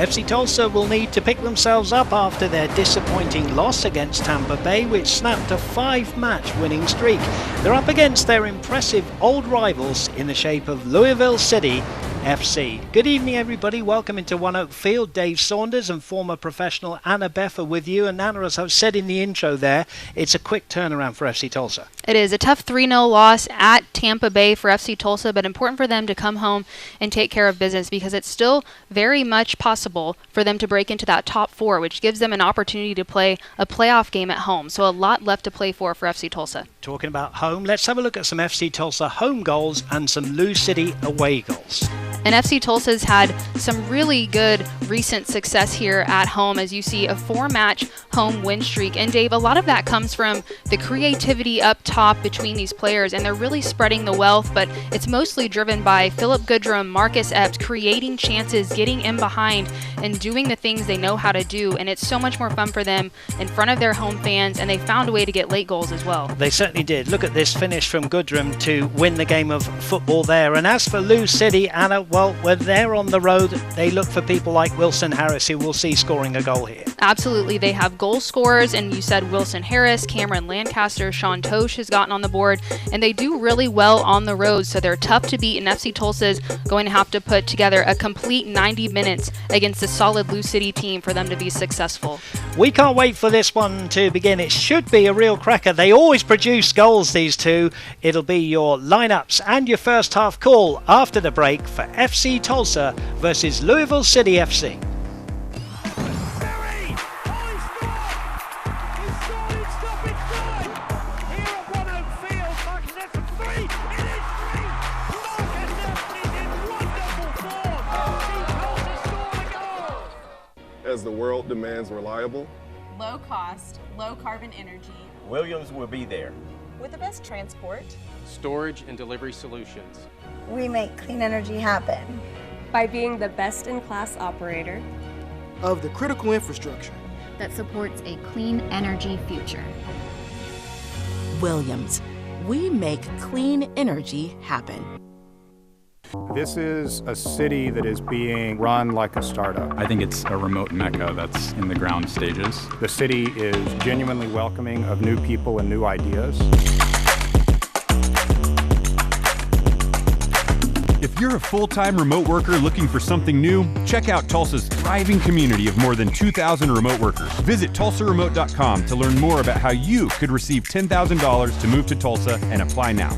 FC Tulsa will need to pick themselves up after their disappointing loss against Tampa Bay, which snapped a 5-match winning streak. They're up against their impressive old rivals in the shape of Louisville City FC. Good evening, everybody. Welcome into One Oak Field. Dave Saunders and former professional Anna Beffa with you. And Anna, as I've said in the intro there, it's a quick turnaround for FC Tulsa. It is a tough 3-0 loss at Tampa Bay for FC Tulsa, but important for them to come home and take care of business because it's still very much possible for them to break into that top 4, which gives them an opportunity to play a playoff game at home. So a lot left to play for FC Tulsa. Talking about home, let's have a look at some FC Tulsa home goals and some Lou City away goals. And FC Tulsa's had some really good recent success here at home, as you see a 4-match home win streak. And Dave, a lot of that comes from the creativity up top between these players, and they're really spreading the wealth, but it's mostly driven by Philip Goodrum, Marcus Epps, creating chances, getting in behind, and doing the things they know how to do. And it's so much more fun for them in front of their home fans, and they found a way to get late goals as well. They certainly did. Look at this finish from Goodrum to win the game of football there. And as for Lou City, Anna, well, when they're on the road, they look for people like Wilson Harris, who we'll see scoring a goal here. Absolutely. They have goal scorers, and you said Wilson Harris, Cameron Lancaster, Sean Tosh has gotten on the board, and they do really well on the road, so they're tough to beat, and FC Tulsa's going to have to put together a complete 90 minutes against a solid Lou City team for them to be successful. We can't wait for this one to begin. It should be a real cracker. They always produce goals, these two. It'll be your lineups and your first half call after the break for FC Tulsa versus Louisville City FC. As the world demands reliable, low cost, low carbon energy, Williams will be there. with the best transport, storage and delivery solutions. We make clean energy happen. By being the best-in-class operator of the critical infrastructure that supports a clean energy future. Williams, we make clean energy happen. This is a city that is being run like a startup. I think it's a remote mecca that's in the ground stages. The city is genuinely welcoming of new people and new ideas. If you're a full-time remote worker looking for something new, check out Tulsa's thriving community of more than 2,000 remote workers. Visit tulsaremote.com to learn more about how you could receive $10,000 to move to Tulsa and apply now.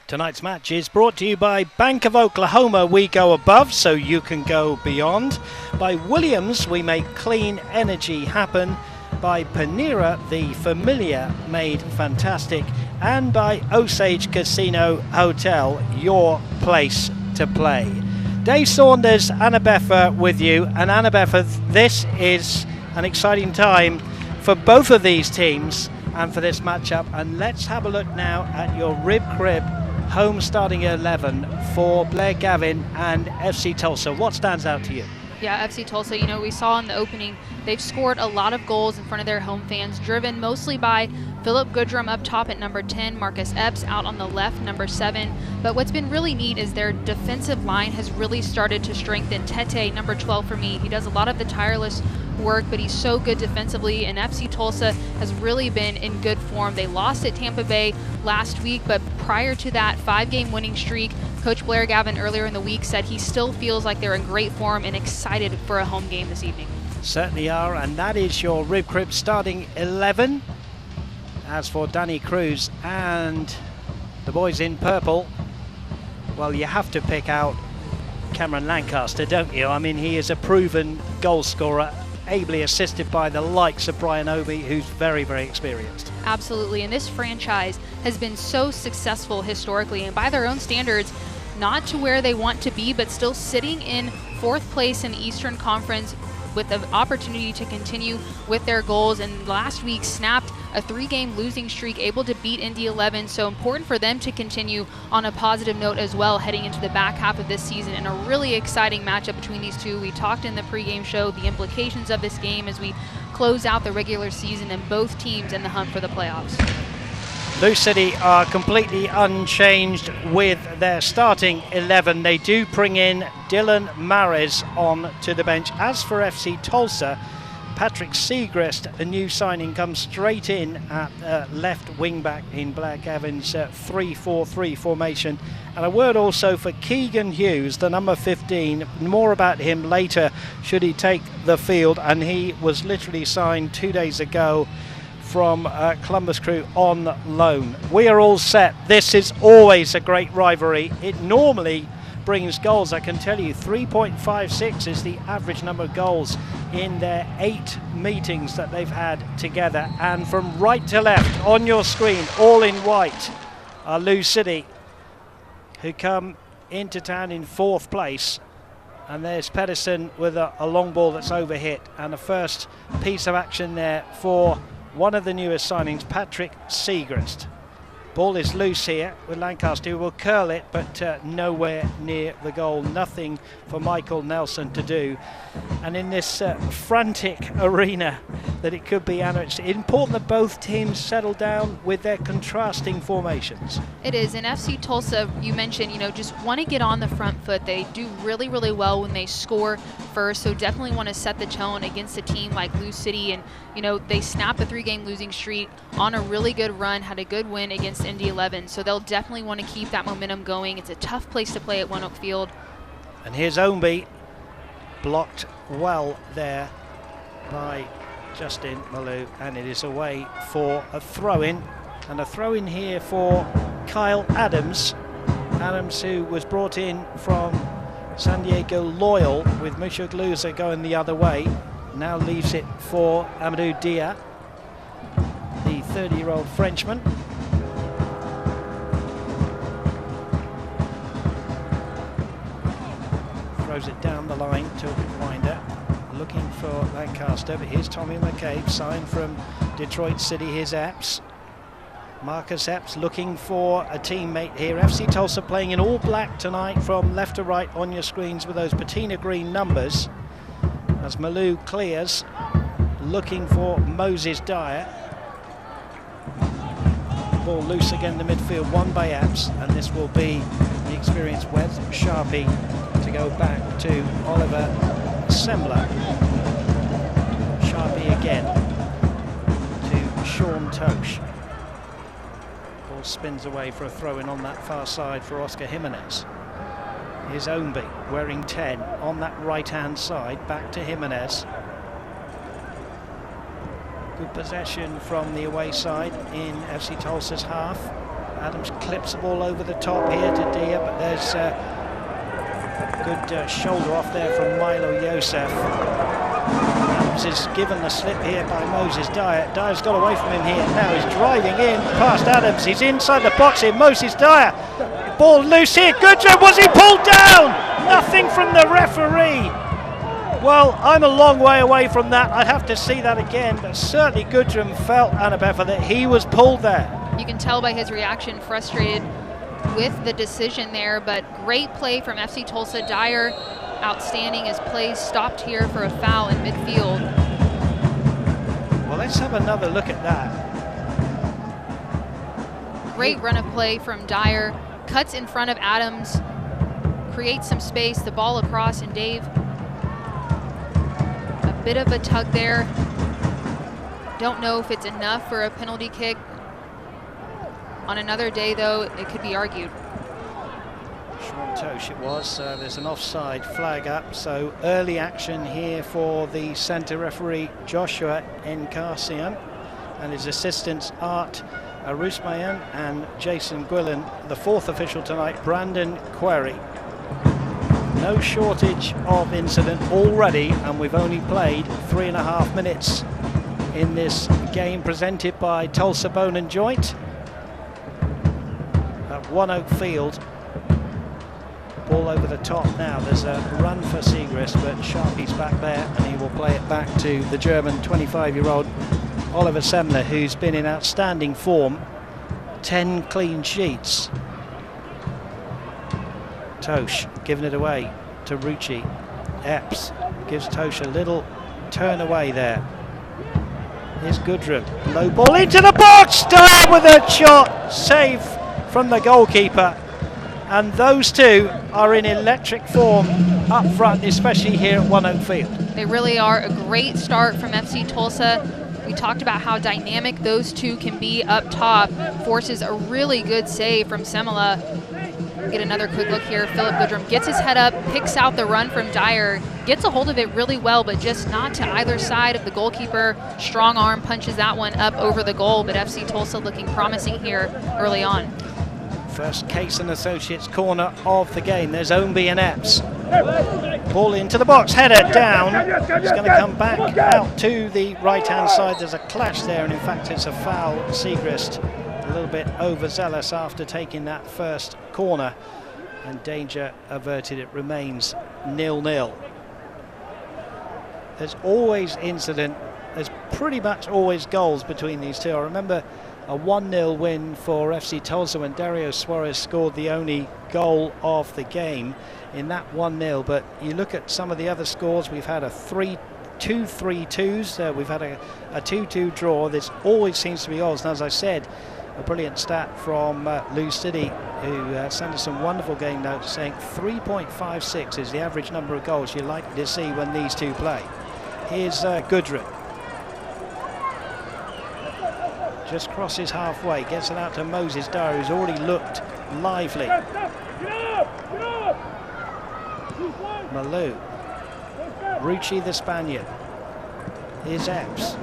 Tonight's match is brought to you by Bank of Oklahoma. We go above so you can go beyond. By Williams, we make clean energy happen. By Panera, the familiar made fantastic. And by Osage Casino Hotel, your place to play. Dave Saunders, Anna Beffa with you. And Anna Beffa, this is an exciting time for both of these teams and for this matchup. And let's have a look now at your Rib Crib home starting 11 for Blair Gavin and FC Tulsa. What stands out to you? Yeah, FC Tulsa, you know, we saw in the opening, they've scored a lot of goals in front of their home fans, driven mostly by Philip Goodrum up top at number 10, Marcus Epps out on the left, number 7. But what's been really neat is their defensive line has really started to strengthen. Tete, number 12 for me, he does a lot of the tireless work, but he's so good defensively, and FC Tulsa has really been in good form. They lost at Tampa Bay last week, but prior to that 5-game winning streak, Coach Blair Gavin earlier in the week said he still feels like they're in great form and excited for a home game this evening. Certainly are, and that is your Rib Crib starting 11. As for Danny Cruz and the boys in purple, well, you have to pick out Cameron Lancaster, don't you? I mean, he is a proven goal scorer, ably assisted by the likes of Brian Obi, who's very, very experienced. Absolutely, and this franchise has been so successful historically, and by their own standards, not to where they want to be, but still sitting in 4th place in the Eastern Conference, with the opportunity to continue with their goals, and last week snapped a 3-game losing streak, able to beat Indy 11. So important for them to continue on a positive note as well heading into the back half of this season, and a really exciting matchup between these two. We talked in the pregame show the implications of this game as we close out the regular season and both teams in the hunt for the playoffs. Lou City are completely unchanged with their starting 11. They do bring in Dylan Mares on to the bench. As for FC Tulsa, Patrick Segrest, a new signing, comes straight in at left wing back in Black Evans' 3-4-3 formation. And a word also for Keegan Hughes, the number 15. More about him later should he take the field. And he was literally signed 2 days ago from Columbus Crew on loan. We are all set. This is always a great rivalry. It normally brings goals. I can tell you 3.56 is the average number of goals in their 8 meetings that they've had together. And from right to left on your screen, all in white, are Lou City, who come into town in 4th place. And there's Pedersen with a long ball that's overhit, and a first piece of action there for one of the newest signings, Patrick Segrest. Ball is loose here with Lancaster, who will curl it, but nowhere near the goal. Nothing for Michael Nelson to do. And in this frantic arena that it could be, Anna, it's important that both teams settle down with their contrasting formations. It is. And FC Tulsa, you mentioned, just want to get on the front foot. They do really, really well when they score first, so definitely want to set the tone against a team like Lou City. And, they snapped a 3-game losing streak on a really good run, had a good win against Indy 11, so they'll definitely want to keep that momentum going. It's a tough place to play at One Oak Field. And here's Ownby, blocked well there by Justin Malou, and it is away for a throw-in, and a throw-in here for Kyle Adams. Adams, who was brought in from San Diego Loyal with Mushagluza going the other way, now leaves it for Amadou Dia, the 30-year-old Frenchman. Throws it down the line to Winder, looking for Lancaster, but here's Tommy McCabe, signed from Detroit City. Here's Epps. Marcus Epps looking for a teammate here. FC Tulsa playing in all black tonight from left to right on your screens with those patina green numbers. As Malou clears, looking for Moses Dyer. Ball loose again in the midfield, won by Epps, and this will be the experienced Wes Sharpie to go back to Oliver Semler. Sharpie again to Sean Tosh. Ball spins away for a throw-in on that far side for Oscar Jimenez. Here's Ownby wearing 10 on that right-hand side, back to Jimenez. Good possession from the away side in FC Tulsa's half. Adams clips the ball over the top here to Dia, but there's good shoulder off there from Milo Yosef. Adams is given the slip here by Moses Dyer. Dyer's got away from him here. Now he's driving in past Adams. He's inside the box here. Moses Dyer. Ball loose here. Goodrum. Was he pulled down? Nothing from the referee. Well, I'm a long way away from that. I'd have to see that again, but certainly Goodrum felt, Anna Beffa, that he was pulled there. You can tell by his reaction, frustrated with the decision there, but great play from FC Tulsa. Dyer, outstanding. His play stopped here for a foul in midfield. Well, let's have another look at that. Great run of play from Dyer. Cuts in front of Adams, creates some space, the ball across, and Dave, a bit of a tug there. Don't know if it's enough for a penalty kick. On another day, though, it could be argued. Sean Tosh it was. There's an offside flag up, so early action here for the centre referee Joshua Encarcian and his assistants Art Arusmayan and Jason Gwillan. The fourth official tonight, Brandon Query. No shortage of incident already, and we've only played 3.5 minutes in this game presented by Tulsa Bone and Joint at One Oak Field. Ball over the top now. There's a run for Siegrist, but Sharpie's back there, and he will play it back to the German 25-year-old Oliver Semler, who's been in outstanding form. 10 clean sheets. Tosh giving it away to Rucci. Epps gives Tosh a little turn away there. Here's Goodrum. Low ball into the box. Down with a shot. Save from the goalkeeper. And those two are in electric form up front, especially here at One Oak Field. They really are. A great start from FC Tulsa. We talked about how dynamic those two can be up top. Forces a really good save from Semela. Get another quick look here. Philip Goodrum gets his head up, picks out the run from Dyer, gets a hold of it really well, but just not to either side of the goalkeeper. Strong arm punches that one up over the goal, but FC Tulsa looking promising here early on. First Case and Associates corner of the game. There's Ownby and Epps. Ball into the box, header down. It's going to come back out to the right-hand side. There's a clash there, and in fact it's a foul. Siegrist a little bit overzealous after taking that first corner, and danger averted. It remains 0-0. There's always incident. There's pretty much always goals between these two. I remember a 1-0 win for FC Tulsa when Dario Suarez scored the only goal of the game in that 1-0. But you look at some of the other scores, we've had a 3-2 3-2s, we've had a 2-2 draw. There's always seems to be goals, and as I said, a brilliant stat from Lou City, who sent us some wonderful game notes saying 3.56 is the average number of goals you're likely to see when these two play. Here's Goodrum. Just crosses halfway, gets it out to Moses Dyer, who's already looked lively. Malou. Rucci the Spaniard. Here's Epps.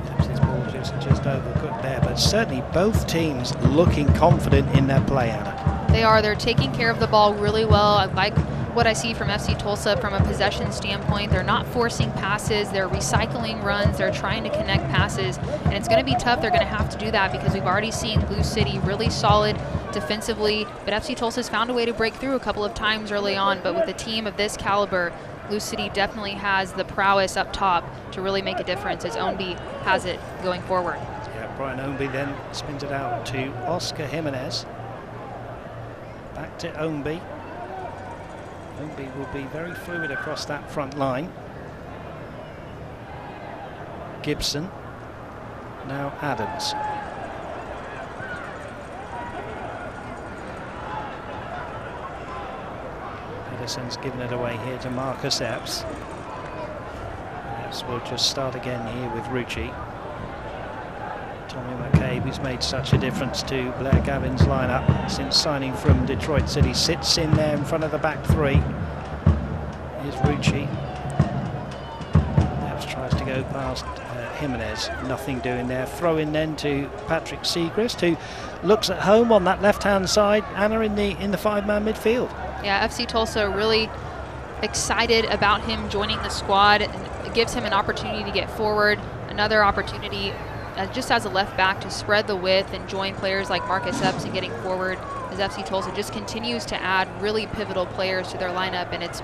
Epps' ball just overcooked there, but certainly both teams looking confident in their play, Anna. They are. They're taking care of the ball really well. I like what I see from FC Tulsa from a possession standpoint. They're not forcing passes, they're recycling runs, they're trying to connect passes, and it's going to be tough. They're going to have to do that because we've already seen Lou City really solid defensively, but FC Tulsa's found a way to break through a couple of times early on. But with a team of this caliber, Lou City definitely has the prowess up top to really make a difference, as Ownby has it going forward. Yeah, Brian Ownby then spins it out to Oscar Jimenez. Back to Ownby. Ownby will be very fluid across that front line. Gibson. Now Adams. Pedersen's given it away here to Marcus Epps. Epps will just start again here with Rucci. Tommy McCabe, who's made such a difference to Blair Gavin's lineup since signing from Detroit City, sits in there in front of the back three. Here's Rucci. Epps tries to go past Jimenez, nothing doing there. Throw in then to Patrick Siegrist, who looks at home on that left-hand side. Anna in the five-man midfield. Yeah, FC Tulsa really excited about him joining the squad, and it gives him an opportunity to get forward, another opportunity just as a left back to spread the width and join players like Marcus Epps in getting forward, as FC Tulsa just continues to add really pivotal players to their lineup, and it's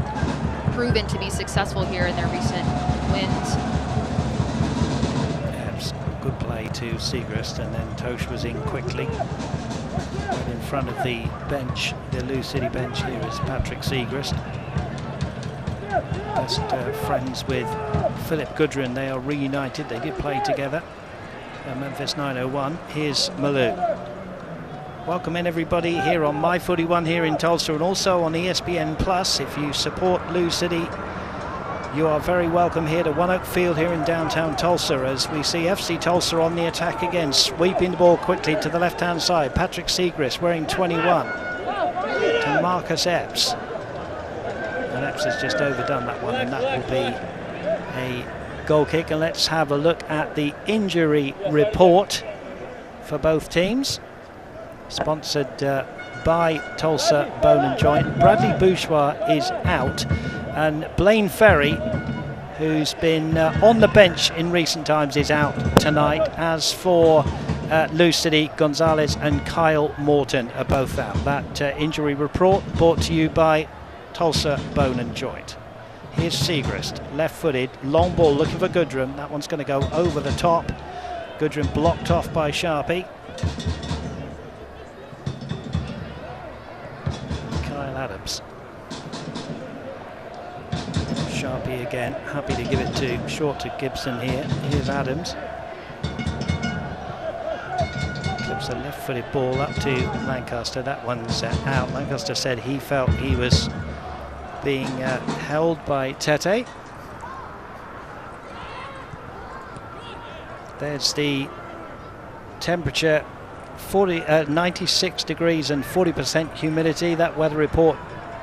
proven to be successful here in their recent wins. Epps, good play to Siegrist, and then Tosh was in quickly. Right in front of the bench, the Lou City bench, here is Patrick Siegrist. Best friends with Philip Goodrum. They are reunited. They did play together. Memphis 901. Here's Malou. Welcome in everybody here on My Footy One here in Tulsa, and also on ESPN Plus. If you support Lou City, you are very welcome here to One Oak Field here in downtown Tulsa, as we see FC Tulsa on the attack again, sweeping the ball quickly to the left-hand side. Patrick Siegrist wearing 21 to Marcus Epps. And Epps has just overdone that one, and that will be a goal kick. And let's have a look at the injury report for both teams. Sponsored by Tulsa Bone and Joint. Bradley Bourgeois is out, and Blaine Ferry, who's been on the bench in recent times, is out tonight. As for Lou City, Gonzalez and Kyle Morton are both out. That injury report brought to you by Tulsa Bone and Joint. Here's Siegrist, left-footed, long ball looking for Goodrum. That one's going to go over the top. Goodrum blocked off by Sharpie. Kyle Adams. Sharpie again, happy to give it to short to Gibson here. Here's Adams. Clips a left-footed ball up to Lancaster. That one's out. Lancaster said he felt he was being held by Tete. There's the temperature, 96 degrees and 40% humidity. That weather report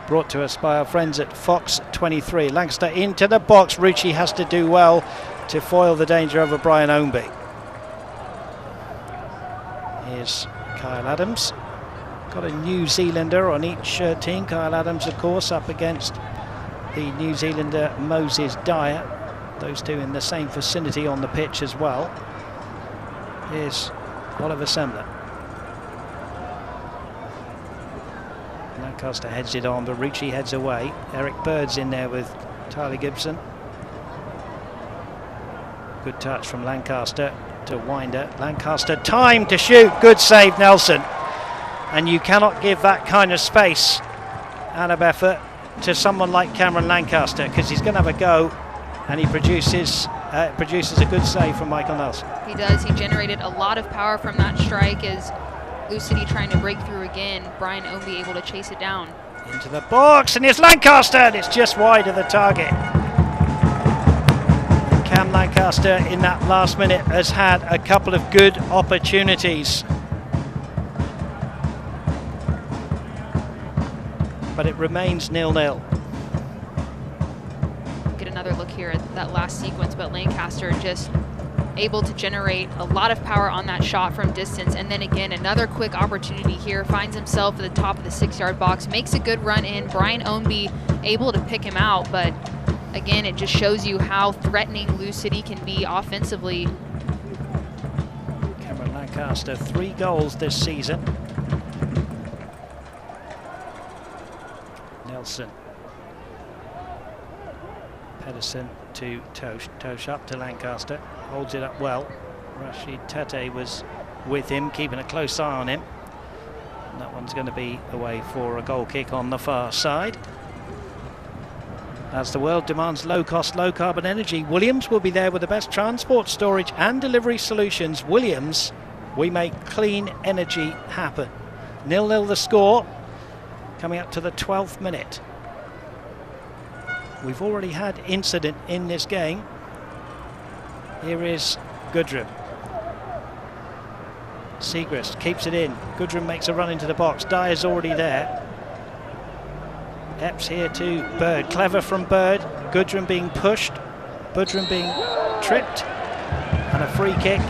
brought to us by our friends at Fox 23. Lancaster into the box. Rucci has to do well to foil the danger over Brian Ownby. Here's Kyle Adams. Got a New Zealander on each team. Kyle Adams, of course, up against the New Zealander Moses Dyer. Those two in the same vicinity on the pitch as well. Here's Oliver Semler. Lancaster heads it on, but Rucci heads away. Eric Bird's in there with Tyler Gibson. Good touch from Lancaster to Winder. Lancaster, time to shoot. Good save, Nelson. And you cannot give that kind of space out of effort to someone like Cameron Lancaster, because he's going to have a go, and he produces a good save from Michael Nelson. He does. He generated a lot of power from that strike as Lou City trying to break through again. Brian Ownby able to chase it down. Into the box, and here's Lancaster, and it's just wide of the target. Cam Lancaster in that last minute has had a couple of good opportunities. But it remains 0-0. Get another look here at that last sequence, but Lancaster just able to generate a lot of power on that shot from distance. And then again, another quick opportunity here. Finds himself at the top of the 6-yard box, makes a good run in. Brian Ownby able to pick him out, but again, it just shows you how threatening Lou City can be offensively. Cameron Lancaster, 3 goals this season. Nelson. Pedersen to Tosh. Tosh up to Lancaster. Holds it up well. Rashid Tete was with him, keeping a close eye on him. And that one's going to be away for a goal kick on the far side. As the world demands low-cost, low-carbon energy, Williams will be there with the best transport, storage and delivery solutions. Williams, we make clean energy happen. 0-0 the score, coming up to the 12th minute. We've already had incident in this game. Here is Goodrum. Siegrist keeps it in. Goodrum makes a run into the box. Dyer's already there. Epps here to Bird. Clever from Bird. Goodrum being pushed. Goodrum being tripped. And a free kick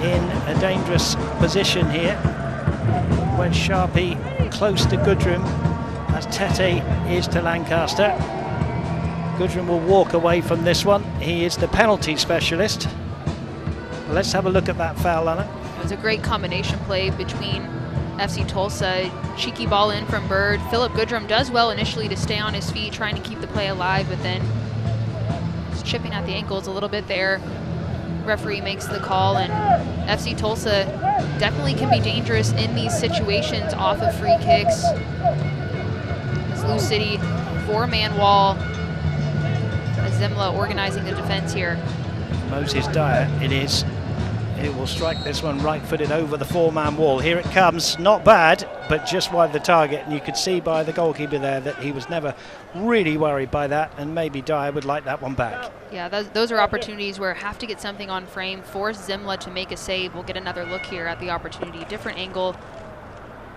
in a dangerous position here. When Sharpie close to Goodrum, as Tete is to Lancaster. Goodrum will walk away from this one. He is the penalty specialist. Let's have a look at that foul, Anna. It was a great combination play between FC Tulsa. Cheeky ball in from Bird. Philip Goodrum does well initially to stay on his feet, trying to keep the play alive, but then just chipping at the ankles a little bit there. Referee makes the call, and FC Tulsa definitely can be dangerous in these situations off of free kicks. As Lou City, 4-man wall. Zimla organizing the defense here. Moses Dyer, it is. It will strike this one right-footed over the 4-man wall. Here it comes. Not bad, but just wide the target. And you could see by the goalkeeper there that he was never really worried by that. And maybe Dyer would like that one back. Yeah, those are opportunities where have to get something on frame, force Zimla to make a save. We'll get another look here at the opportunity. Different angle.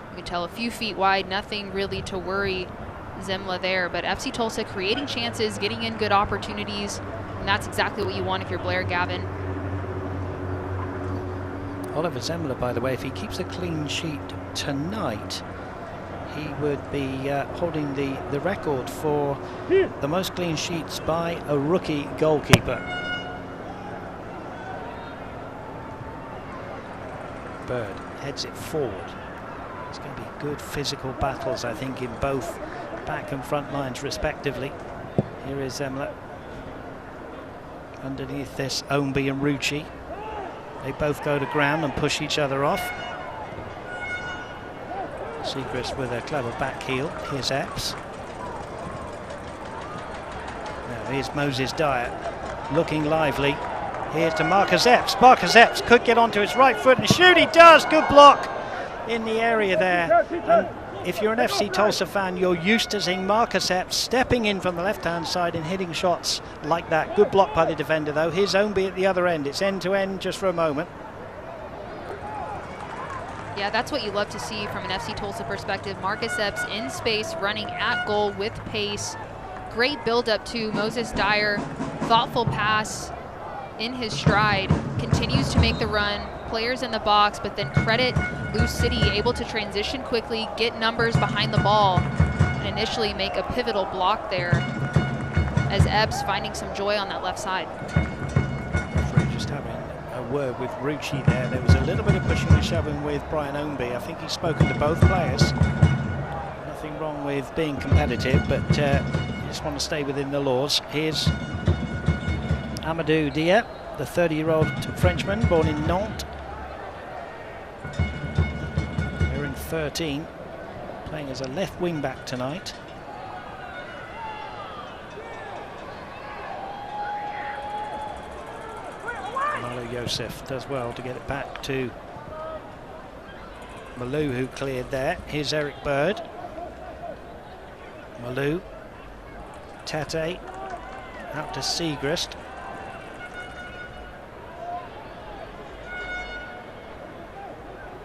You can tell a few feet wide, nothing really to worry Zimla there, but FC Tulsa creating chances, getting in good opportunities, and that's exactly what you want if you're Blair Gavin. Oliver Zimla, by the way, if he keeps a clean sheet tonight, he would be holding the record for the most clean sheets by a rookie goalkeeper. Bird heads it forward. It's going to be good physical battles, I think, in both back and front lines respectively. Here is Zemler. Underneath this, Ownby and Rucci. They both go to ground and push each other off. Siegrist with a clever back heel. Here's Epps. Now here's Moses Dyer, looking lively. Here's to Marcus Epps. Marcus Epps could get onto his right foot and shoot. He does. Good block in the area there. And if you're an FC Tulsa fan, you're used to seeing Marcus Epps stepping in from the left-hand side and hitting shots like that. Good block by the defender, though. Here's Ownby at the other end. It's end-to-end just for a moment. Yeah, that's what you love to see from an FC Tulsa perspective. Marcus Epps in space, running at goal with pace. Great build-up to Moses Dyer. Thoughtful pass in his stride. Continues to make the run. Players in the box, but then credit Lou City, able to transition quickly, get numbers behind the ball, and initially make a pivotal block there as Epps finding some joy on that left side. Just having a word with Rucci there. There was a little bit of pushing and shoving with Brian Ownby. I think he's spoken to both players. Nothing wrong with being competitive, but you just want to stay within the laws. Here's Amadou Dia, the 30-year-old Frenchman born in Nantes. They're in 13, playing as a left wing back tonight. Malo Youssef does well to get it back to Malou, who cleared there. Here's Eric Bird. Malou. Tete. Out to Siegrist.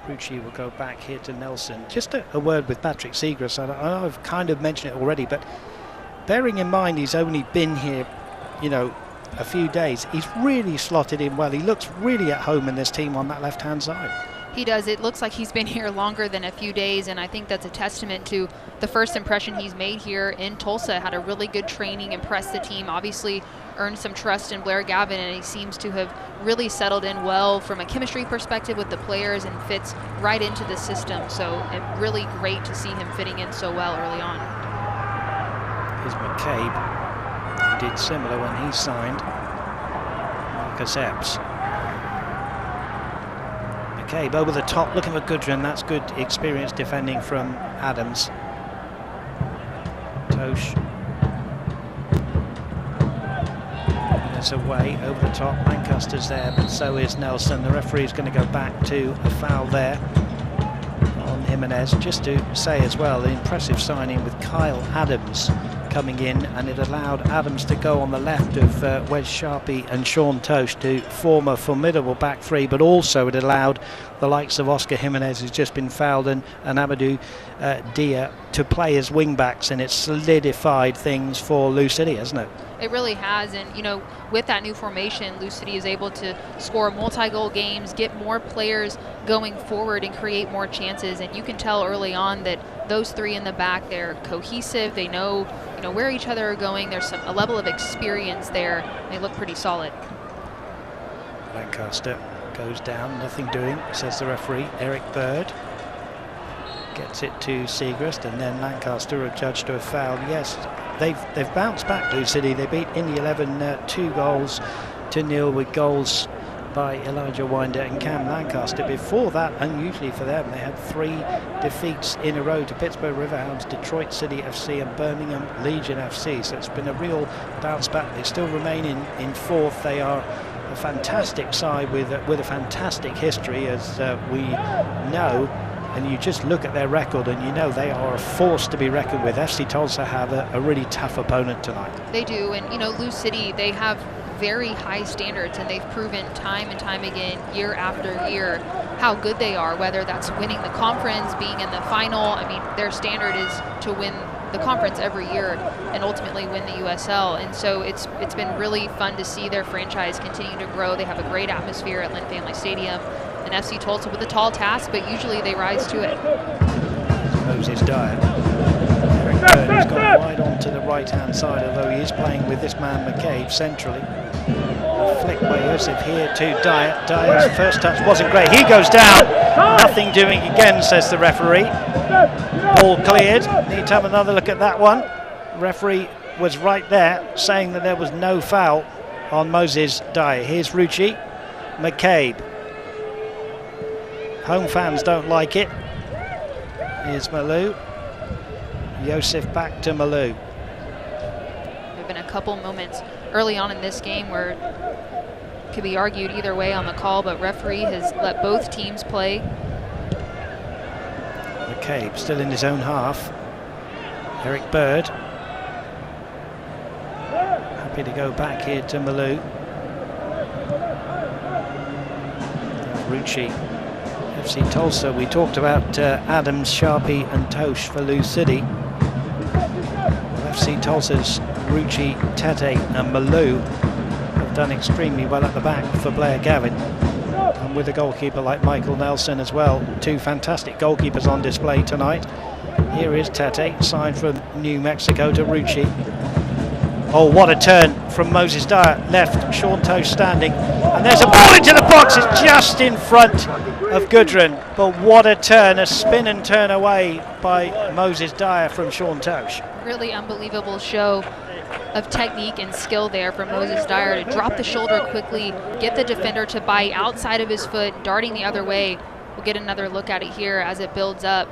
Rucci will go back here to Nelson. Just a word with Patrick Siegrist. I've kind of mentioned it already, but bearing in mind he's only been here, you know, a few days, he's really slotted in well. He looks really at home in this team on that left-hand side. He does. It looks like he's been here longer than a few days, and I think that's a testament to the first impression he's made here in Tulsa. Had a really good training, impressed the team, obviously earned some trust in Blair Gavin, and he seems to have really settled in well from a chemistry perspective with the players and fits right into the system. So really great to see him fitting in so well early on. Here's McCabe. Did similar when he signed. Marcus Epps. McCabe over the top, looking for Gudrun. That's good experience defending from Adams. Tosh. It's away over the top. Lancaster's there, but so is Nelson. The referee's going to go back to a foul there on Jimenez. Just to say as well, the impressive signing with Kyle Adams coming in, and it allowed Adams to go on the left of Wes Sharpie and Sean Tosh to form a formidable back three, but also it allowed the likes of Oscar Jimenez, who's just been fouled, and Amadou Dia to play as wing backs, and it's solidified things for Lou City, hasn't it? It really has, and you know, with that new formation, Lou City is able to score multi-goal games, get more players going forward and create more chances, and you can tell early on that those three in the back, they're cohesive, they know where each other are going, there's a level of experience there, they look pretty solid. Lancaster goes down, nothing doing, says the referee. Eric Bird gets it to Siegrist, and then Lancaster are judged to have fouled. Yes, they've bounced back, Lou City. They beat in the 11 2-0 with goals by Elijah Winder and Cam Lancaster. Before that, unusually for them, they had 3 defeats in a row to Pittsburgh Riverhounds, Detroit City FC and Birmingham Legion FC. So it's been a real bounce back. They still remain in 4th. They are a fantastic side with a fantastic history, as we know. And you just look at their record and you know they are a force to be reckoned with. FC Tulsa have a really tough opponent tonight. They do, and you know, Lou City, they have very high standards, and they've proven time and time again, year after year, how good they are, whether that's winning the conference, being in the final. I mean, their standard is to win the conference every year and ultimately win the USL, and so it's been really fun to see their franchise continue to grow. They have a great atmosphere at Lynn Family Stadium, and FC Tulsa with a tall task, but usually they rise to it. Moses Dyer. Eric Bird has gone wide onto the right-hand side, although he is playing with this man McCabe centrally. Flick by Joseph here to Dyer. Dyer's first touch wasn't great. He goes down. Nothing doing again, says the referee. Ball cleared. Need to have another look at that one. Referee was right there saying that there was no foul on Moses Dyer. Here's Rucci. McCabe. Home fans don't like it. Here's Malou. Joseph back to Malou. There have been a couple moments early on in this game where it could be argued either way on the call, but referee has let both teams play. McCabe still in his own half. Eric Bird. Happy to go back here to Malou. Rucci. FC Tulsa, we talked about Adams, Sharpie and Tosh for Lou City. Well, FC Tulsa's Rucci, Tete and Malou have done extremely well at the back for Blair Gavin. And with a goalkeeper like Michael Nelson as well. Two fantastic goalkeepers on display tonight. Here is Tete, signed from New Mexico to Rucci. Oh, what a turn from Moses Dyer. Left, Sean Tosh standing. And there's a ball into the box. It's just in front of Gudrun. But what a turn, a spin and turn away by Moses Dyer from Sean Tosh. Really unbelievable show of technique and skill there from Moses Dyer to drop the shoulder quickly, get the defender to bite outside of his foot, darting the other way. We'll get another look at it here as it builds up.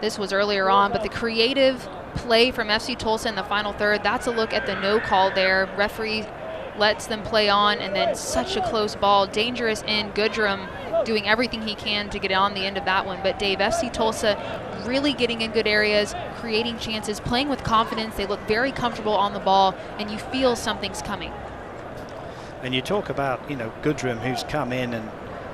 This was earlier on, but the creative play from FC Tulsa in the final third, that's a look at the no call there. Referee lets them play on, and then such a close ball. Dangerous in. Goodrum doing everything he can to get on the end of that one. But Dave, FC Tulsa really getting in good areas, creating chances, playing with confidence. They look very comfortable on the ball, and you feel something's coming. And you talk about, you know, Goodrum, who's come in and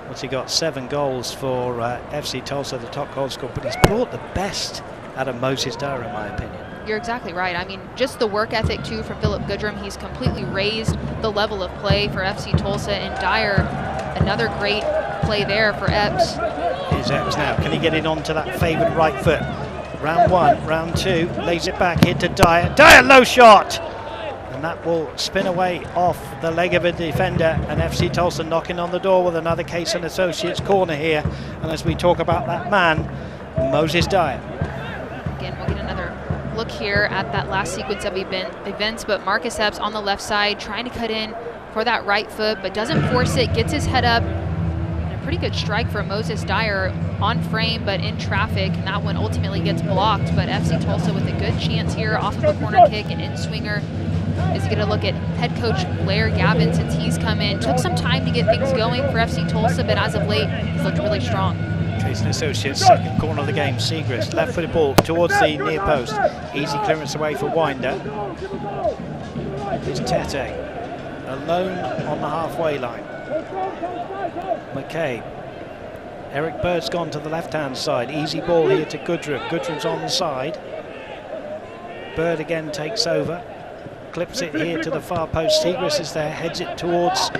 what's he got, 7 goals for FC Tulsa, the top goal scorer, but he's brought the best out of Moses Dyer, in my opinion. You're exactly right. I mean, just the work ethic, too, from Philip Goodrum. He's completely raised the level of play for FC Tulsa, and Dyer, another great play there for Epps. Here's Epps now. Can he get it onto that favoured right foot? Round 1, round 2, lays it back here to Dyer. Dyer, low shot! And that will spin away off the leg of a defender, and FC Tulsa knocking on the door with another Case and Associates corner here. And as we talk about that man, Moses Dyer. Again, we'll get another look here at that last sequence of events, but Marcus Epps on the left side trying to cut in for that right foot, but doesn't force it, gets his head up. And a pretty good strike for Moses Dyer on frame, but in traffic, and that one ultimately gets blocked. But FC Tulsa with a good chance here off of a corner kick, and in-swinger is going to look at head coach Blair Gavin since he's come in. Took some time to get things going for FC Tulsa, but as of late, he's looked really strong. Case and Associates, second corner of the game. Segrist, left-footed ball towards the near post. Easy clearance away for Winder. It's Tete, alone on the halfway line. McCabe. Eric Bird's gone to the left-hand side. Easy ball here to Goodrum. Goodrum's on the side. Bird again takes over. Clips it here to the far post. Segrist is there, heads it towards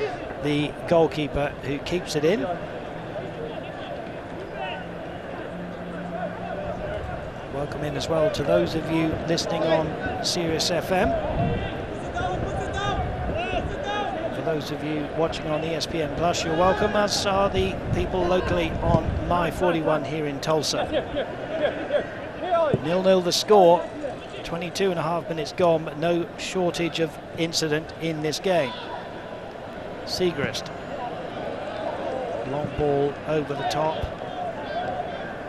the goalkeeper, who keeps it in. Welcome in as well to those of you listening on Sirius FM. For those of you watching on ESPN Plus, you're welcome, as are the people locally on My 41 here in Tulsa. 0-0 the score, 22.5 minutes gone, but no shortage of incident in this game. Segrist, long ball over the top.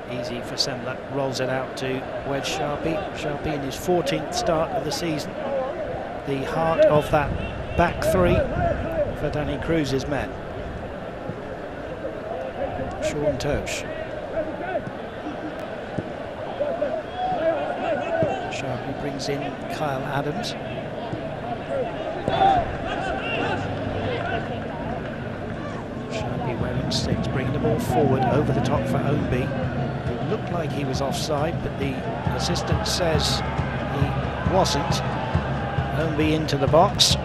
Easy for Semler, rolls it out to Wedge Sharpie. Sharpie in his 14th start of the season. The heart of that back three for Danny Cruz's men. Sean Tosh. Sharpie brings in Kyle Adams. Sharpie wearing 6, bringing the ball forward over the top for Ownby. It looked like he was offside, but the assistant says he wasn't. Ownby into the box.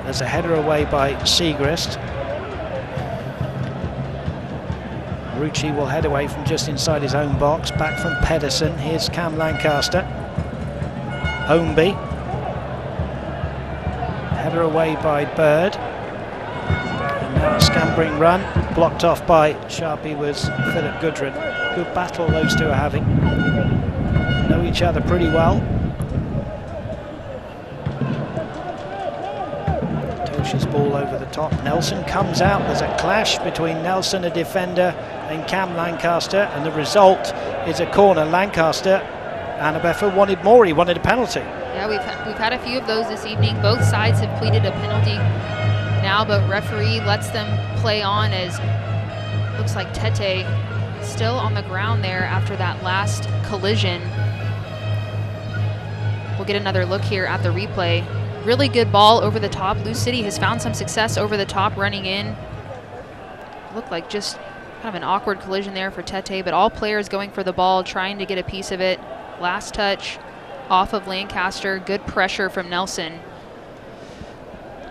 There's a header away by Segrist. Rucci will head away from just inside his own box. Back from Pedersen. Here's Cam Lancaster. Ownby. Header away by Bird. Scampering run, blocked off by Sharpie was Philip Gudrun. Good battle those two are having. Know each other pretty well. Tosha's ball over the top. Nelson comes out. There's a clash between Nelson, a defender, and Cam Lancaster, and the result is a corner. Lancaster, Annabeffa wanted more. He wanted a penalty. Yeah, we've had a few of those this evening. Both sides have pleaded a penalty now, but referee lets them play on, as looks like Tete still on the ground there after that last collision. We'll get another look here at the replay. Really good ball over the top. Lou City has found some success over the top running in. Looked like just kind of an awkward collision there for Tete, but all players going for the ball, trying to get a piece of it. Last touch off of Lancaster. Good pressure from Nelson.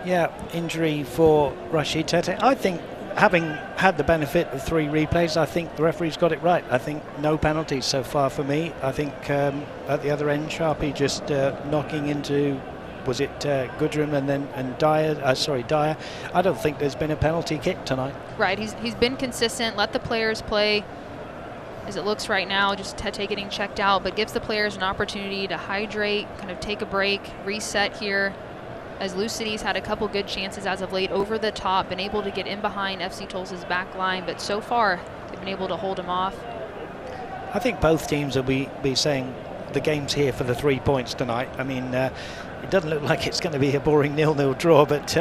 Yeah, injury for Rashid Tete. I think, having had the benefit of 3 replays, I think the referee's got it right. I think no penalties so far for me. I think at the other end, Sharpie just knocking into, was it Gudrun and Dyer? Dyer. I don't think there's been a penalty kick tonight. Right, he's been consistent. Let the players play. As it looks right now, just Tete getting checked out, but gives the players an opportunity to hydrate, kind of take a break, reset here. As Lou City's had a couple good chances as of late over the top, been able to get in behind FC Tulsa's back line, but so far they've been able to hold them off. I think both teams will be saying the game's here for the 3 points tonight. I mean, it doesn't look like it's going to be a boring 0-0 draw, but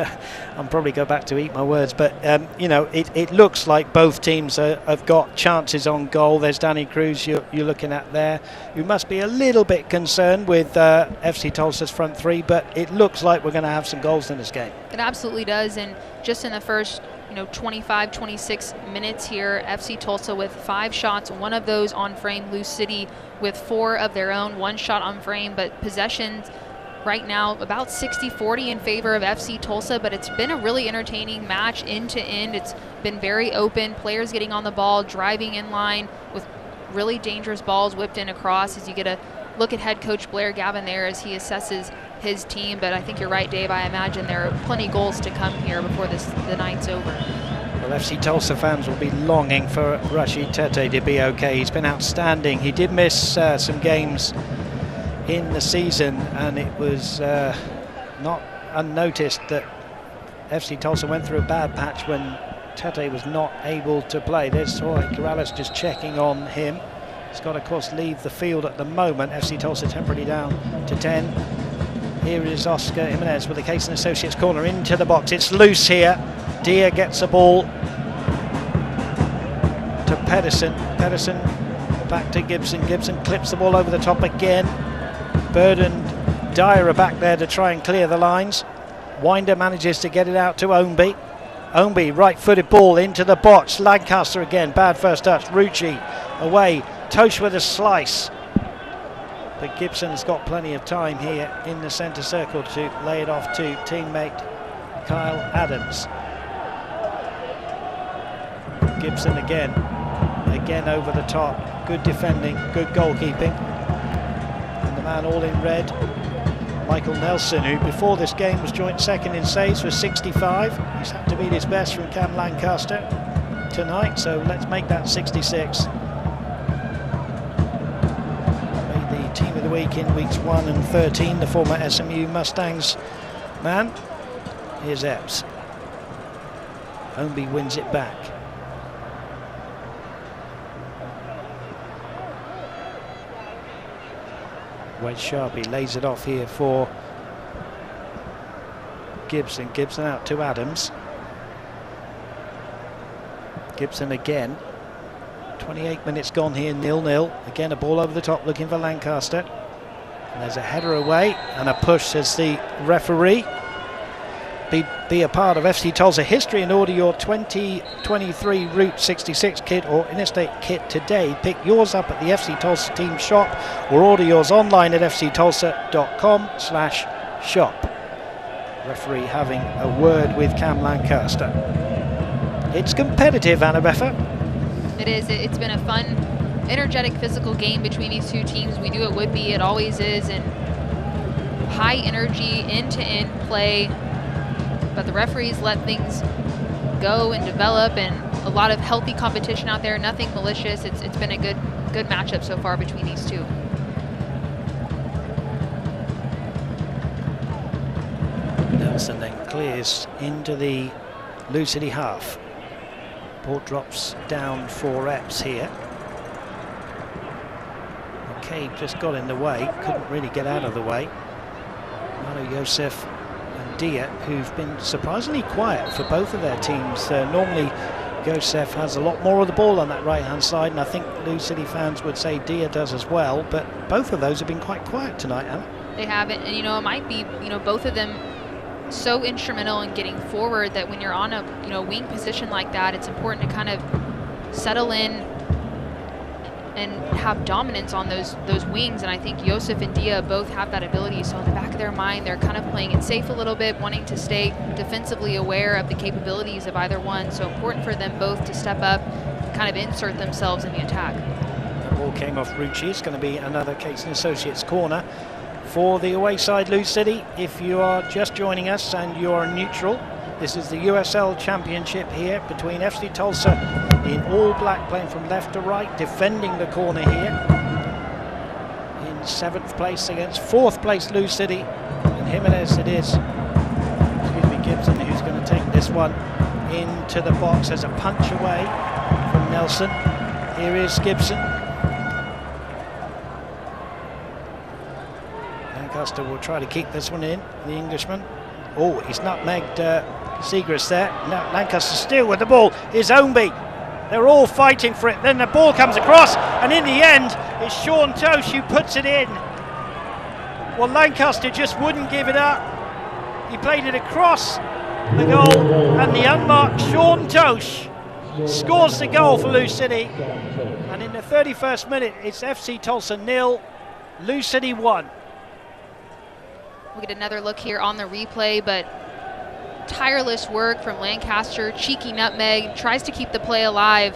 I'll probably go back to eat my words. But, you know, it looks like both teams have got chances on goal. There's Danny Cruz you're looking at there. You must be a little bit concerned with FC Tulsa's front 3, but it looks like we're going to have some goals in this game. It absolutely does, and just in the first 25, 26 minutes here, FC Tulsa with 5 shots, 1 of those on frame. Lou City with 4 of their own, 1 shot on frame, but possessions right now about 60-40 in favor of FC Tulsa, but it's been a really entertaining match end to end. It's been very open, players getting on the ball, driving in line with really dangerous balls whipped in across. As you get a look at head coach Blair Gavin there as he assesses his team, but I think you're right, Dave. I imagine there are plenty goals to come here before the night's over. Well, FC Tulsa fans will be longing for Rashid Tete to be okay. He's been outstanding. He did miss some games in the season, and it was not unnoticed that FC Tulsa went through a bad patch when Tete was not able to play. There's Corrales just checking on him. He's got to, of course, leave the field at the moment. FC Tulsa temporarily down to 10. Here is Oscar Jimenez with the Case and Associates corner into the box. It's loose here. Dia gets the ball to Pedersen. Pedersen back to Gibson. Gibson clips the ball over the top again. Bird and Dyer are back there to try and clear the lines. Winder manages to get it out to Ownby. Ownby, right-footed ball into the box. Lancaster again, bad first touch. Rucci away. Tosh with a slice. But Gibson's got plenty of time here in the centre circle to lay it off to teammate Kyle Adams. Gibson again over the top. Good defending, good goalkeeping. And the man all in red, Michael Nelson, who before this game was joint second in saves for 65. He's had to beat his best from Cam Lancaster tonight, so let's make that 66. Team of the week in weeks 1 and 13, the former SMU Mustangs man. Here's Epps. Ownby wins it back. Wade Sharpie lays it off here for Gibson. Gibson out to Adams. Gibson again. 28 minutes gone here, 0-0. Again, a ball over the top looking for Lancaster. And there's a header away and a push, says the referee. Be a part of FC Tulsa history and order your 2023 Route 66 kit or Interstate kit today. Pick yours up at the FC Tulsa team shop or order yours online at fctulsa.com/shop. Referee having a word with Cam Lancaster. It's competitive, Annabeffa. It is. It's been a fun, energetic, physical game between these two teams. We knew it would be. It always is. And high energy, end-to-end play. But the referees let things go and develop, and a lot of healthy competition out there. Nothing malicious. It's been a good matchup so far between these two. Nelson then clears into the Lou City half. Ball drops down for Epps here. McCabe just got in the way, couldn't really get out of the way. Manu Yosef and Dia, who've been surprisingly quiet for both of their teams. Normally Yosef has a lot more of the ball on that right hand side, and I think Lou City fans would say Dia does as well, but both of those have been quite quiet tonight, Anna. They haven't, and it might be, both of them so instrumental in getting forward that when you're on a wing position like that, it's important to kind of settle in and have dominance on those wings. And I think Yosef and Dia both have that ability. So in the back of their mind, they're kind of playing it safe a little bit, wanting to stay defensively aware of the capabilities of either one. So important for them both to step up, kind of insert themselves in the attack. The ball came off Rucci. It's going to be another Case & Associates corner for the away side, Lou City. If you are just joining us and you're neutral, this is the USL Championship here between FC Tulsa in all black, playing from left to right, defending the corner here. In 7th place against 4th place Lou City. And Jimenez it is, Gibson, who's going to take this one into the box as a punch away from Nelson. Here is Gibson. Lancaster will try to keep this one in, the Englishman. Oh, he's nutmegged Seagrass there. Now Lancaster still with the ball. Here's Ownby. They're all fighting for it. Then the ball comes across, and in the end, it's Sean Tosh who puts it in. Well, Lancaster just wouldn't give it up. He played it across the goal, and the unmarked Sean Tosh scores the goal for Lou City. And in the 31st minute, it's FC Tulsa 0, Lou City 1. We'll get another look here on the replay, but tireless work from Lancaster, cheeky nutmeg, tries to keep the play alive,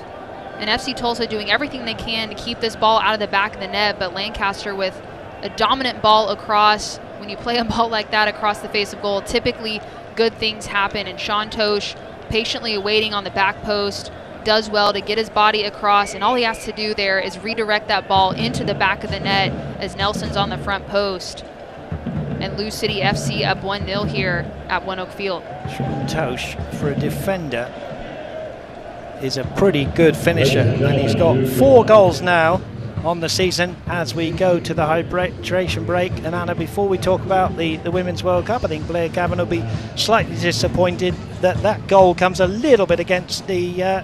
and FC Tulsa doing everything they can to keep this ball out of the back of the net, but Lancaster with a dominant ball across. When you play a ball like that across the face of goal, typically good things happen, and Sean Tosh patiently awaiting on the back post, does well to get his body across, and all he has to do there is redirect that ball into the back of the net as Nelson's on the front post. And Lou City FC up 1-0 here at One Oak Field. Sean Tosh, for a defender, is a pretty good finisher, and he's got 4 goals now on the season as we go to the hydration break. And Anna, before we talk about the Women's World Cup, I think Blair Gavin will be slightly disappointed that goal comes a little bit against the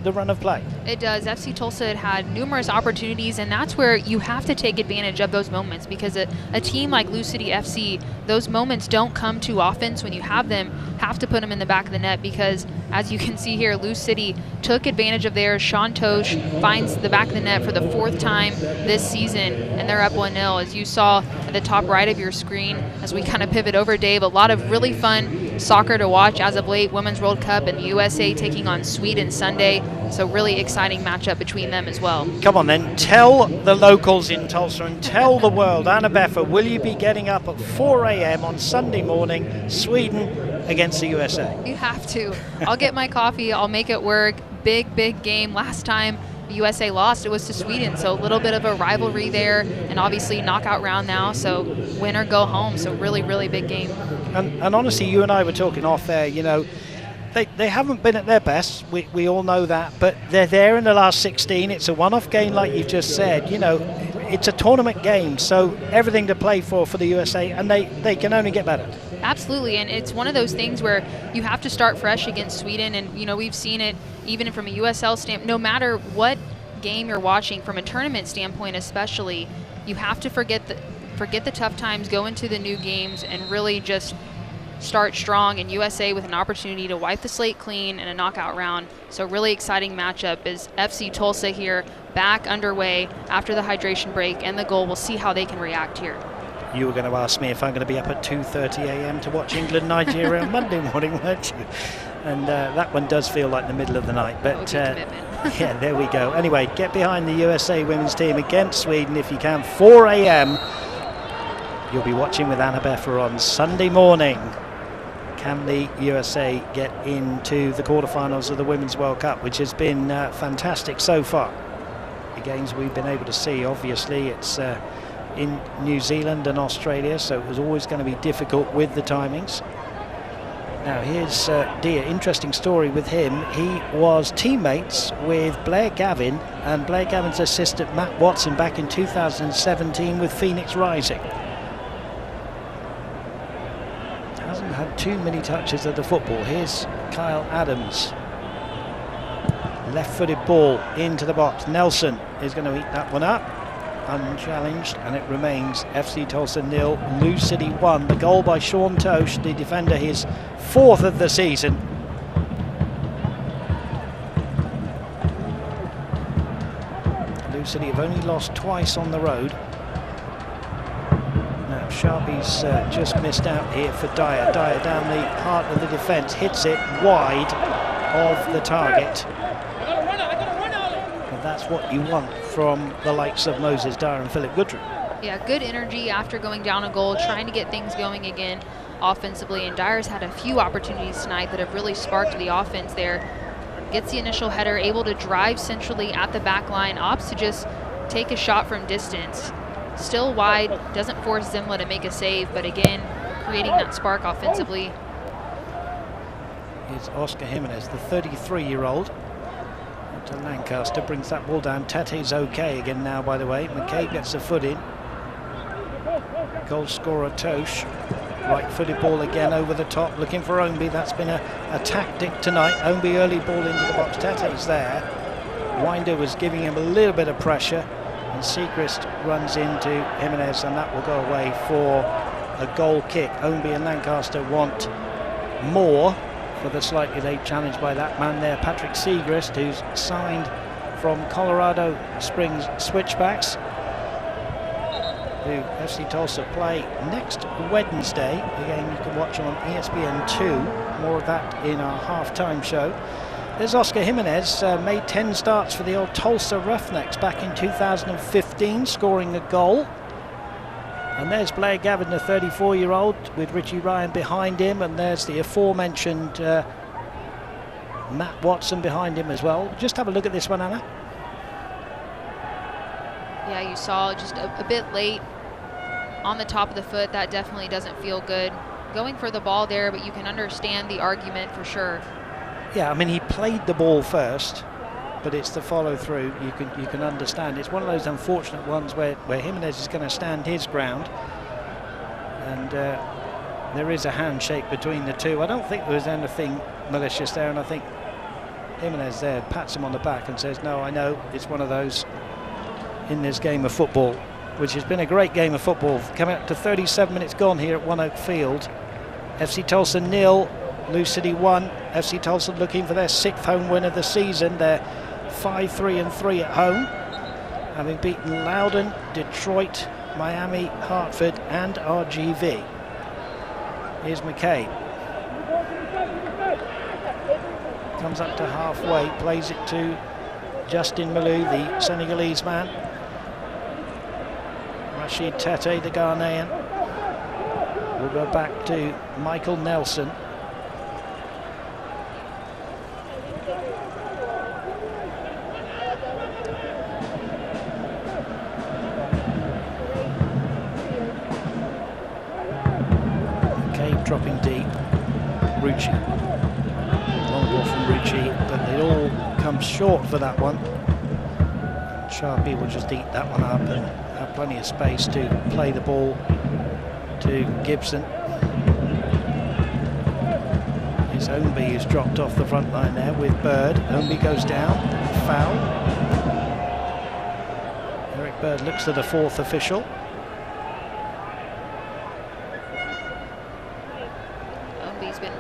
run of play. It does. FC Tulsa had numerous opportunities, and that's where you have to take advantage of those moments, because a team like Lou City FC, those moments don't come too often. So when you have them, have to put them in the back of the net, because as you can see here, Lou City took advantage of theirs. Sean Tosh finds the back of the net for the 4th time this season, and they're up 1-0. As you saw at the top right of your screen, as we kind of pivot over, Dave, a lot of really fun soccer to watch as of late. Women's World Cup and the USA taking on Sweden Sunday. So really exciting matchup between them as well. Come on then, tell the locals in Tulsa and tell the world, Anna Beffa, will you be getting up at 4 a.m. on Sunday morning, Sweden against the USA? You have to. I'll get my coffee, I'll make it work. Big game. Last time the USA lost, it was to Sweden, so a little bit of a rivalry there, and obviously knockout round now, so win or go home. So really big game. And honestly, you and I were talking off air, they haven't been at their best, we all know that, but they're there in the last 16. It's a one-off game, like you've just said. It's a tournament game, so everything to play for the USA, and they can only get better. Absolutely, and it's one of those things where you have to start fresh against Sweden, and we've seen it even from a USL standpoint. No matter what game you're watching, from a tournament standpoint especially, you have to forget the tough times, go into the new games, and really just start strong. And USA with an opportunity to wipe the slate clean in a knockout round. So really exciting matchup is FC Tulsa here back underway after the hydration break and the goal. We'll see how they can react here. You were going to ask me if I'm going to be up at 2:30 a.m. to watch England-Nigeria on Monday morning, weren't you? And that one does feel like the middle of the night. But yeah, there we go. Anyway, get behind the USA women's team against Sweden if you can. 4 a.m. You'll be watching with Anna Beffa on Sunday morning. can the USA get into the quarterfinals of the Women's World Cup, which has been fantastic so far. The games we've been able to see, obviously, it's in New Zealand and Australia, so it was always going to be difficult with the timings. Now here's Dia, interesting story with him. He was teammates with Blair Gavin and Blair Gavin's assistant Matt Watson back in 2017 with Phoenix Rising. Hasn't had too many touches of the football. Here's Kyle Adams. Left-footed ball into the box. Nelson is going to eat that one up. Unchallenged, and it remains FC Tulsa 0, Lou City 1. The goal by Sean Tosh, the defender, his 4th of the season. Lou City have only lost twice on the road. Now Sharpie's just missed out here for Dyer. Dyer down the heart of the defence, hits it wide of the target. And that's what you want from the likes of Moses Dyer and Philip Goodrum. Yeah, good energy after going down a goal, trying to get things going again offensively. And Dyer's had a few opportunities tonight that have really sparked the offense there. Gets the initial header, able to drive centrally at the back line, opts to just take a shot from distance. Still wide, doesn't force Zimla to make a save, but again, creating that spark offensively. Here's Oscar Jimenez, the 33-year-old. To Lancaster, brings that ball down. Tete's okay again now, by the way. McCabe gets the foot in. Goal scorer Tosh. Right-footed ball again over the top, looking for Ownby. That's been a tactic tonight. Ownby early ball into the box. Tete's there. Winder was giving him a little bit of pressure, and Segrist runs into Jimenez, and that will go away for a goal kick. Ownby and Lancaster want more for the slightly late challenge by that man there, Patrick Segrist, who's signed from Colorado Springs Switchbacks, who FC Tulsa play next Wednesday. Again, you can watch on ESPN2. More of that in our halftime show. There's Oscar Jimenez, made 10 starts for the old Tulsa Roughnecks back in 2015, scoring a goal. And there's Blair Gavin, the 34-year-old, with Richie Ryan behind him, and there's the aforementioned Matt Watson behind him as well. Just have a look at this one, Anna. Yeah, you saw just a bit late on the top of the foot. That definitely doesn't feel good. Going for the ball there, but you can understand the argument for sure. Yeah, I mean, he played the ball first, but it's the follow-through. You can understand. It's one of those unfortunate ones where Jimenez is going to stand his ground, and there is a handshake between the two. I don't think there was anything malicious there, and I think Jimenez there pats him on the back and says, no, I know it's one of those in this game of football, which has been a great game of football. Coming up to 37 minutes gone here at One Oak Field. FC Tulsa 0, Lou City 1. FC Tulsa looking for their 6th home win of the season. They're 5-3-3 at home, having beaten Loudoun, Detroit, Miami, Hartford and RGV. Here's McCabe. Comes up to halfway, plays it to Justin Malou, the Senegalese man. Rashid Tete, the Ghanaian. We'll go back to Michael Nelson. Dropping deep, Rucci, long ball from Rucci, but they all come short for that one. Sharpie will just eat that one up and have plenty of space to play the ball to Gibson. It's Ownby who's dropped off the front line there with Bird. Ownby goes down, foul. Eric Bird looks to the 4th official.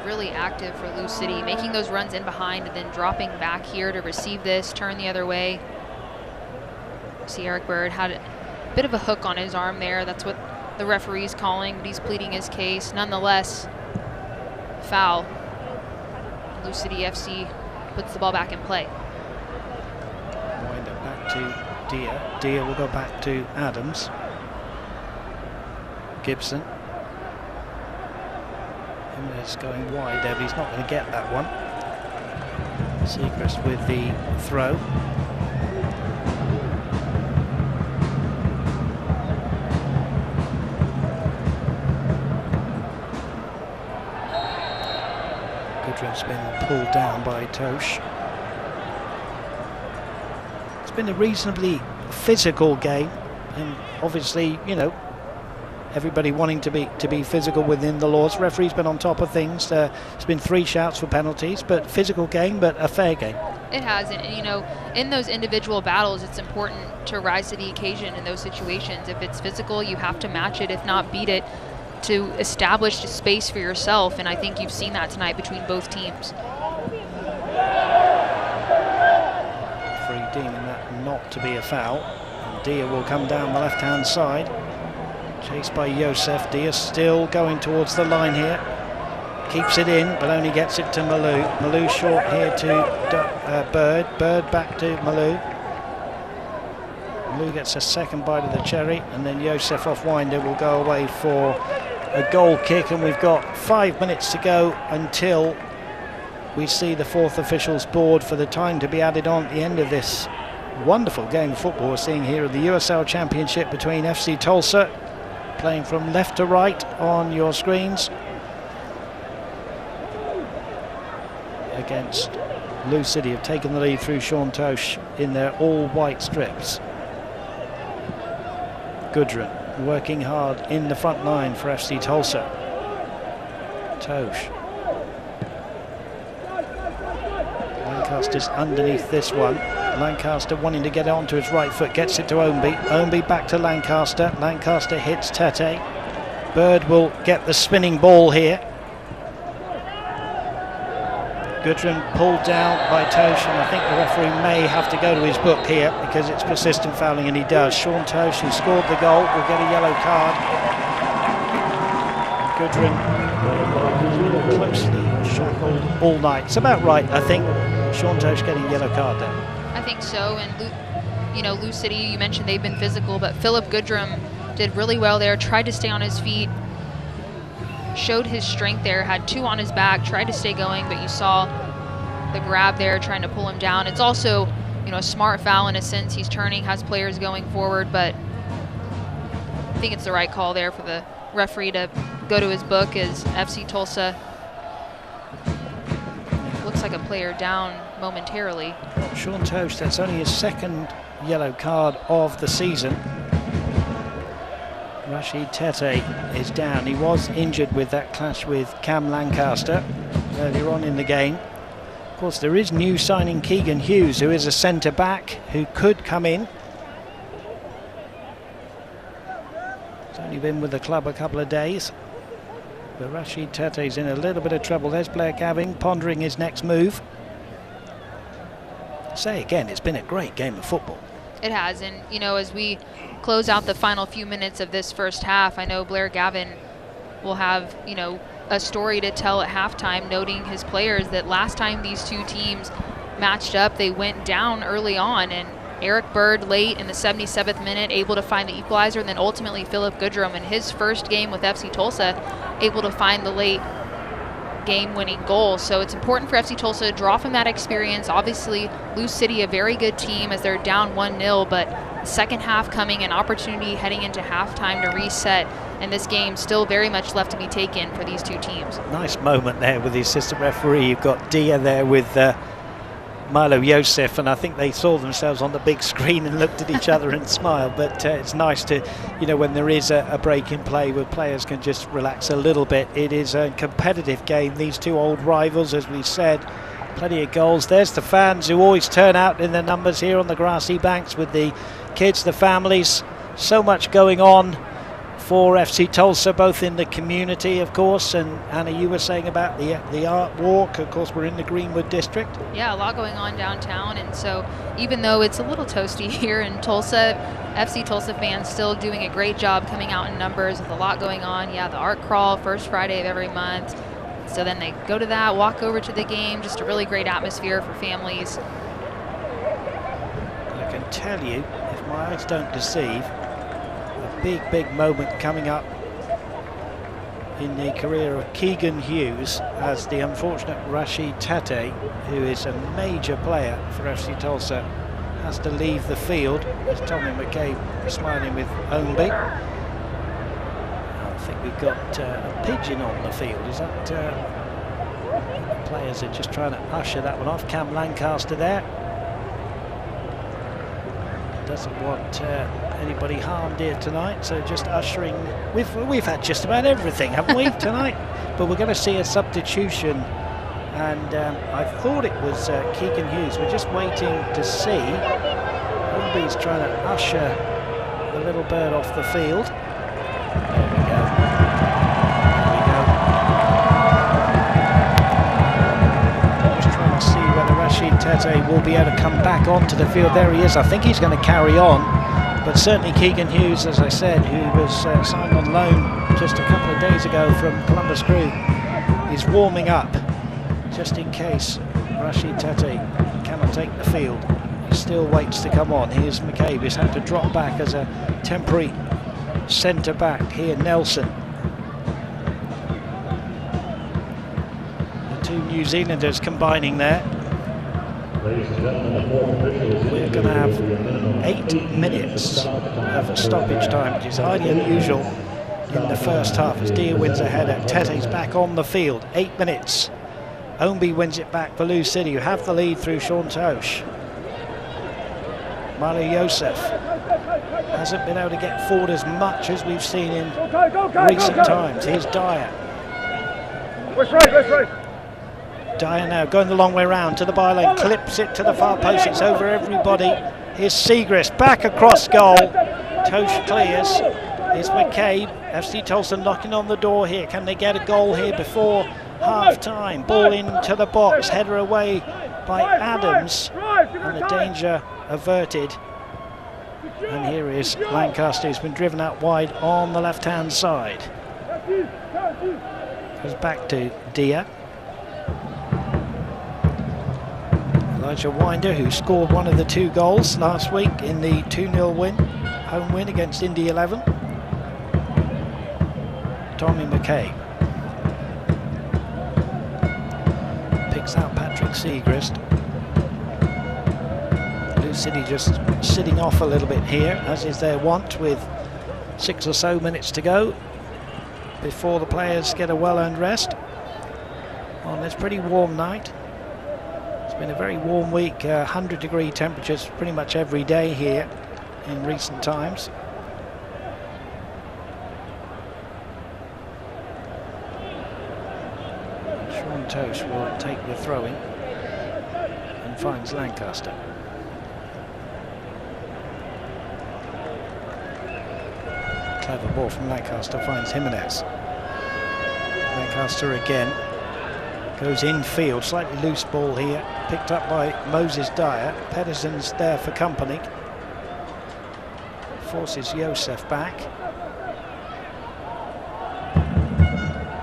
Really active for Lou City, making those runs in behind and then dropping back here to receive this, turn the other way. See, Eric Bird had a bit of a hook on his arm there. That's what the referee's calling, but he's pleading his case. Nonetheless, foul. Lou City FC puts the ball back in play. Wind up back to Dia. Dia will go back to Adams. Gibson. It's going wide there, but he's not going to get that one. Seacrest with the throw. Goodrum's been pulled down by Tosh. It's been a reasonably physical game, and obviously, you know, everybody wanting to be physical within the laws. Referee's been on top of things. There's been 3 shouts for penalties, but physical game, but a fair game. It has, and you know, in those individual battles, it's important to rise to the occasion in those situations. If it's physical, you have to match it, if not beat it, to establish a space for yourself, and I think you've seen that tonight between both teams. Referee deeming that not to be a foul, and Dia will come down the left-hand side. Chased by Josef. Dia still going towards the line here. Keeps it in, but only gets it to Malou. Malou short here to Bird. Bird back to Malou. Malou gets a second bite of the cherry, and then Josef off winder will go away for a goal kick, and we've got 5 minutes to go until we see the 4th officials board for the time to be added on at the end of this wonderful game of football we're seeing here at the USL Championship between FC Tulsa, playing from left to right on your screens, against Lou City, have taken the lead through Sean Tosh in their all-white strips. Goodrum working hard in the front line for FC Tulsa. Tosh. Lancaster's underneath this one. Lancaster wanting to get onto his right foot, gets it to Ownby. Ownby back to Lancaster. Lancaster hits Tete. Bird will get the spinning ball here. Goodrum pulled down by Tosh, and I think the referee may have to go to his book here because it's persistent fouling, and he does. Sean Tosh, who scored the goal, will get a yellow card. Goodrum closely shackled all night. It's about right, I think. Sean Tosh getting a yellow card there. I think so, and Lou City, you mentioned they've been physical, but Philip Goodrum did really well there, tried to stay on his feet, showed his strength there, had 2 on his back, tried to stay going, but you saw the grab there trying to pull him down. It's also, a smart foul in a sense. He's turning, has players going forward, but I think it's the right call there for the referee to go to his book as FC Tulsa looks like a player down momentarily. Sean Tosh, that's only his 2nd yellow card of the season. Rashid Tete is down. He was injured with that clash with Cam Lancaster earlier on in the game. Of course, there is new signing Keegan Hughes, who is a centre back who could come in. He's only been with the club a couple of days. But Rashid Tete's in a little bit of trouble. There's Blair Gavin pondering his next move. Say again, it's been a great game of football. It has, and as we close out the final few minutes of this first half, I know Blair Gavin will have, a story to tell at halftime, noting his players that last time these two teams matched up, they went down early on, and Eric Bird late in the 77th minute able to find the equalizer, and then ultimately Philip Goodrum in his first game with FC Tulsa able to find the late game-winning goal. So it's important for FC Tulsa to draw from that experience. Obviously, Lou City, a very good team as they're down 1-0, but second half coming, an opportunity heading into halftime to reset, and this game still very much left to be taken for these two teams. Nice moment there with the assistant referee. You've got Dia there with Milo Josef, and I think they saw themselves on the big screen and looked at each other and smiled. But it's nice to, when there is a break in play where players can just relax a little bit. It is a competitive game. These two old rivals, as we said, plenty of goals. There's the fans who always turn out in their numbers here on the grassy banks with the kids, the families. So much going on for FC Tulsa, both in the community, of course, and Anna, you were saying about the art walk. Of course, we're in the Greenwood district. Yeah, a lot going on downtown, and so even though it's a little toasty here in Tulsa, FC Tulsa fans still doing a great job coming out in numbers with a lot going on. Yeah, the art crawl, first Friday of every month. So then they go to that, walk over to the game, just a really great atmosphere for families. I can tell you, if my eyes don't deceive, big moment coming up in the career of Keegan Hughes as the unfortunate Rashid Tate, who is a major player for FC Tulsa, has to leave the field. As Tommy McCabe smiling with Ownby. I think we've got a pigeon on the field. Is that the players are just trying to usher that one off? Cam Lancaster there. Doesn't want anybody harmed here tonight, so just ushering. We've had just about everything, haven't we, tonight? But we're going to see a substitution, and I thought it was Keegan Hughes. We're just waiting to see. Ownby's trying to usher the little bird off the field. There we go. Just trying to see whether Rashid Tate will be able to come back onto the field. There he is. I think he's going to carry on. But certainly Keegan Hughes, as I said, who was signed on loan just a couple of days ago from Columbus Crew, is warming up just in case Rashid Tate cannot take the field. He still waits to come on. Here's McCabe, who's had to drop back as a temporary centre back. Here Nelson. The two New Zealanders combining there. We're going to have 8 minutes of stoppage time, which is highly unusual in the first half as Dia wins a header. Tete's back on the field. 8 minutes. Ownby wins it back for Lou City, who have the lead through Sean Tosh. Mali Yosef hasn't been able to get forward as much as we've seen in recent times. Here's Dyer. Dyer now going the long way round to the byline, clips it to the far post, it's over everybody. Here's Siegrist, back across goal. Tosh clears. Here's McCabe. FC Tulsa knocking on the door here. Can they get a goal here before half time? Ball into the box, header away by Adams, and the danger averted. And here is Lancaster, who's been driven out wide on the left hand side. Goes back to Dia. Elijah Winder, who scored one of the 2 goals last week in the 2-0 win, home win against Indy 11. Tommy McCabe picks out Patrick Siegrist. Lou City just sitting off a little bit here, as is their wont, with 6 or so minutes to go before the players get a well-earned rest on this pretty warm night. It's been a very warm week, 100-degree temperatures pretty much every day here in recent times. Sean Tosh will take the throw-in and finds Lancaster. Clever ball from Lancaster, finds Jimenez. Lancaster again. Goes infield, slightly loose ball here, picked up by Moses Dyer. Pedersen's there for company. Forces Yosef back.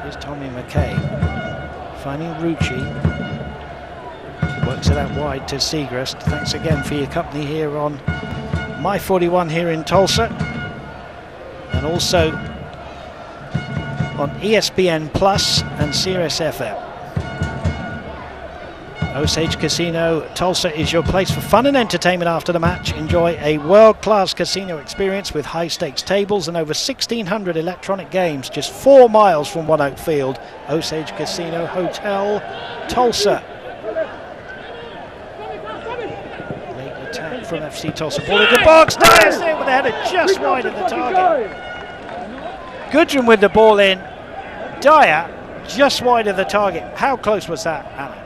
Here's Tommy McCabe. Finding Rucci. Works it out wide to Siegrist. Thanks again for your company here on My 41 here in Tulsa. And also on ESPN Plus and Sirius FM. Osage Casino Tulsa is your place for fun and entertainment after the match. Enjoy a world-class casino experience with high-stakes tables and over 1,600 electronic games just 4 miles from One Oak Field. Osage Casino Hotel, Tulsa. Late attack from FC Tulsa. Ball in the box. Dyer's there with a header just wide of the target. Goodrum with the ball in. Dyer just wide of the target. How close was that, Anna?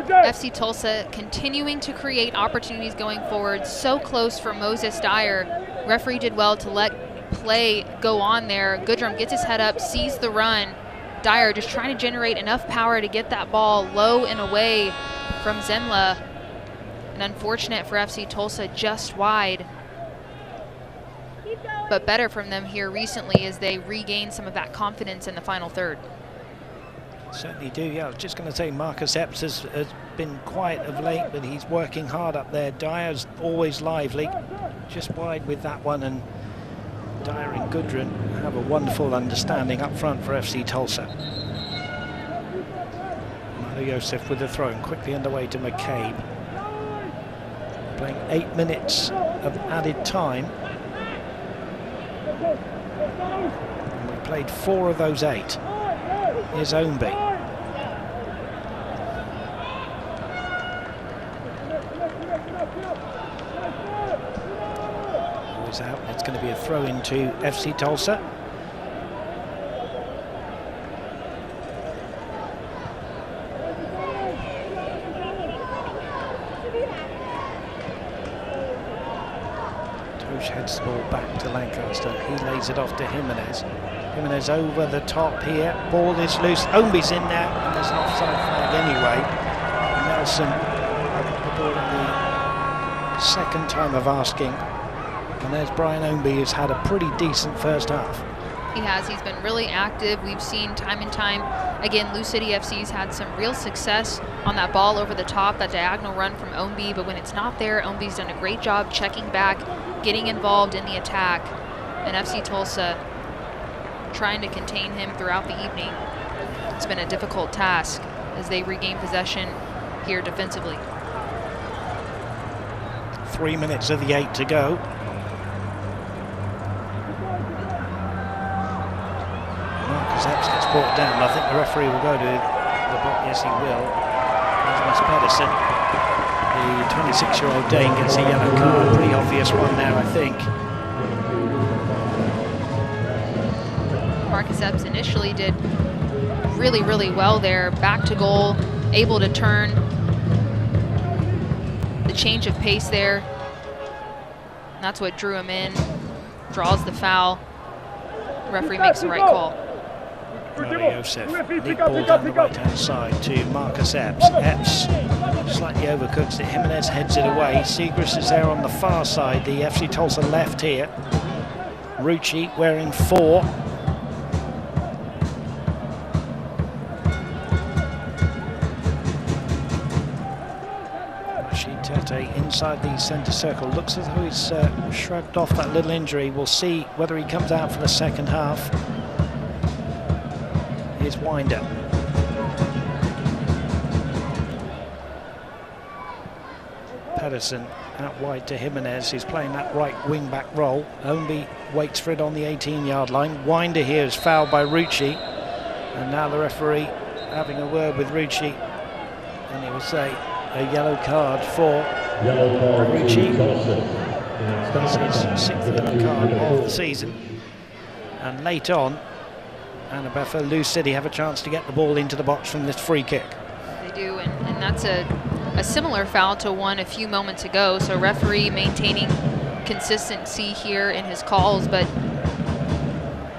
FC Tulsa continuing to create opportunities going forward. So close for Moses Dyer. Referee did well to let play go on there. Goodrum gets his head up, sees the run. Dyer just trying to generate enough power to get that ball low and away from Zenla. And unfortunate for FC Tulsa, just wide. But better from them here recently as they regain some of that confidence in the final third. Certainly do, yeah. I was just going to say Marcus Epps has been quiet of late, but he's working hard up there. Dyer's always lively, just wide with that one, and Dyer and Gudrun have a wonderful understanding up front for FC Tulsa. Yosef with the throw and quickly underway to McCabe. Playing 8 minutes of added time. And we played 4 of those 8. Here's Ownby. Always out. It's going to be a throw into FC Tulsa. Heads the ball back to Lancaster. He lays it off to Jimenez. Jimenez over the top here. Ball is loose. Ownby's in there, and there's an offside flag anyway. Nelson, the ball in the second time of asking. And there's Brian Ownby, who's had a pretty decent first half. He has. He's been really active. We've seen time and time again, Lou City FC's had some real success on that ball over the top, that diagonal run from Ownby, but when it's not there, Ownby's done a great job checking back, getting involved in the attack, and FC Tulsa trying to contain him throughout the evening. It's been a difficult task as they regain possession here defensively. 3 minutes of the 8 to go. Marcus Epps gets brought down. I think the referee will go to the block. Yes, he will. There's Pedersen. The 26-year-old Dane gets a yellow card. Pretty obvious one there, I think. Marcus Epps initially did really, really well there. Back to goal, able to turn. The change of pace there. That's what drew him in. Draws the foul. The referee makes the right call. Yosef, lead ball down the right-hand side to Marcus Epps. Epps slightly overcooks it. Jimenez heads it away. Segris is there on the far side. The FC Tulsa left here. Rucci wearing 4. Tete inside the centre circle. Looks as though he's shrugged off that little injury. We'll see whether he comes out for the second half. Here's Winder. Pedersen out wide to Jimenez. He's playing that right wing-back role. Ownby waits for it on the 18-yard line. Winder here is fouled by Rucci. And now the referee having a word with Rucci. And he will say a yellow card for Rucci. That's his 6th yellow card of the season. And late on, Annabeffa, Lou City have a chance to get the ball into the box from this free kick. They do, and that's a similar foul to one a few moments ago. So referee maintaining consistency here in his calls, but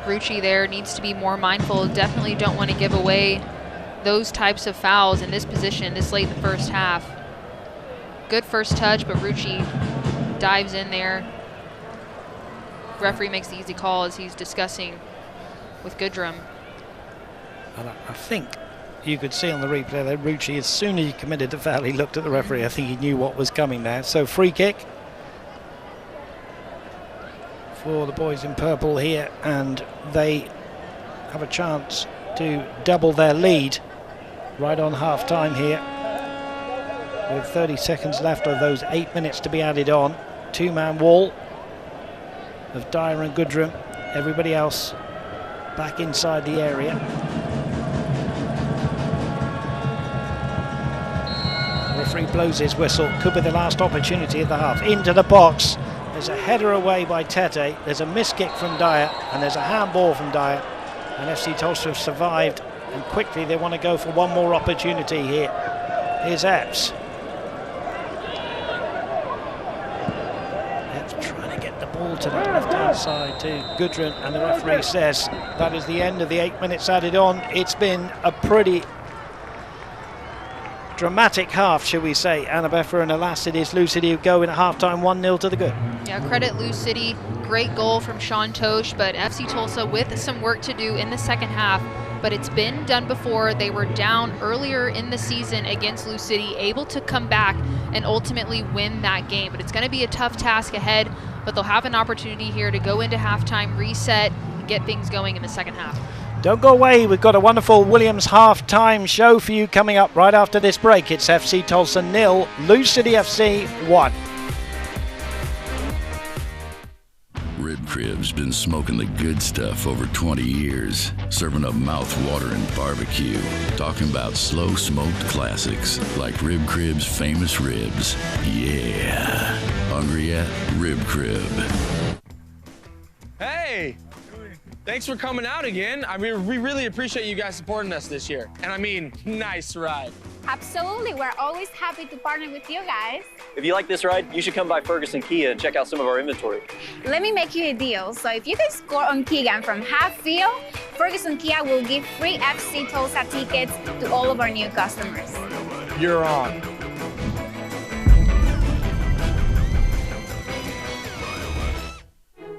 Rucci there needs to be more mindful. Definitely don't want to give away those types of fouls in this position this late in the first half. Good first touch, but Rucci dives in there. Referee makes the easy call as he's discussing with Goodrum. And I think you could see on the replay that Rucci, as soon as he committed the foul, he looked at the referee. I think he knew what was coming there. So free kick for the boys in purple here, and they have a chance to double their lead right on half time here with 30 seconds left of those 8 minutes to be added on. 2-man wall of Dyer and Goodrum. Everybody else back inside the area. The referee blows his whistle. Could be the last opportunity of the half. Into the box. There's a header away by Tete. There's a missed kick from Dyer, and there's a handball from Dyer. And FC Tulsa have survived, and quickly they want to go for one more opportunity here. Here's Epps. Epps trying to get the ball to the left-hand side to Gudrun, and the referee says that is the end of the 8 minutes added on. It's been a pretty dramatic half, shall we say, Annabeffa, and alas, it is Lou City who go in at half-time 1-0 to the good. Yeah, credit Lou City. Great goal from Sean Tosh, but FC Tulsa with some work to do in the second half. but it's been done before. They were down earlier in the season against Lou City, able to come back and ultimately win that game. But it's going to be a tough task ahead, but they'll have an opportunity here to go into halftime, reset, and get things going in the second half. Don't go away. We've got a wonderful Williams halftime show for you coming up right after this break. It's FC Tulsa 0, Lou City FC 1. Rib Crib's been smoking the good stuff over 20 years, serving up mouth-watering barbecue, talking about slow-smoked classics like Rib Crib's famous ribs. Yeah. Hungry yet? Rib Crib. Hey! Thanks for coming out again. I mean, we really appreciate you guys supporting us this year. And I mean, nice ride. Absolutely. We're always happy to partner with you guys. If you like this ride, you should come by Ferguson Kia and check out some of our inventory. Let me make you a deal. So if you guys score on Keegan from half field, Ferguson Kia will give free FC Tulsa tickets to all of our new customers. You're on.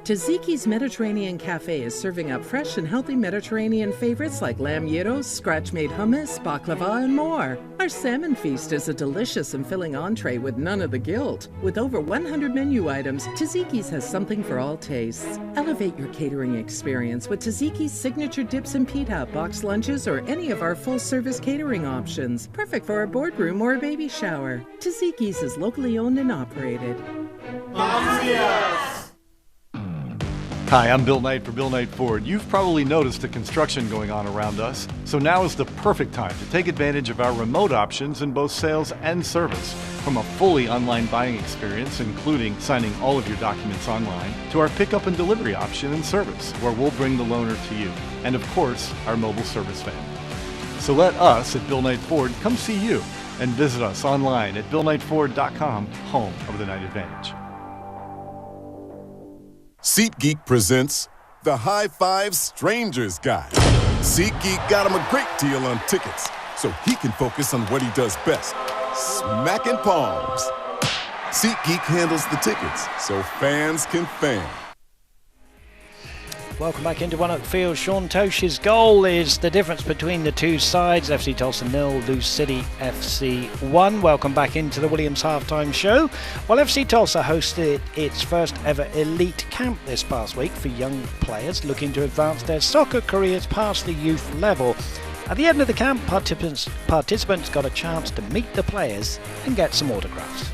Taziki's Mediterranean Cafe is serving up fresh and healthy Mediterranean favorites like lamb gyros, scratch-made hummus, baklava, and more. Our salmon feast is a delicious and filling entree with none of the guilt. With over 100 menu items, Taziki's has something for all tastes. Elevate your catering experience with Taziki's signature dips and pita, box lunches, or any of our full-service catering options. Perfect for a boardroom or a baby shower. Taziki's is locally owned and operated. Hi, I'm Bill Knight for Bill Knight Ford. You've probably noticed the construction going on around us, so now is the perfect time to take advantage of our remote options in both sales and service. From a fully online buying experience, including signing all of your documents online, to our pickup and delivery option and service, where we'll bring the loaner to you, and of course, our mobile service van. So let us at Bill Knight Ford come see you and visit us online at BillKnightFord.com, home of the Knight Advantage. SeatGeek presents the High Five Strangers Guide. SeatGeek got him a great deal on tickets, so he can focus on what he does best, smacking palms. SeatGeek handles the tickets, so fans can fan. Welcome back into one at the field. Sean Tosh's goal is the difference between the two sides. FC Tulsa 0, Lou City FC 1. Welcome back into the Williams halftime show. Well, FC Tulsa hosted its first ever elite camp this past week for young players looking to advance their soccer careers past the youth level. At the end of the camp, participants got a chance to meet the players and get some autographs.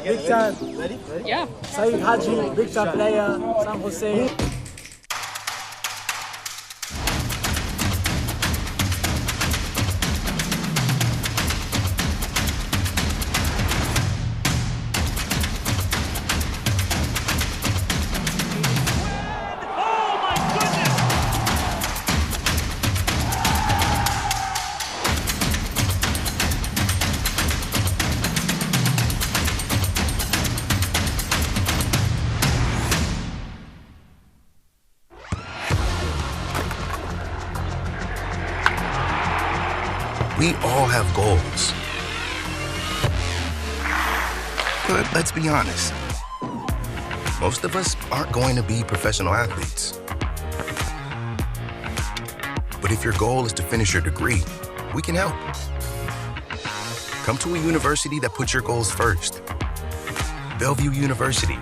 Big time. Ready? Yeah. Saeed Haji, big time player, San Jose. We all have goals. But let's be honest, most of us aren't going to be professional athletes. But if your goal is to finish your degree, we can help. Come to a university that puts your goals first. Bellevue University,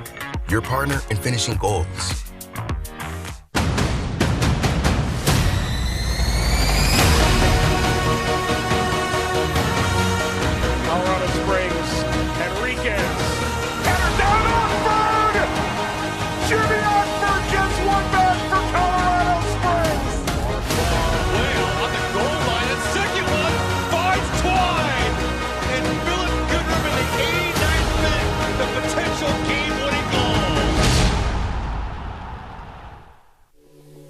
your partner in finishing goals.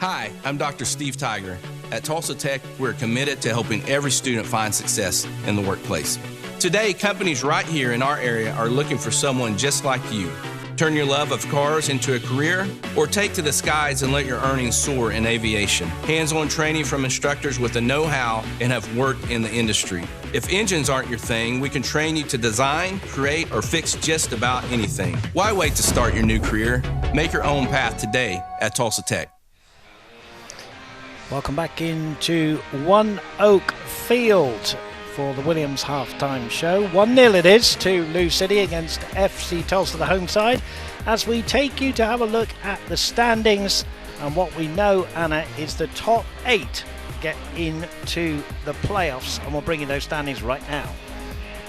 Hi, I'm Dr. Steve Tiger. At Tulsa Tech, we're committed to helping every student find success in the workplace. Today, companies right here in our area are looking for someone just like you. Turn your love of cars into a career, or take to the skies and let your earnings soar in aviation. Hands-on training from instructors with the know-how and have worked in the industry. If engines aren't your thing, we can train you to design, create, or fix just about anything. Why wait to start your new career? Make your own path today at Tulsa Tech. Welcome back into One Oak Field for the Williams halftime show. 1-0 it is to Lou City against FC Tulsa, the home side, as we take you to have a look at the standings. And what we know, Anna, is the top 8 get into the playoffs, and we'll bring you those standings right now.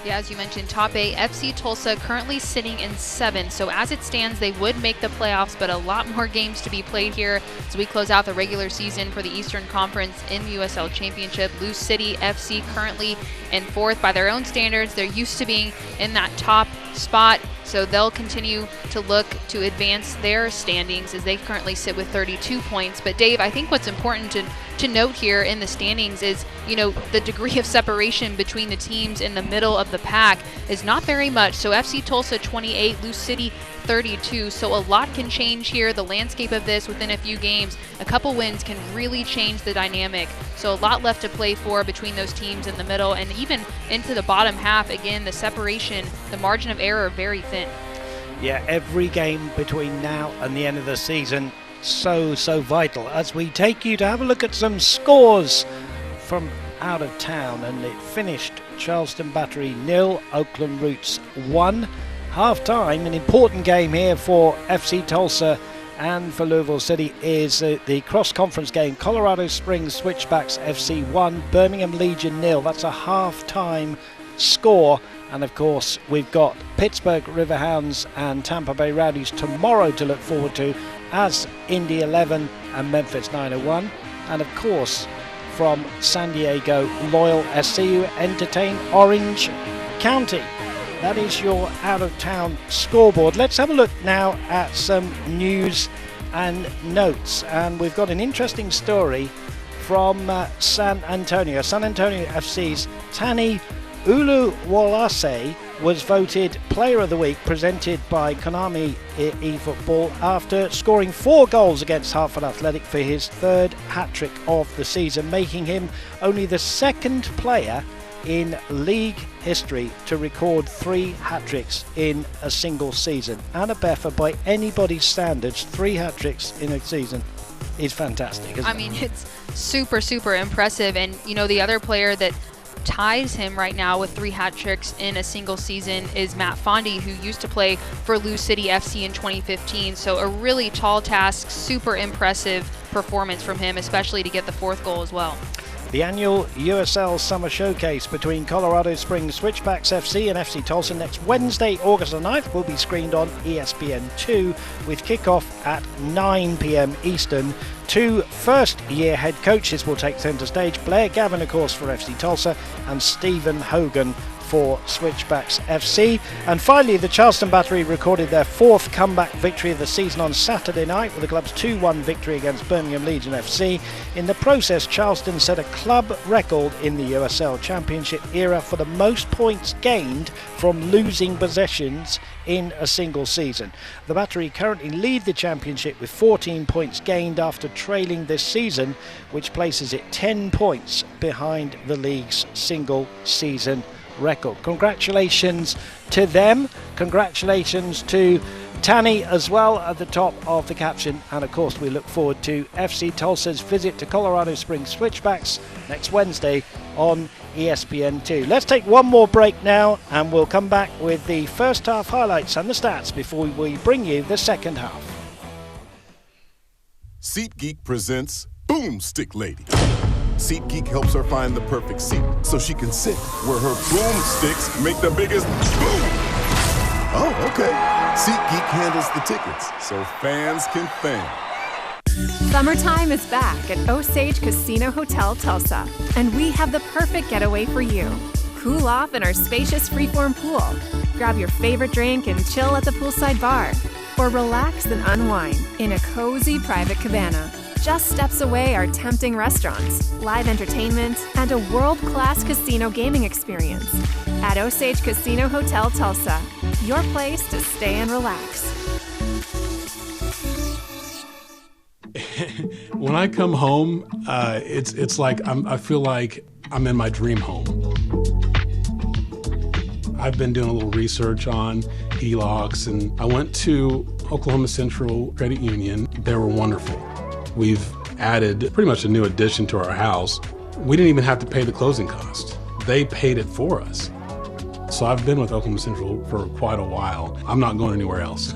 Yeah, as you mentioned, top 8, FC Tulsa currently sitting in 7. So as it stands, they would make the playoffs, but a lot more games to be played here as we close out the regular season for the Eastern Conference in the USL Championship. Lou City FC currently in 4th by their own standards. They're used to being in that top spot, so they'll continue to look to advance their standings as they currently sit with 32 points. But Dave, I think what's important to note here in the standings is, you know, the degree of separation between the teams in the middle of the pack is not very much. So FC Tulsa 28, Lou City 32. So a lot can change here. The landscape of this within a few games, a couple wins can really change the dynamic. So a lot left to play for between those teams in the middle, and even into the bottom half. Again, the separation, the margin of error, very thin. Yeah, every game between now and the end of the season so vital, as we take you to have a look at some scores from out of town. And it finished Charleston Battery 0, Oakland Roots 1. Half time, an important game here for FC Tulsa and for Louisville City is the cross-conference game. Colorado Springs Switchbacks FC 1, Birmingham Legion 0. That's a half-time score. And of course, we've got Pittsburgh Riverhounds and Tampa Bay Rowdies tomorrow to look forward to, as Indy 11 and Memphis 901. And of course, from San Diego, Loyal SCU entertain Orange County. That is your out-of-town scoreboard. Let's have a look now at some news and notes. And we've got an interesting story from San Antonio. San Antonio FC's Tani Uluwalase was voted Player of the Week, presented by Konami eFootball, after scoring 4 goals against Hartford Athletic for his 3rd hat-trick of the season, making him only the 2nd player in league history to record 3 hat-tricks in a single season. Anna Beffa, by anybody's standards, 3 hat-tricks in a season is fantastic, isn't it? I mean, it's super impressive. And, you know, the other player that ties him right now with 3 hat-tricks in a single season is Matt Fondy, who used to play for Lou City FC in 2015. So a really tall task, super impressive performance from him, especially to get the 4th goal as well. The annual USL Summer Showcase between Colorado Springs Switchbacks FC and FC Tulsa next Wednesday, August the 9th, will be screened on ESPN2 with kickoff at 9 p.m. Eastern. 2 first-year head coaches will take centre stage. Blair Gavin, of course, for FC Tulsa, and Stephen Hogan for Switchbacks FC. And finally, the Charleston Battery recorded their 4th comeback victory of the season on Saturday night with the club's 2-1 victory against Birmingham Legion FC. In the process, Charleston set a club record in the USL Championship era for the most points gained from losing possessions in a single season. The Battery currently lead the championship with 14 points gained after trailing this season, which places it 10 points behind the league's single season record. Congratulations to them. Congratulations to Tani as well at the top of the caption. And of course, we look forward to FC Tulsa's visit to Colorado Springs Switchbacks next Wednesday on ESPN2. Let's take one more break now, and we'll come back with the first half highlights and the stats before we bring you the second half. SeatGeek presents Boomstick Lady. SeatGeek helps her find the perfect seat so she can sit where her boomsticks make the biggest boom. Oh, okay. SeatGeek handles the tickets so fans can fan. Summertime is back at Osage Casino Hotel Tulsa, and we have the perfect getaway for you. Cool off in our spacious freeform pool, grab your favorite drink and chill at the poolside bar, or relax and unwind in a cozy private cabana. Just steps away are tempting restaurants, live entertainment, and a world-class casino gaming experience. At Osage Casino Hotel Tulsa, your place to stay and relax. When I come home, it's like I feel like I'm in my dream home. I've been doing a little research on HELOCs, and I went to Oklahoma Central Credit Union. They were wonderful. We've added pretty much a new addition to our house. We didn't even have to pay the closing cost. They paid it for us. So I've been with Oklahoma Central for quite a while. I'm not going anywhere else.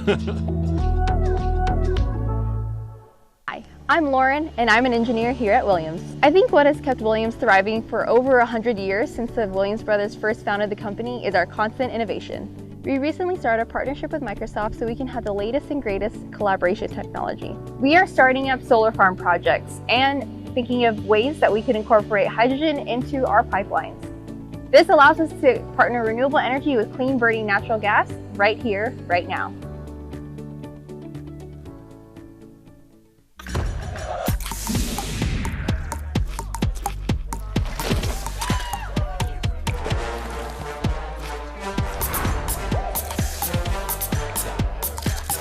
Hi, I'm Lauren, and I'm an engineer here at Williams. I think what has kept Williams thriving for over 100 years since the Williams brothers first founded the company is our constant innovation. We recently started a partnership with Microsoft so we can have the latest and greatest collaboration technology. We are starting up solar farm projects and thinking of ways that we can incorporate hydrogen into our pipelines. This allows us to partner renewable energy with clean burning natural gas right here, right now.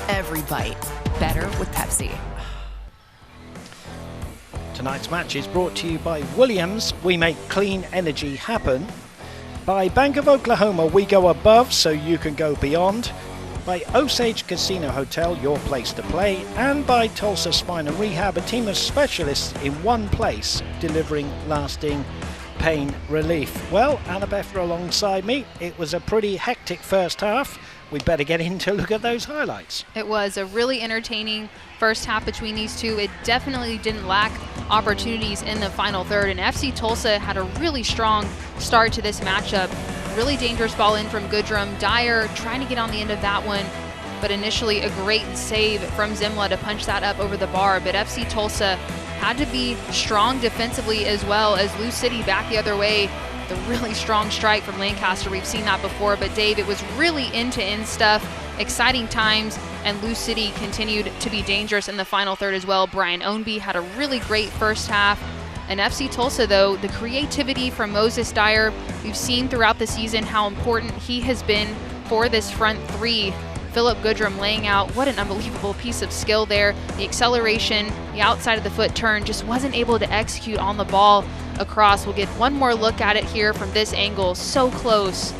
Every bite better with Pepsi. Tonight's match is brought to you by Williams. We make clean energy happen. By Bank of Oklahoma, we go above so you can go beyond. By Osage Casino Hotel, your place to play. And by Tulsa Spine and Rehab, a team of specialists in one place, delivering lasting pain relief. Well, Annabeth alongside me. It was a pretty hectic first half. We'd better get in to look at those highlights. It was a really entertaining first half between these two. It definitely didn't lack opportunities in the final third, and FC Tulsa had a really strong start to this matchup. Really dangerous ball in from Goodrum. Dyer trying to get on the end of that one, but initially a great save from Zimla to punch that up over the bar. But FC Tulsa had to be strong defensively as well, as Lou City back the other way. The really strong strike from Lancaster. We've seen that before, but Dave, it was really end-to-end stuff, exciting times, and Lou City continued to be dangerous in the final third as well. Brian Ownby had a really great first half. And FC Tulsa, though, the creativity from Moses Dyer, we've seen throughout the season how important he has been for this front three. Philip Goodrum laying out, what an unbelievable piece of skill there. The acceleration, the outside of the foot turn, just wasn't able to execute on the ball across. We'll get one more look at it here from this angle, so close.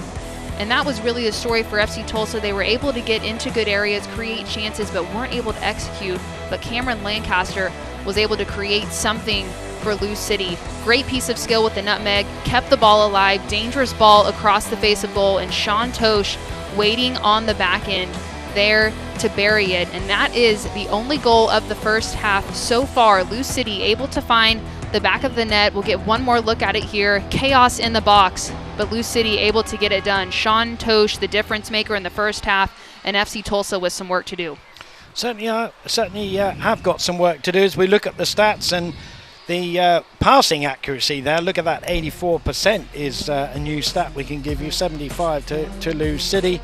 And that was really the story for FC Tulsa. They were able to get into good areas, create chances, but weren't able to execute. But Cameron Lancaster was able to create something for Lou City. Great piece of skill with the nutmeg, kept the ball alive, dangerous ball across the face of goal, and Sean Tosh waiting on the back end there to bury it. And that is the only goal of the first half so far. Lou City able to find the back of the net. We'll get one more look at it here. Chaos in the box, but Lou City able to get it done. Sean Tosh, the difference maker in the first half, and FC Tulsa with some work to do. Certainly have got some work to do as we look at the stats and the passing accuracy there. Look at that, 84% is a new stat we can give you, 75 to Lou City.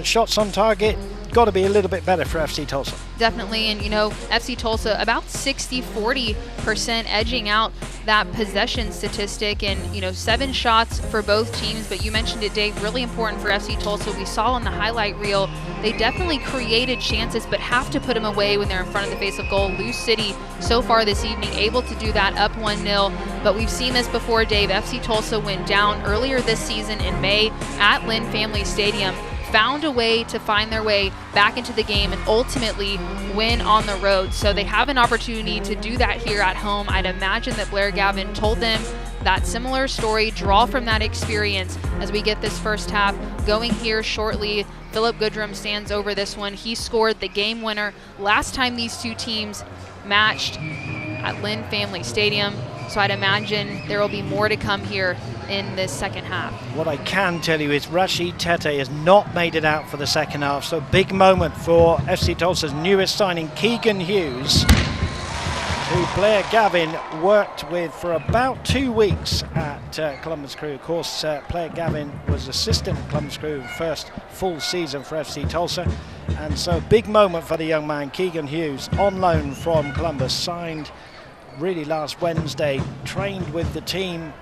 Shots on target, got to be a little bit better for FC Tulsa. Definitely, and you know, FC Tulsa about 60-40% edging out that possession statistic, and you know, 7 shots for both teams. But you mentioned it, Dave, really important for FC Tulsa. We saw on the highlight reel, they definitely created chances, but have to put them away when they're in front of the face of goal. Lou City so far this evening able to do that, up 1-0. But we've seen this before, Dave. FC Tulsa went down earlier this season in May at Lynn Family Stadium, found a way to find their way back into the game and ultimately win on the road. So they have an opportunity to do that here at home. I'd imagine that Blair Gavin told them that similar story, draw from that experience as we get this first half going here shortly. Philip Goodrum stands over this one. He scored the game winner last time these two teams matched at Lynn Family Stadium. So I'd imagine there will be more to come here in this second half. What I can tell you is Rashid Tete has not made it out for the second half, so big moment for FC Tulsa's newest signing, Keegan Hughes, who Blair Gavin worked with for about 2 weeks at Columbus Crew. Of course, Blair Gavin was assistant at Columbus Crew first full season for FC Tulsa, and so big moment for the young man, Keegan Hughes, on loan from Columbus, signed really last Wednesday, trained with the team,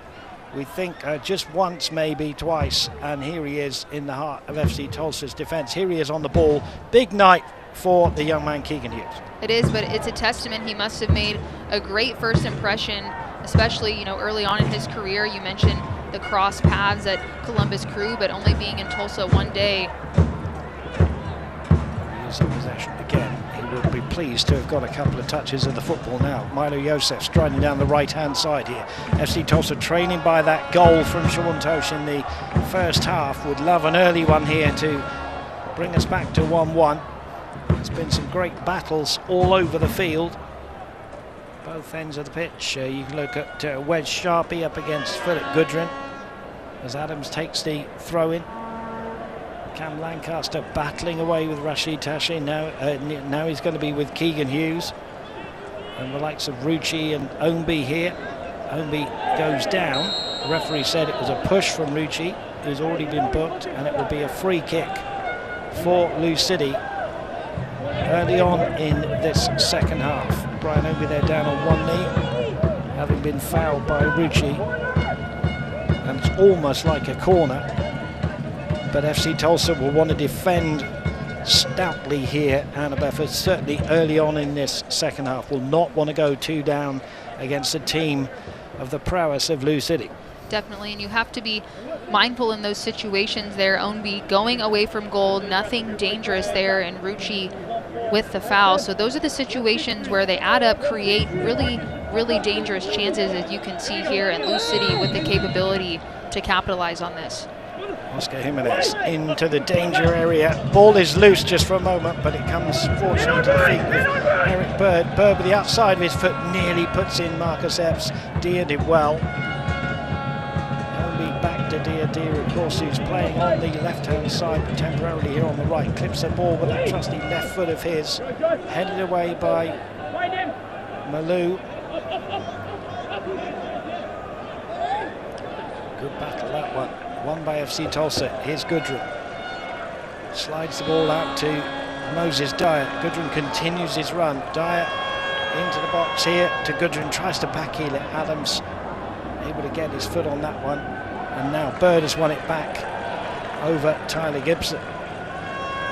we think just once, maybe twice, and here he is in the heart of FC Tulsa's defense. Here he is on the ball. Big night for the young man, Keegan Hughes. It is, but it's a testament. He must have made a great first impression, especially, you know, early on in his career. You mentioned the cross paths at Columbus Crew, but only being in Tulsa one day. He is in possession again. He will be pleased to have got a couple of touches of the football now. Milo Yosef striding down the right-hand side here. FC Tulsa trailing by that goal from Sean Tosh in the first half. Would love an early one here to bring us back to 1-1. There's been some great battles all over the field, both ends of the pitch. You can look at Wes Sharpie up against Philip Goodrin as Adams takes the throw in. Cam Lancaster battling away with Rashid Tashi. Now he's going to be with Keegan Hughes. And the likes of Rucci and Ombi here. Ombi goes down. The referee said it was a push from Rucci, who's already been booked, and it will be a free kick for Lou City early on in this second half. Brian Ombi there down on one knee, having been fouled by Rucci. And it's almost like a corner. But FC Tulsa will want to defend stoutly here. Anna Befford, certainly early on in this second half, will not want to go too down against a team of the prowess of Lou City. Definitely, and you have to be mindful in those situations there. Ownby going away from goal, nothing dangerous there, and Rucci with the foul. So those are the situations where they add up, create really, really dangerous chances, as you can see here, and Lou City with the capability to capitalize on this. Oscar Jimenez into the danger area. Ball is loose just for a moment, but it comes fortunately to the feet of Eric Bird. Bird with the outside of his foot nearly puts in Marcus Epps. Deer did well. Only back to Deer. Deer, of course, who's playing on the left-hand side, but temporarily here on the right. Clips the ball with that trusty left foot of his. Headed away by Malou. Good battle, that one. Won by FC Tulsa. Here's Goodrin. Slides the ball out to Moses Dyer. Goodrin continues his run. Dyer into the box here to Goodrin. Tries to backheel it. Adams able to get his foot on that one. And now Bird has won it back over Tyler Gibson.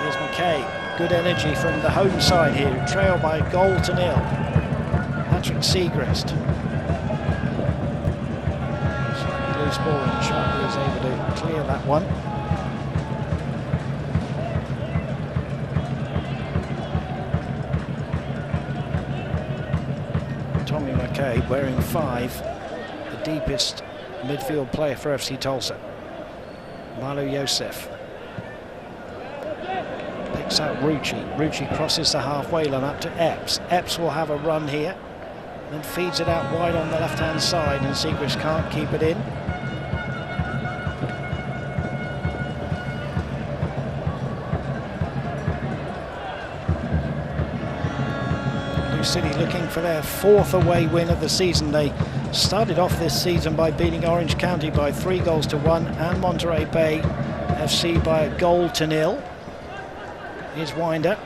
Here's McKay. Good energy from the home side here. Trail by a goal to nil. Patrick Segrist. Loose ball, and Sharpie is able to clear that one. Tommy McKay wearing 5, the deepest midfield player for FC Tulsa. Milo Yosef picks out Rucci. Rucci crosses the halfway line up to Epps. Epps will have a run here, then feeds it out wide on the left-hand side, and Segrist can't keep it in. City looking for their 4th away win of the season. They started off this season by beating Orange County by 3-1 and Monterey Bay FC by 1-0. Here's Winder.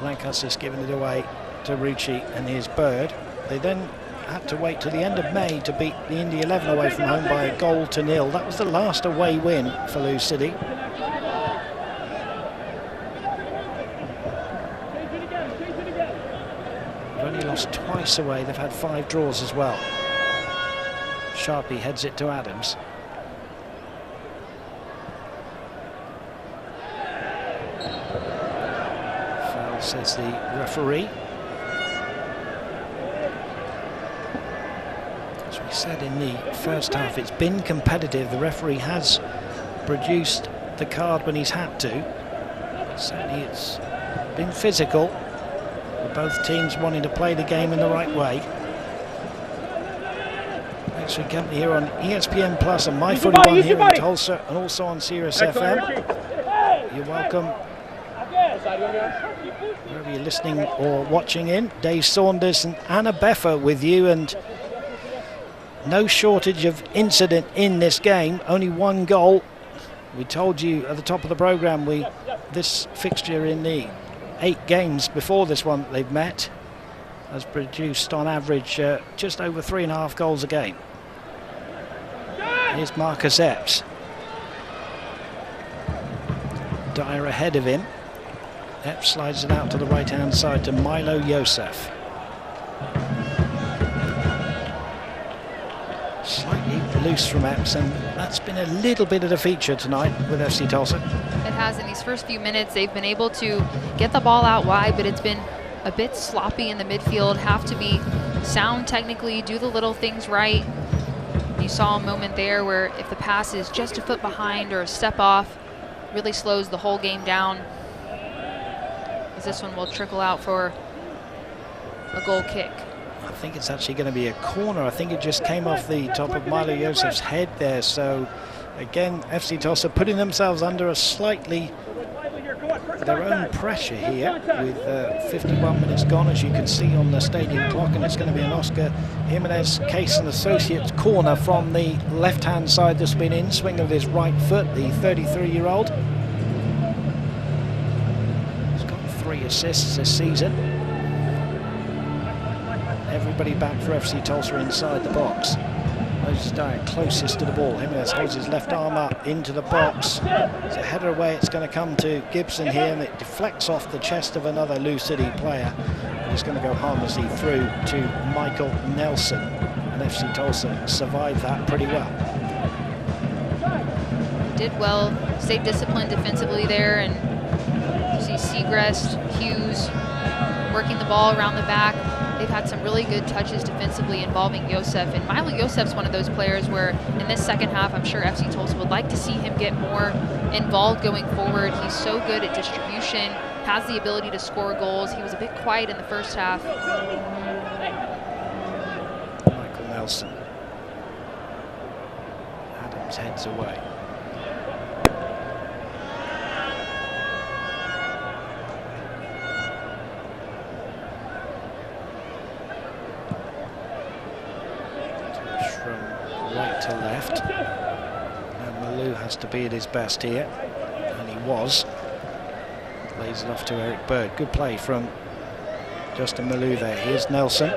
Lancaster's giving it away to Rucci, and here's Bird. They then had to wait till the end of May to beat the Indy 11 away from home by 1-0. That was the last away win for Lou City. Twice away. They've had 5 draws as well. Sharpie heads it to Adams. Foul, says the referee. As we said in the first half, it's been competitive. The referee has produced the card when he's had to. Certainly it's been physical. Both teams wanting to play the game in the right way. Thanks for company here on ESPN Plus and My41 here in Tulsa, and also on Sirius FM. You're welcome wherever you're listening or watching in. Dave Saunders and Anna Beffer with you, and no shortage of incident in this game. Only 1 goal. We told you at the top of the program, this fixture in the 8 games before this one that they've met has produced on average just over 3.5 goals a game. Here's Marcus Epps. Dyer ahead of him. Epps slides it out to the right hand side to Milo Yosef. Slightly loose from Epps, and that's been a little bit of the feature tonight with FC Tulsa. It has. In these first few minutes, they've been able to get the ball out wide, but it's been a bit sloppy in the midfield. Have to be sound technically, do the little things right. You saw a moment there where if the pass is just a foot behind or a step off, really slows the whole game down. As this one will trickle out for a goal kick. I think it's actually going to be a corner. I think it just came off the top of Milo Yosef's head there. So again, FC Tulsa putting themselves under a slightly their own pressure here with 51 minutes gone, as you can see on the stadium clock, and it's going to be an Oscar Jimenez Case and Associates corner from the left-hand side. That's been in swing of his right foot, the 33-year-old. He's got 3 assists this season. Everybody back for FC Tulsa inside the box. Moses Dyer closest to the ball. Jimenez holds his left arm up into the box. It's a header away. It's going to come to Gibson here, and it deflects off the chest of another Lou City player. And it's going to go harmlessly through to Michael Nelson. And FC Tulsa survived that pretty well. Did well, stayed disciplined defensively there, and you see Segrest, Hughes working the ball around the back. They've had some really good touches defensively involving Yosef, and Milo Yosef's one of those players where in this second half I'm sure FC Tulsa would like to see him get more involved going forward. He's so good at distribution, has the ability to score goals. He was a bit quiet in the first half. Michael Nelson. Adams heads away. Right to left, and Malou has to be at his best here, and he was. Lays it off to Eric Bird. Good play from Justin Malou there. Here's Nelson.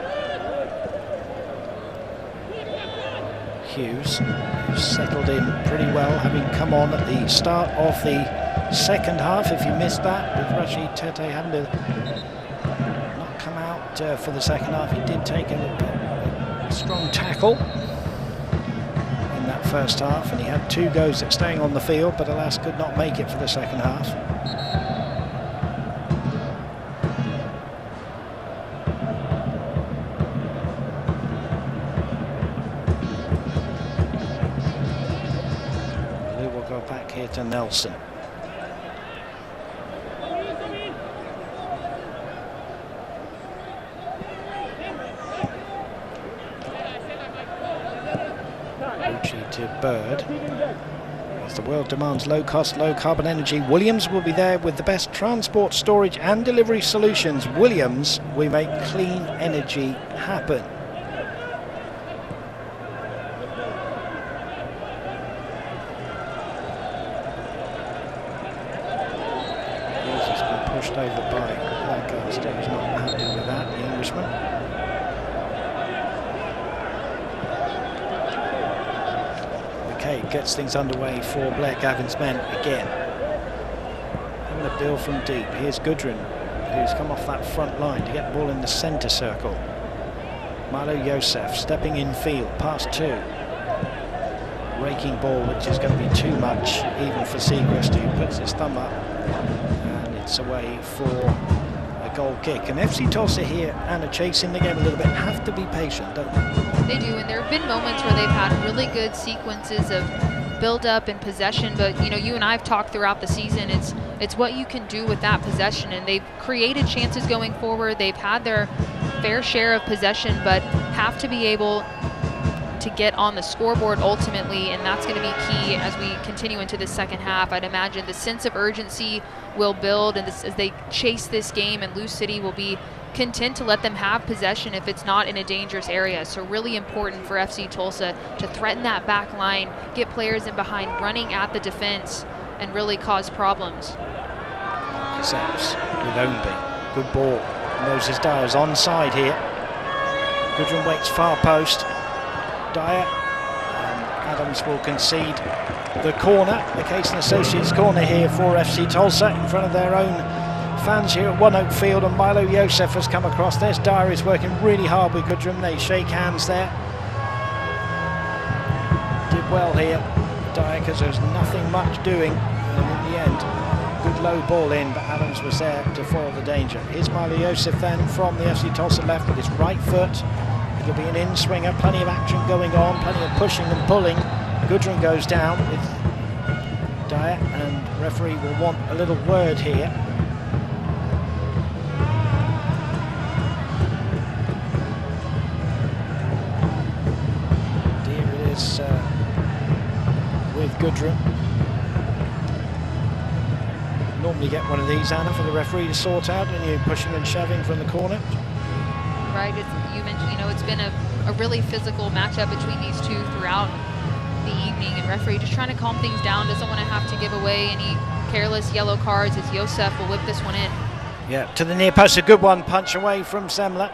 Hughes, who's settled in pretty well, having come on at the start of the second half. If you missed that, with Rashid Tete having to not come out for the second half, he did take a strong tackle that first half, and he had 2 goes at staying on the field, but alas could not make it for the second half. We will go back here to Nelson. To Bird. As the world demands low-cost, low-carbon energy, Williams will be there with the best transport, storage and delivery solutions. Williams, we make clean energy happen. He's been pushed over by Lancaster, who's not happy with that, the Englishman. Gets things underway for Blair Gavin's men again. And the deal from deep. Here's Gudrun, who's come off that front line to get the ball in the centre circle. Milo Yosef stepping in field, past 2. Raking ball, which is going to be too much even for Segrest, who puts his thumb up. And it's away for a goal kick. And FC Tulsa here, and are chasing the game a little bit, have to be patient, don't they? They do, and there have been moments where they've had really good sequences of build-up and possession, but you know, you and I have talked throughout the season, it's what you can do with that possession, and they've created chances going forward. They've had their fair share of possession, but have to be able to get on the scoreboard ultimately, and that's going to be key as we continue into the second half. I'd imagine the sense of urgency will build, and as they chase this game, and Lou City will be content to let them have possession if it's not in a dangerous area. So really important for FC Tulsa to threaten that back line, get players in behind, running at the defense, and really cause problems. Cassettes with Ownby. Good ball. Moses Dyer's onside here. Gudrun waits far post. Dyer, and Adams will concede the corner, the Case and Associates corner here for FC Tulsa in front of their own fans here at One Oak Field, and Milo Yosef has come across. There's Dyer, is working really hard with Gudrun. They shake hands there. well here, Dyer, because there's nothing much doing, and in the end, good low ball in, but Adams was there to foil the danger. Here's Milo Yosef then from the FC Tulsa left with his right foot. It'll be an in-swinger, plenty of action going on, plenty of pushing and pulling. Gudrun goes down with Dyer, and referee will want a little word here. Here it is with Gudrun. Normally get one of these, Anna, for the referee to sort out, and you're pushing and shoving from the corner. Right, you mentioned, it's been a really physical matchup between these two throughout the evening, and referee just trying to calm things down, doesn't want to have to give away any careless yellow cards as Yosef will whip this one in. Yeah, to the near post, a good one, punch away from Semler.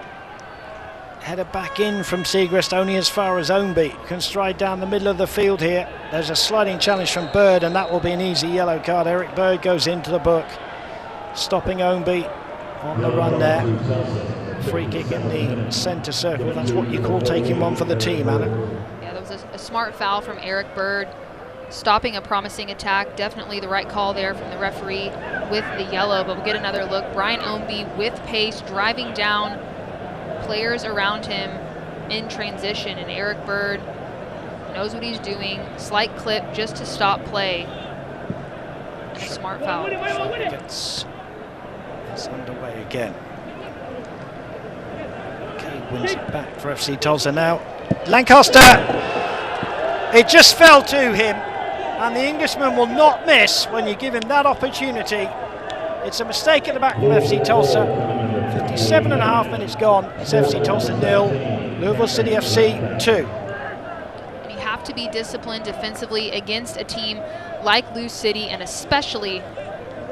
Header back in from Siegrist, only as far as Ownby. Can stride down the middle of the field here. There's a sliding challenge from Bird, and that will be an easy yellow card. Eric Bird goes into the book, stopping Ownby on the run there. Free kick in the centre circle. That's what you call taking one for the team, Anna. Yeah, that was a smart foul from Eric Bird, stopping a promising attack. Definitely the right call there from the referee with the yellow, but we'll get another look. Brian Ownby with pace, driving down players around him in transition, and Eric Bird knows what he's doing. Slight clip just to stop play, and a smart foul. It's underway again. Wins it back for FC Tulsa now. Lancaster! It just fell to him, and the Englishman will not miss when you give him that opportunity. It's a mistake at the back from FC Tulsa. 57.5 minutes gone. It's FC Tulsa 0, Louisville City FC 2. And you have to be disciplined defensively against a team like Lou City, and especially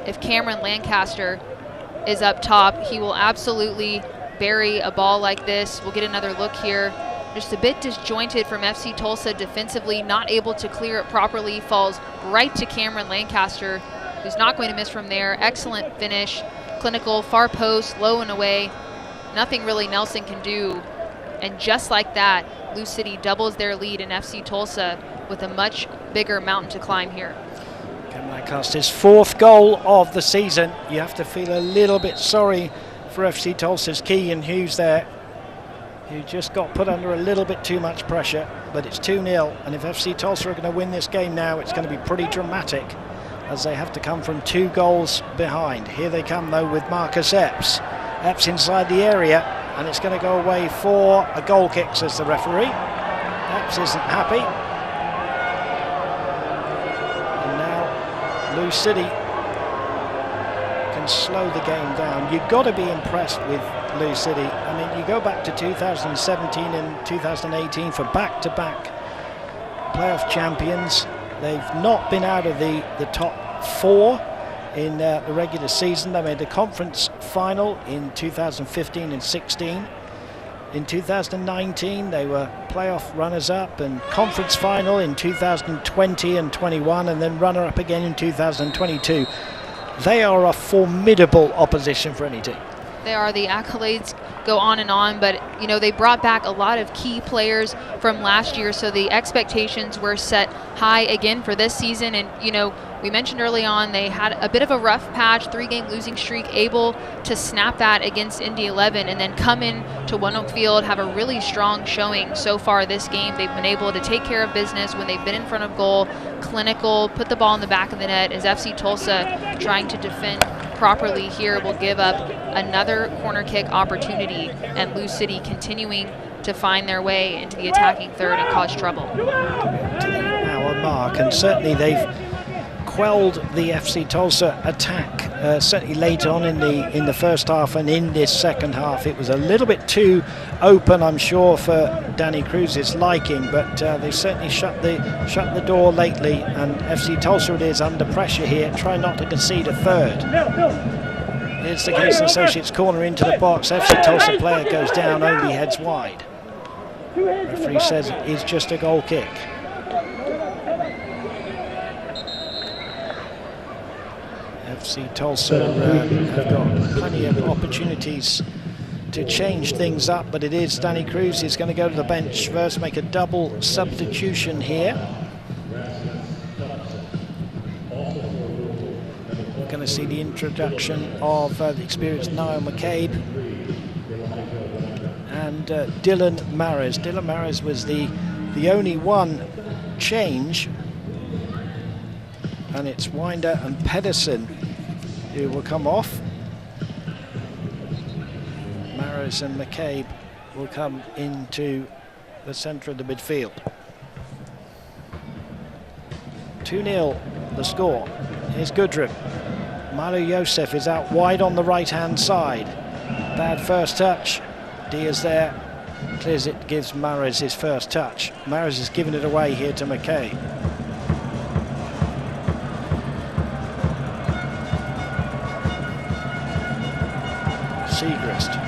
if Cameron Lancaster is up top. He will absolutely bury a ball like this. We'll get another look here. Just a bit disjointed from FC Tulsa defensively, not able to clear it properly. Falls right to Cameron Lancaster, who's not going to miss from there. Excellent finish, clinical, far post, low and away. Nothing really Nelson can do. And just like that, Lou City doubles their lead in FC Tulsa with a much bigger mountain to climb here. Cameron Lancaster's 4th goal of the season. You have to feel a little bit sorry for FC Tulsa's Keegan Hughes there, who just got put under a little bit too much pressure, but it's 2-0, and if FC Tulsa are going to win this game now, it's going to be pretty dramatic, as they have to come from 2 goals behind. Here they come though with Marcus Epps. Epps inside the area, and it's going to go away for a goal kick, says the referee. Epps isn't happy. And now Lou City slow the game down. You've got to be impressed with Lou City. I mean, you go back to 2017 and 2018 for back-to-back playoff champions. They've not been out of the top 4 in the regular season. They made the conference final in 2015 and 16. In 2019, they were playoff runners-up and conference final in 2020 and 21, and then runner-up again in 2022. They are a formidable opposition for any team. They are. The accolades go on and on, but they brought back a lot of key players from last year, so the expectations were set high again for this season. And we mentioned early on they had a bit of a rough patch, 3-game losing streak, able to snap that against Indy 11 and then come in to One Oak Field, have a really strong showing so far this game. They've been able to take care of business when they've been in front of goal, clinical, put the ball in the back of the net, as FC Tulsa trying to defend properly here will give up another corner kick opportunity, and Lou City continuing to find their way into the attacking third and cause trouble. To the hour mark, and certainly they've quelled the FC Tulsa attack certainly late on in the first half, and in this second half it was a little bit too open, I'm sure, for Danny Cruz's liking, but they certainly shut the door lately, and FC Tulsa it is under pressure here, try not to concede a third. Here's the Casey Associates corner into the box. FC Tulsa player goes down, Ownby heads wide. Referee says it is just a goal kick. FC Tulsa have got plenty of opportunities to change things up, but it is Danny Cruz who's going to go to the bench first, make a double substitution here. to see the introduction of the experienced Niall McCabe and Dylan Mares. Dylan Mares was the only one change, and it's Winder and Pedersen who will come off. Mares and McCabe will come into the centre of the midfield. 2-0 the score. Here's Goodrum. Milo Yosef is out wide on the right-hand side. Bad first touch. Diaz there. Clears it, gives Mares his first touch. Mares has given it away here to McCabe. Segrist.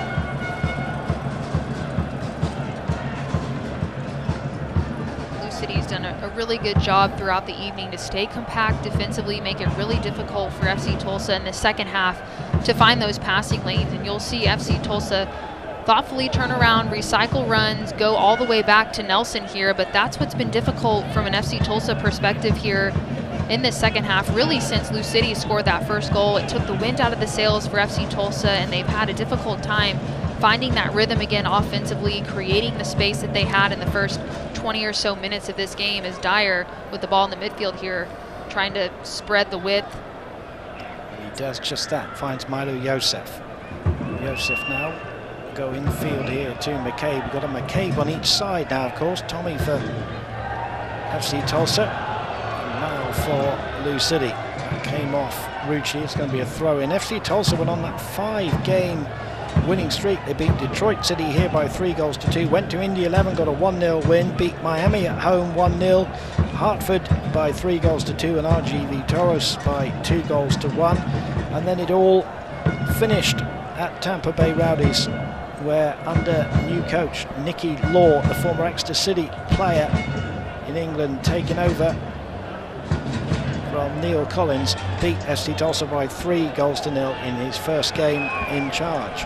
City's done a really good job throughout the evening to stay compact defensively, make it really difficult for FC Tulsa in the second half to find those passing lanes. And you'll see FC Tulsa thoughtfully turn around, recycle runs, go all the way back to Nelson here. But that's what's been difficult from an FC Tulsa perspective here in this second half, really since Lou City scored that first goal. It took the wind out of the sails for FC Tulsa, and they've had a difficult time finding that rhythm again offensively, creating the space that they had in the first 20 or so minutes of this game, as Dyer with the ball in the midfield here trying to spread the width. He does just that, finds Milo Yosef. Yosef now go in the field here to McCabe. We've got a McCabe on each side now, of course. Tommy for FC Tulsa and Niall for Lou City. That came off Rucci. It's going to be a throw in. FC Tulsa went on that 5-game winning streak. They beat Detroit City here by 3-2. Went to Indy 11, got a 1-0 win. Beat Miami at home 1-0. Hartford by 3-2 and RGV Toros by 2-1. And then it all finished at Tampa Bay Rowdies, where under new coach Nicky Law, the former Exeter City player in England, taking over from Neil Collins, beat FC Tulsa by 3-0 in his first game in charge.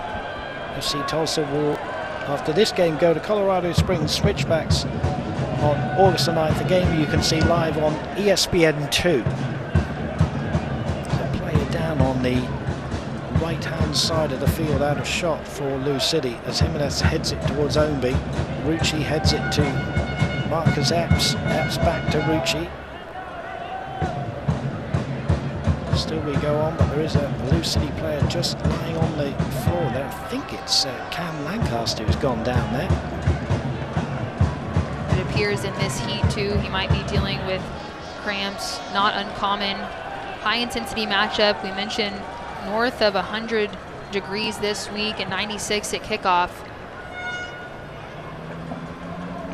FC Tulsa will, after this game, go to Colorado Springs Switchbacks on August the 9th, a game you can see live on ESPN2. So play it down on the right-hand side of the field, out of shot for Lou City, as Jimenez heads it towards Ownby. Rucci heads it to Marcus Epps. Epps back to Rucci. Still we go on, but there is a Lou City player just lying on the floor there. I think it's Cam Lancaster who's gone down there. It appears in this heat too, he might be dealing with cramps, not uncommon. High-intensity matchup. We mentioned north of 100 degrees this week and 96 at kickoff.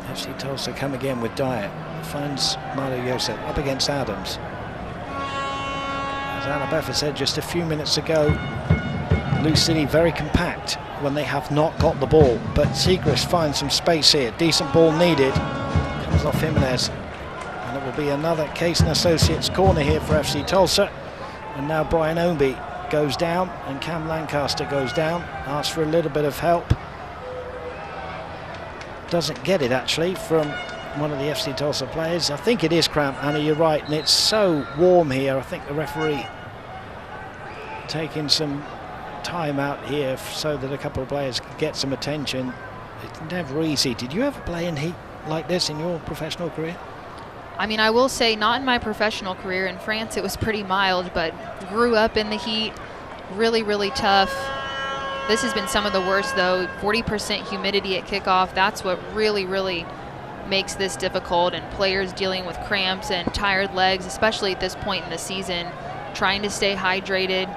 FC Tulsa come again with Dyer. Finds Milo Yosef up against Adams. As Anna Beffa said just a few minutes ago, Lou City very compact when they have not got the ball, but Segrist finds some space here. Decent ball needed. Comes off Jimenez. And it will be another Case and Associates corner here for FC Tulsa. And now Brian Ownby goes down and Cam Lancaster goes down. Asks for a little bit of help. Doesn't get it actually from one of the FC Tulsa players. I think it is cramp, Anna, you're right, and it's so warm here. I think the referee taking some time out here so that a couple of players can get some attention. It's never easy. Did you ever play in heat like this in your professional career? I mean, I will say not in my professional career. In France it was pretty mild, but grew up in the heat. Really, really tough. This has been some of the worst though. 40% humidity at kickoff. That's what really, really makes this difficult, and players dealing with cramps and tired legs, especially at this point in the season, trying to stay hydrated.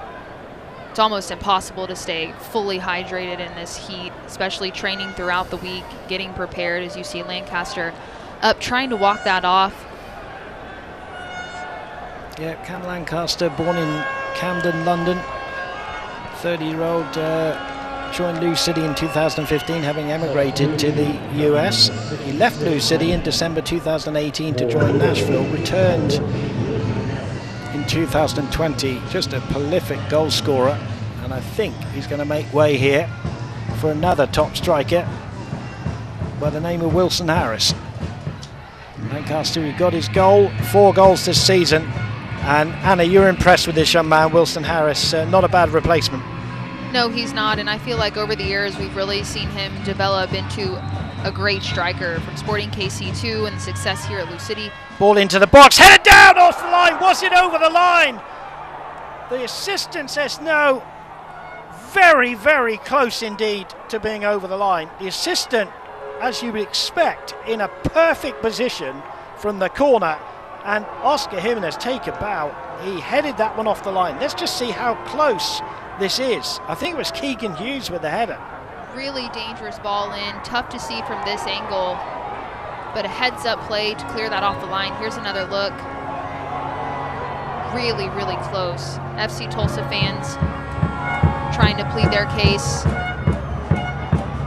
It's almost impossible to stay fully hydrated in this heat, especially training throughout the week, getting prepared, as you see Lancaster up trying to walk that off. Yeah, Cam Lancaster, born in Camden, London, 30-year-old, joined Lou City in 2015, having emigrated to the US. He left Lou City in December 2018 to join Nashville, returned in 2020, just a prolific goal scorer, and I think he's going to make way here for another top striker by the name of Wilson Harris. Lancaster, who got his goal, 4 goals this season, And Anna, you're impressed with this young man, Wilson Harris. Not a bad replacement. No, he's not, and I feel like over the years we've really seen him develop into a great striker from Sporting KC2 and the success here at Lou City. Ball into the box, headed down off the line. Was it over the line? The assistant says no. Very, very close indeed to being over the line. The assistant, as you would expect, in a perfect position from the corner. And Oscar Jimenez take a bow. He headed that one off the line. Let's just see how close this is. I think it was Keegan Hughes with the header. Really dangerous ball in. Tough to see from this angle. But a heads-up play to clear that off the line. Here's another look. Really, really close. FC Tulsa fans trying to plead their case.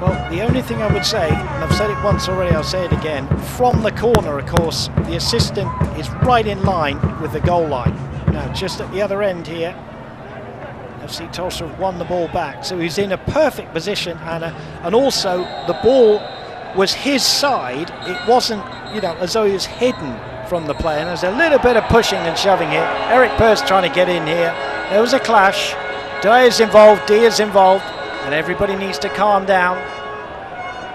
Well, the only thing I would say, and I've said it once already, I'll say it again, from the corner, of course, the assistant is right in line with the goal line. Now, just at the other end here, FC Tulsa have won the ball back, so he's in a perfect position, Anna, and also the ball was his side. It wasn't, as though he was hidden from the play, and there's a little bit of pushing and shoving here. Eric Purse trying to get in here. There was a clash. Dia's involved, Dia's involved, and everybody needs to calm down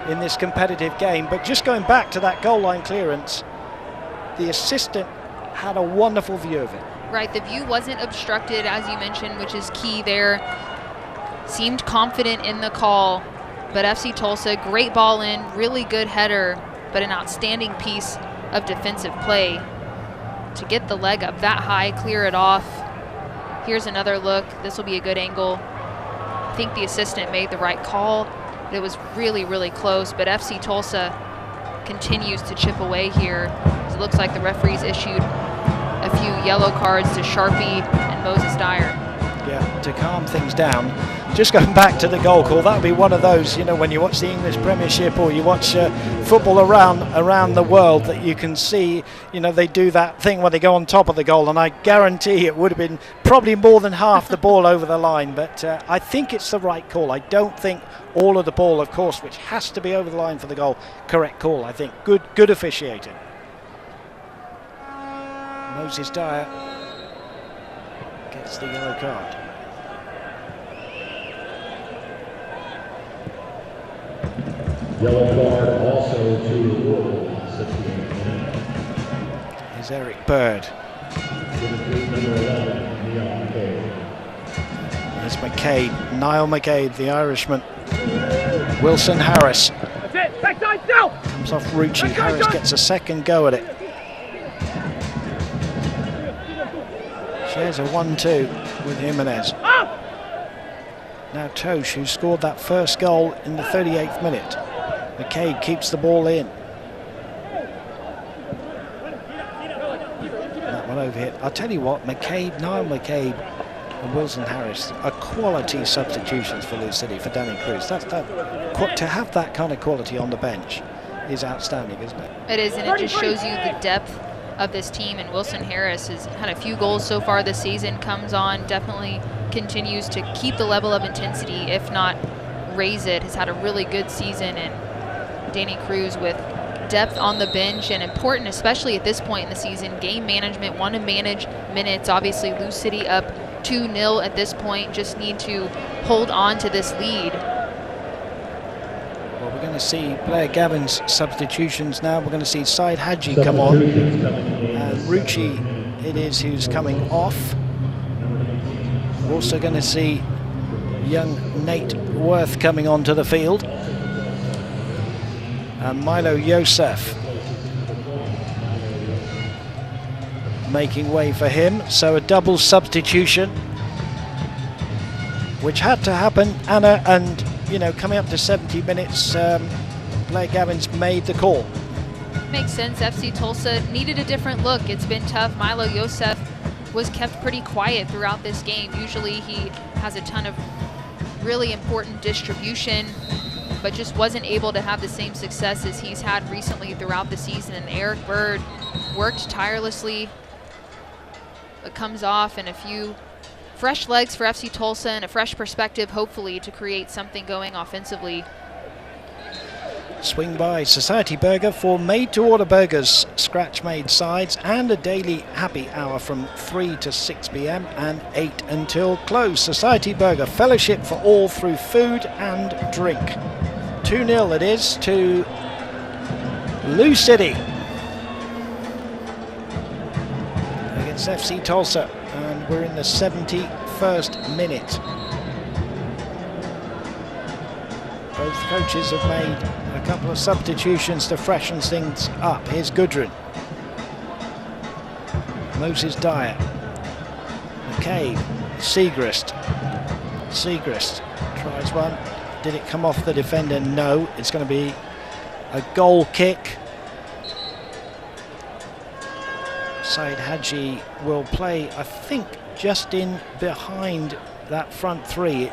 in this competitive game. But just going back to that goal line clearance, the assistant had a wonderful view of it. Right, the view wasn't obstructed, as you mentioned, which is key there. Seemed confident in the call, but FC Tulsa, great ball in, really good header, but an outstanding piece of defensive play to get the leg up that high, clear it off. Here's another look. This will be a good angle. I think the assistant made the right call, but it was really, really close. But FC Tulsa continues to chip away here. It looks like the referees issued a few yellow cards to Sharpie and Moses Dyer. Yeah, to calm things down. Just going back to the goal call, that would be one of those, when you watch the English Premiership or you watch football around the world, that you can see, they do that thing where they go on top of the goal, and I guarantee it would have been probably more than half the ball over the line. But I think it's the right call. I don't think all of the ball, of course, which has to be over the line for the goal, correct call. I think good officiating. Moses Dyer gets the yellow card. Yellow card also to Louisville. Here's Eric Bird. There's McCabe, Niall McCabe, the Irishman. Wilson Harris. That's it, backside, still! Comes off Rucci. Harris gets a second go at it. Shares a 1-2 with Jimenez. Now Tosh, who scored that first goal in the 38th minute. McCabe keeps the ball in. That one over here. I'll tell you what, Niall McCabe and Wilson Harris are quality substitutions for Lou City, for Danny Cruz. To have that kind of quality on the bench is outstanding, isn't it? It is, and it just shows you the depth of this team. And Wilson Harris has had a few goals so far this season, comes on, definitely continues to keep the level of intensity, if not raise it. Has had a really good season, and Danny Cruz with depth on the bench, and important, especially at this point in the season, game management, want to manage minutes. Obviously, Lou City up 2-0 at this point, just need to hold on to this lead. Well, we're going to see Blair Gavin's substitutions now. We're going to see Said Hadji come on, and Rucci it is who's coming off. We're also going to see young Nate Worth coming onto the field, and Milo Yosef making way for him. So a double substitution, which had to happen, Anna, and coming up to 70 minutes, Blair Gavin's made the call. Makes sense. FC Tulsa needed a different look. It's been tough. Milo Yosef was kept pretty quiet throughout this game. Usually he has a ton of really important distribution, but just wasn't able to have the same success as he's had recently throughout the season. And Eric Bird worked tirelessly, but comes off, and a few fresh legs for FC Tulsa and a fresh perspective, hopefully, to create something going offensively. Swing by Society Burger for made-to-order burgers, scratch-made sides, and a daily happy hour from 3 to 6 p.m. and 8 until close. Society Burger, fellowship for all through food and drink. 2-0 it is to Lou City against FC Tulsa, and we're in the 71st minute. Both coaches have made a couple of substitutions to freshen things up. Here's Gudrun. Moses Dyer. McCabe. Siegrist. Siegrist tries one. Did it come off the defender? No. It's going to be a goal kick. Said Hadji will play, I think, just in behind that front three.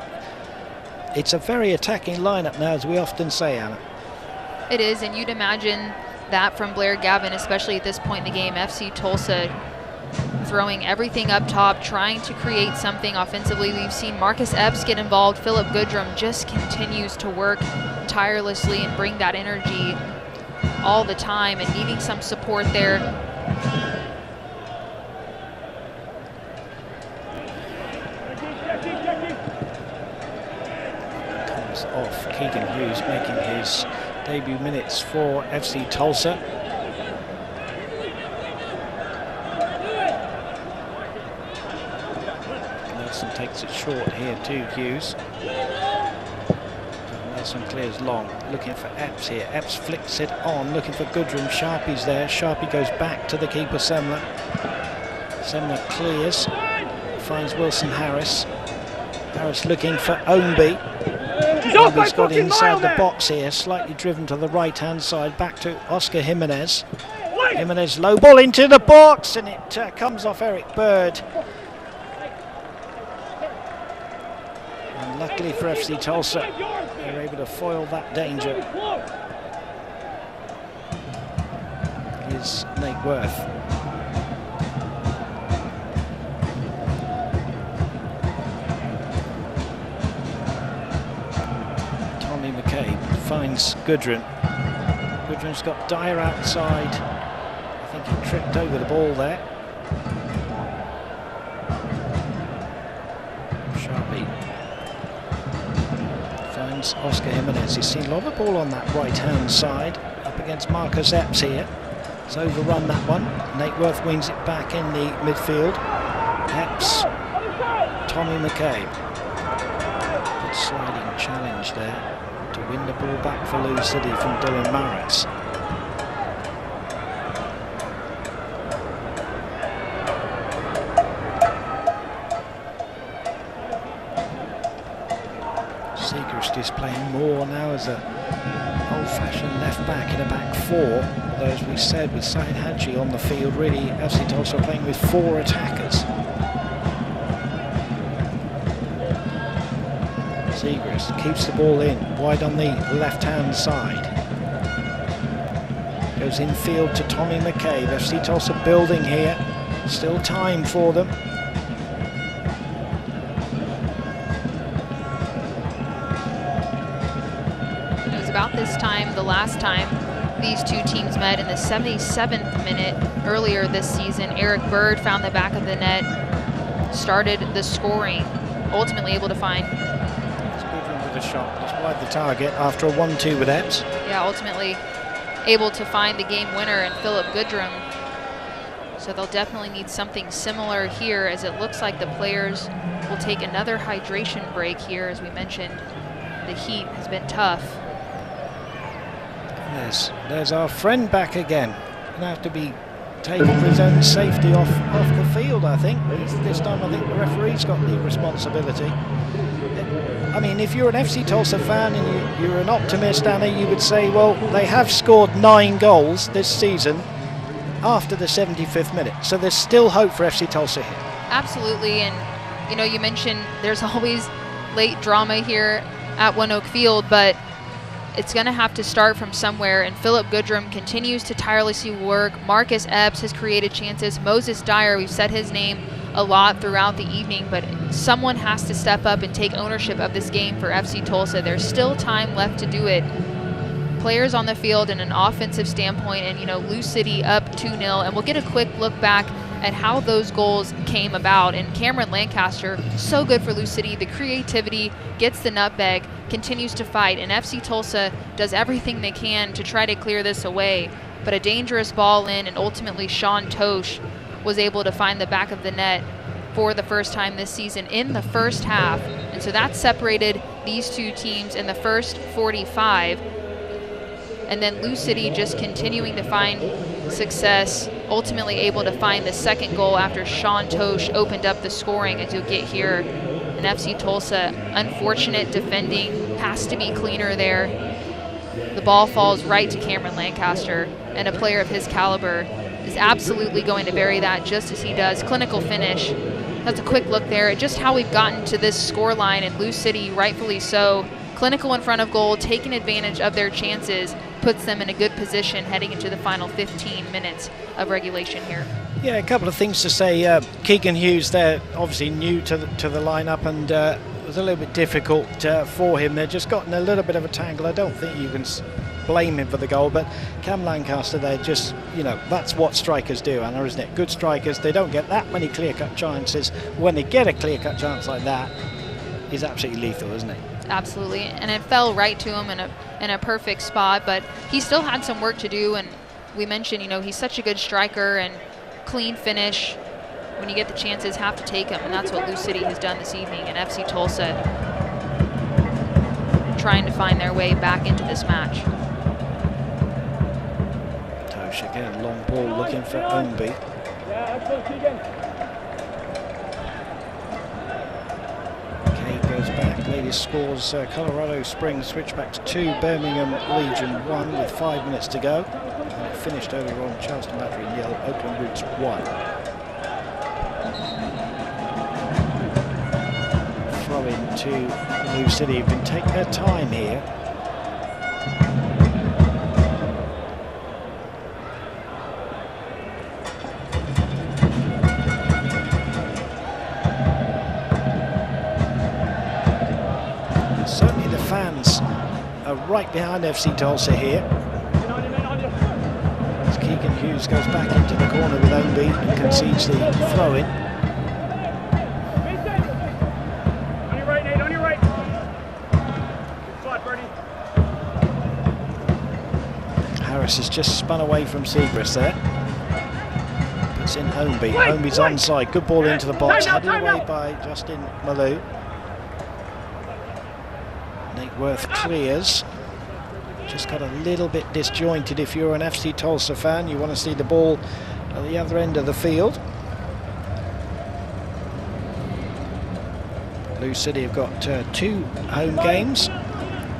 It's a very attacking lineup now, as we often say, Anna. It is, and you'd imagine that from Blair Gavin, especially at this point in the game. FC Tulsa throwing everything up top, trying to create something offensively. We've seen Marcus Epps get involved. Philip Goodrum just continues to work tirelessly and bring that energy all the time, and needing some support there. Off. Keegan Hughes making his debut minutes for FC Tulsa. Nelson takes it short here to Hughes. Nelson clears long, looking for Epps here. Epps flicks it on, looking for Goodrum. Sharpie's there. Sharpie goes back to the keeper, Semler. Semler clears, finds Wilson Harris. Harris looking for Ownby. He's got inside the box here, slightly driven to the right-hand side, back to Oscar Jimenez. Jimenez low ball into the box, and it comes off Eric Bird. And luckily for FC Tulsa, they're able to foil that danger. Here's Nate Worth. Finds Gudrun. Gudrun's got Dyer outside. I think he tripped over the ball there. Sharpie finds Oscar Jimenez. He's seen a lot of ball on that right-hand side. Up against Marcus Epps here. He's overrun that one. Nate Worth wins it back in the midfield. Epps. Tommy McCabe. Good sliding challenge there to win the ball back for Lou City from Dylan Maritz. Siegrist is playing more now as a old-fashioned left back in a back four. Although, as we said, with Said Hadji on the field, really FC Tulsa playing with 4 attackers. Siegrist keeps the ball in, wide on the left-hand side. Goes infield to Tommy McCabe. FC Tulsa building here. Still time for them. It was about this time, the last time these two teams met, in the 77th minute earlier this season. Eric Bird found the back of the net, started the scoring, ultimately able to find a shot just wide the target after a 1-2 with Epps. Yeah, ultimately able to find the game winner in Philip Goodrum. So they'll definitely need something similar here, as it looks like the players will take another hydration break here. As we mentioned, the heat has been tough. There's our friend back again. Gonna have to be taken for his own safety off the field, I think. This time I think the referee's got the responsibility. I mean, if you're an FC Tulsa fan and you're an optimist, Anna, you would say, well, they have scored 9 goals this season after the 75th minute. So there's still hope for FC Tulsa here. Absolutely, and you know, you mentioned there's always late drama here at One Oak Field, but it's going to have to start from somewhere, and Philip Goodrum continues to tirelessly work. Marcus Epps has created chances. Moses Dyer, we've said his name a lot throughout the evening, but someone has to step up and take ownership of this game for FC Tulsa. There's still time left to do it. players on the field in an offensive standpoint, and, you know, Lou City up 2-0, and we'll get a quick look back at how those goals came about. And Cameron Lancaster, so good for Lou City. The creativity, gets the nutmeg, continues to fight, and FC Tulsa does everything they can to try to clear this away. But a dangerous ball in, and ultimately Sean Tosh was able to find the back of the net for the first time this season in the first half. And so that separated these two teams in the first 45. And then Lou City just continuing to find success, ultimately able to find the second goal after Sean Tosh opened up the scoring, as you'll get here. And FC Tulsa, unfortunate defending, has to be cleaner there. The ball falls right to Cameron Lancaster, and a player of his caliber is absolutely going to bury that, just as he does. Clinical finish. That's a quick look there at just how we've gotten to this scoreline, and Lou City, rightfully so, clinical in front of goal, taking advantage of their chances, puts them in a good position heading into the final 15 minutes of regulation here. Yeah, a couple of things to say. Keegan Hughes there, obviously new to the lineup, and it was a little bit difficult for him. They've just gotten a little bit of a tangle. I don't think you can blame him for the goal, but Cam Lancaster there, just, you know, that's what strikers do, Anna, isn't it? Good strikers, they don't get that many clear-cut chances. When they get a clear-cut chance like that, he's absolutely lethal, isn't he? Absolutely, and it fell right to him in a perfect spot, but he still had some work to do. And we mentioned, you know, he's such a good striker, and clean finish. When you get the chances, have to take them, and that's what Lou City has done this evening. And FC Tulsa trying to find their way back into this match. Tosh again, long ball looking for Ownby. Goes back, Ladies scores. Colorado Springs switchbacks 2, Birmingham Legion 1 with 5 minutes to go. And it finished earlier on, Charleston Battery 0, Oakland Roots 1. Throw in to Lou City, who can take their time here. Certainly the fans are right behind FC Tulsa here. As Keegan Hughes goes back into the corner with Ownby and concedes the throw-in. On your right, Nate, on your right. Good spot, Bernie. Harris has just spun away from Segrist there. Puts in Ownby. Ownby's onside. Good ball into the box. Headed away by Justin Malou. Nate Worth clears. Just got a little bit disjointed. If you're an FC Tulsa fan, you want to see the ball at the other end of the field. Lou City have got 2 home games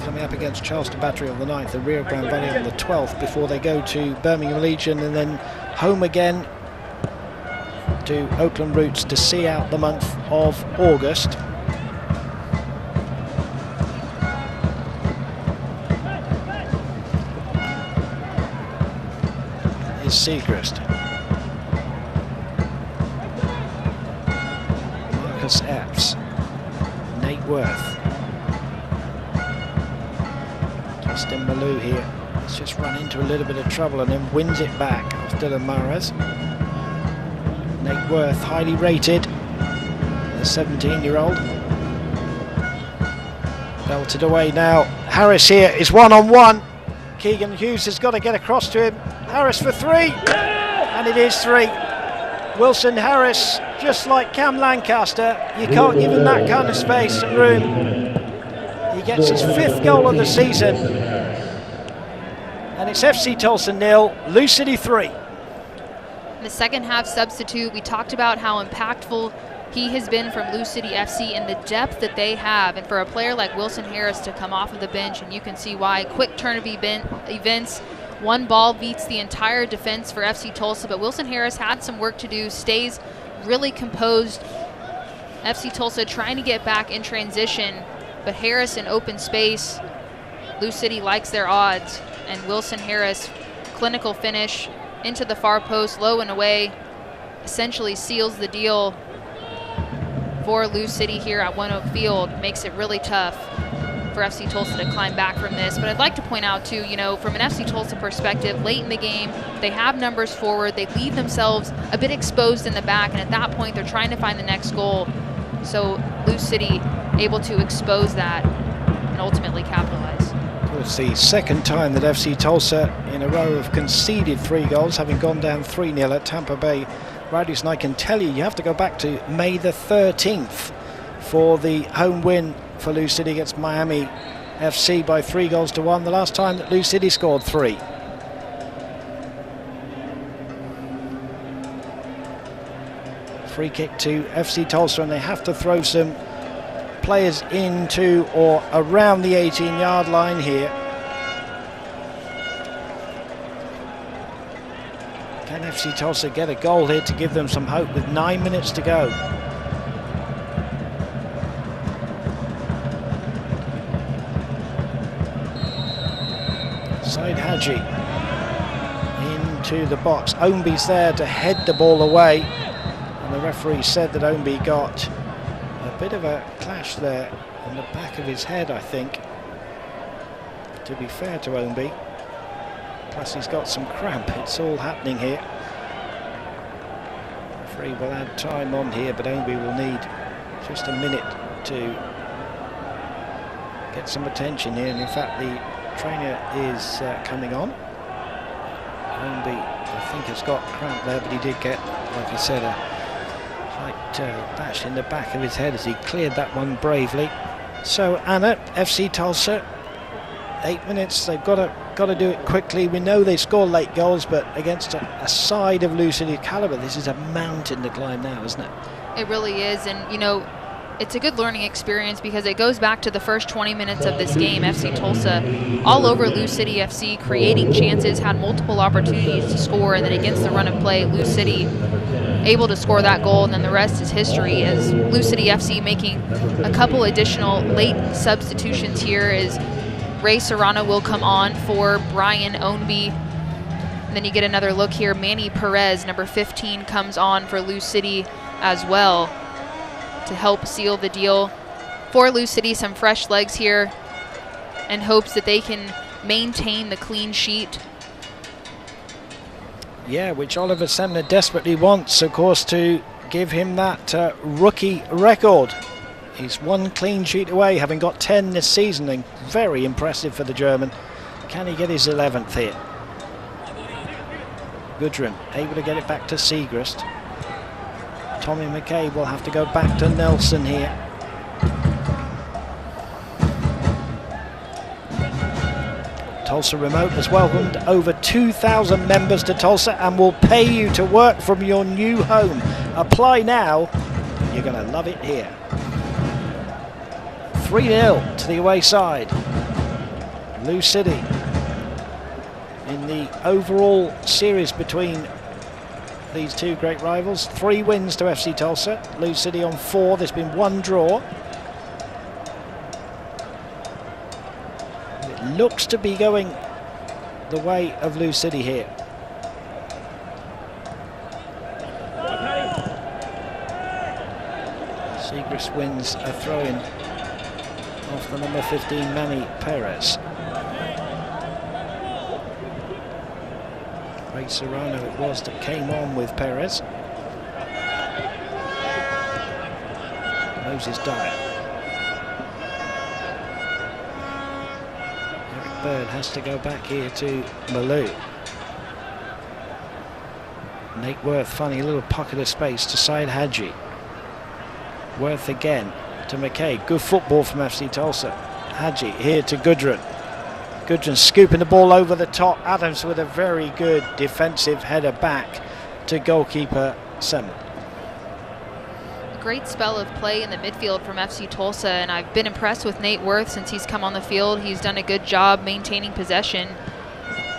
coming up against Charleston Battery on the 9th and Rio Grande Valley on the 12th before they go to Birmingham Legion and then home again to Oakland Roots to see out the month of August. Segrist. Marcus Epps. Nate Worth. Justin Malou here. He's just run into a little bit of trouble and then wins it back off Dylan Mares. Nate Worth, highly rated, the 17-year-old. Belted away now. Harris here is one-on-one. Keegan Hughes has got to get across to him. Harris for 3, and it is 3. Wilson Harris, just like Cam Lancaster, you can't give him that kind of space and room. He gets his 5th goal of the season, and it's FC Tulsa 0, Lou City 3. The second half substitute, we talked about how impactful he has been from Lou City FC and the depth that they have, and for a player like Wilson Harris to come off of the bench, and you can see why. Quick turn of events. One ball beats the entire defense for FC Tulsa, but Wilson Harris had some work to do, stays really composed. FC Tulsa trying to get back in transition, but Harris in open space. Lou City likes their odds, and Wilson Harris, clinical finish into the far post, low and away, essentially seals the deal for Lou City here at One Oak Field, makes it really tough for FC Tulsa to climb back from this. But I'd like to point out too, you know, from an FC Tulsa perspective, late in the game, they have numbers forward. They leave themselves a bit exposed in the back, and at that point, they're trying to find the next goal. So Lou City able to expose that and ultimately capitalize. It's the second time that FC Tulsa in a row have conceded 3 goals, having gone down 3-0 at Tampa Bay Rowdies. And I can tell you, you have to go back to May the 13th for the home win for Lou City against Miami FC by 3-1, the last time that Lou City scored 3. Free kick to FC Tulsa, and they have to throw some players into or around the 18-yard line here. Can FC Tulsa get a goal here to give them some hope with 9 minutes to go? Said Hadji into the box. Ownby's there to head the ball away, and the referee said that Ownby got a bit of a clash there on the back of his head, I think, to be fair to Ownby. Plus he's got some cramp. It's all happening here. The referee will add time on here, but Ownby will need just a minute to get some attention here, and in fact the trainer is coming on. Ownby, I think, has got cramp there, but he did get, like I said, a slight bash in the back of his head as he cleared that one bravely. So Anna, FC Tulsa, 8 minutes. They've got to do it quickly. We know they score late goals, but against a side of Lou City caliber, this is a mountain to climb now, isn't it? It really is, and you know, it's a good learning experience because it goes back to the first 20 minutes of this game. FC Tulsa all over Lou City FC, creating chances, had multiple opportunities to score, and then against the run of play, Lou City able to score that goal, and then the rest is history as Lou City FC making a couple additional late substitutions here as Ray Serrano will come on for Brian Ownby. And then you get another look here. Manny Perez, number 15, comes on for Lou City as well to help seal the deal for Lou City. Some fresh legs here and hopes that they can maintain the clean sheet. Yeah, which Oliver Semner desperately wants, of course, to give him that rookie record. He's 1 clean sheet away, having got 10 this season, and very impressive for the German. Can he get his 11th here? Gudrun able to get it back to Segrist. Tommy McKay will have to go back to Nelson here. Tulsa Remote has welcomed over 2,000 members to Tulsa and will pay you to work from your new home. Apply now. You're going to love it here. 3-0 to the away side. Lou City in the overall series between these two great rivals. 3 wins to FC Tulsa. Lou City on 4. There's been 1 draw. It looks to be going the way of Lou City here. Segrist wins a throw-in off the number 15, Manny Perez. Ray Serrano it was that came on with Perez. Moses Dyer. Eric Bird has to go back here to Malou. Nate Worth finding a little pocket of space to Said Hadji. Worth again to McKay. Good football from FC Tulsa. Hadji here to Gudrun. Gudrun scooping the ball over the top. Adams with a very good defensive header back to goalkeeper Semmer. A great spell of play in the midfield from FC Tulsa, and I've been impressed with Nate Worth since he's come on the field. He's done a good job maintaining possession.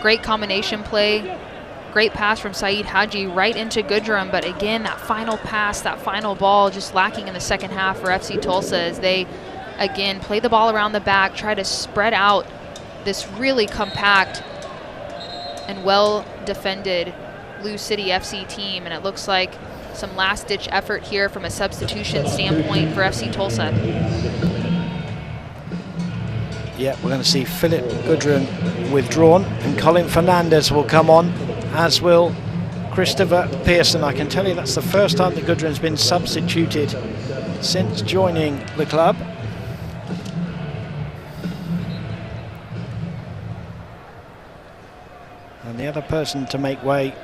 Great combination play. Great pass from Said Hadji right into Gudrun, but again, that final pass, that final ball just lacking in the second half for FC Tulsa as they, again, play the ball around the back, try to spread out this really compact and well-defended Lou City FC team, and it looks like some last-ditch effort here from a substitution standpoint for FC Tulsa. Yeah, we're going to see Philip Goodrum withdrawn, and Colin Fernandez will come on, as will Christopher Pearson. I can tell you that's the first time that Goodrum's been substituted since joining the club. And the other person to make way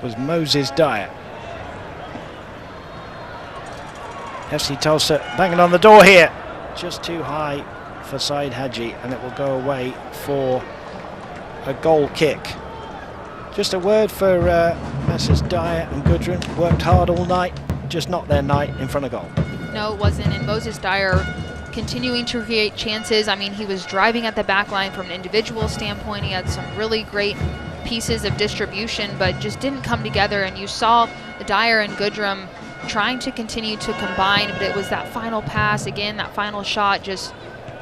was Moses Dyer. FC Tulsa banging on the door here. Just too high for Saeed Haji, and it will go away for a goal kick. Just a word for Messrs Dyer and Goodrum. Worked hard all night, just not their night in front of goal. No, it wasn't. And Moses Dyer continuing to create chances. I mean, he was driving at the back line from an individual standpoint. He had some really great pieces of distribution, but just didn't come together. And you saw Dyer and Goodrum trying to continue to combine, but it was that final pass, again, that final shot, just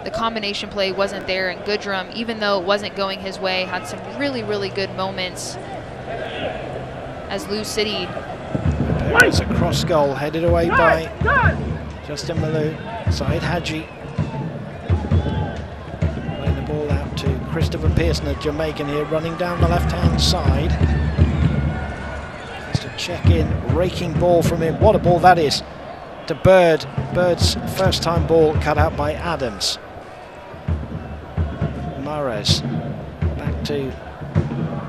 the combination play wasn't there. And Goodrum, even though it wasn't going his way, had some really, really good moments as Lou City. There's a cross goal headed away by Justin Malou. Saeed Haji playing the ball out to Christopher Pearson, a Jamaican here, running down the left-hand side. Has to check in, raking ball from him. What a ball that is to Bird. Bird's first-time ball cut out by Adams. Mahrez back to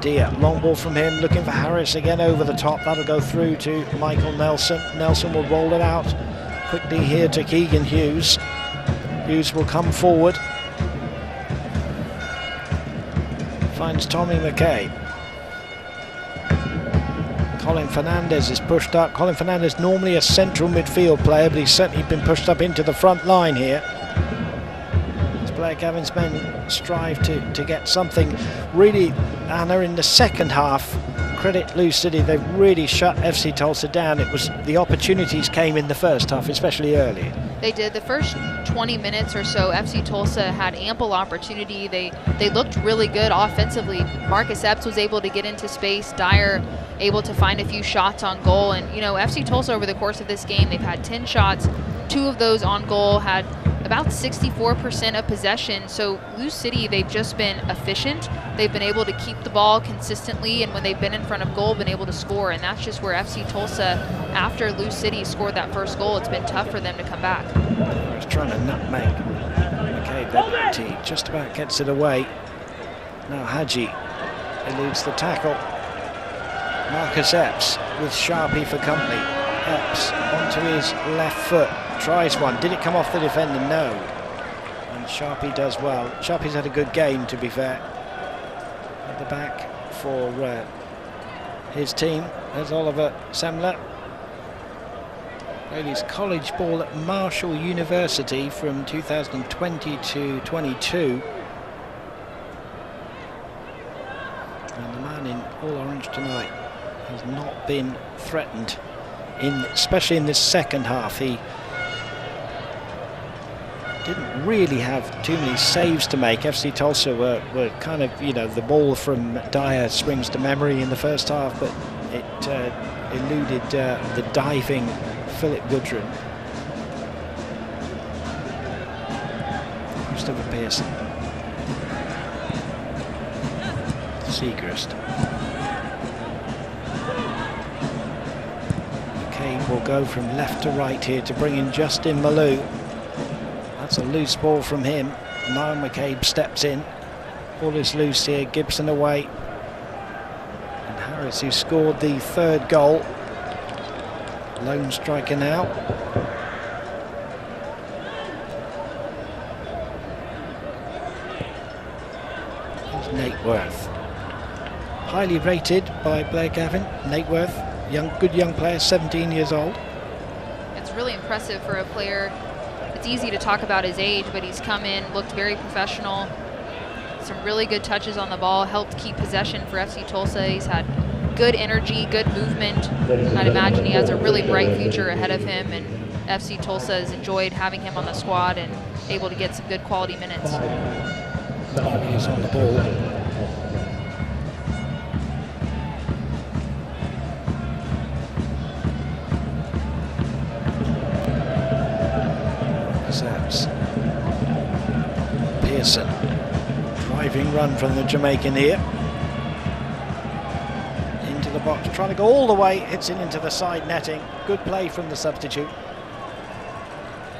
Dia. Long ball from him, looking for Harris again over the top. That'll go through to Michael Nelson. Nelson will roll it out quickly here to Keegan Hughes. Hughes will come forward. Finds Tommy McKay. Colin Fernandez is pushed up. Colin Fernandez, normally a central midfield player, but he's certainly been pushed up into the front line here. As Blair Gavin's men strive to get something really, Anna, in the second half. Credit Lou City, they've really shut FC Tulsa down. It was the opportunities came in the first half, especially early. They did. The first 20 minutes or so, FC Tulsa had ample opportunity. They looked really good offensively. Marcus Epps was able to get into space. Dyer able to find a few shots on goal. And, you know, FC Tulsa over the course of this game, they've had 10 shots. 2 of those on goal, had about 64% of possession. So Lou City, they've just been efficient. They've been able to keep the ball consistently, and when they've been in front of goal, been able to score. And that's just where FC Tulsa, after Lou City scored that first goal, it's been tough for them to come back. He's trying to nutmeg McKay, but he just about gets it away. Now Haji eludes the tackle. Marcus Epps with Sharpie for company. Epps onto his left foot. Tries one. Did it come off the defender? No. And Sharpie does well. Sharpie's had a good game, to be fair. At the back for his team. There's Oliver Semler. Played his college ball at Marshall University from 2020 to 22. And the man in all orange tonight has not been threatened, especially in this second half. He didn't really have too many saves to make. FC Tulsa were kind of, you know, the ball from Dyer springs to memory in the first half, but it eluded the diving Philip Goodrum. Christopher Pearson. Seagrist. McCabe will go from left to right here to bring in Justin Malou. That's a loose ball from him. Now McCabe steps in. Ball is loose here. Gibson away. And Harris, who scored the third goal. Lone striker now. Here's Nate Worth. Highly rated by Blair Gavin. Nate Worth, good young player, 17 years old. It's really impressive for a player. It's easy to talk about his age, but he's come in, looked very professional. Some really good touches on the ball, helped keep possession for FC Tulsa. He's had good energy, good movement. I'd imagine he has a really bright future ahead of him, and FC Tulsa has enjoyed having him on the squad and able to get some good quality minutes. He's on the ball. Epps Pearson. Driving run from the Jamaican here. Into the box, trying to go all the way, hits it into the side netting. Good play from the substitute.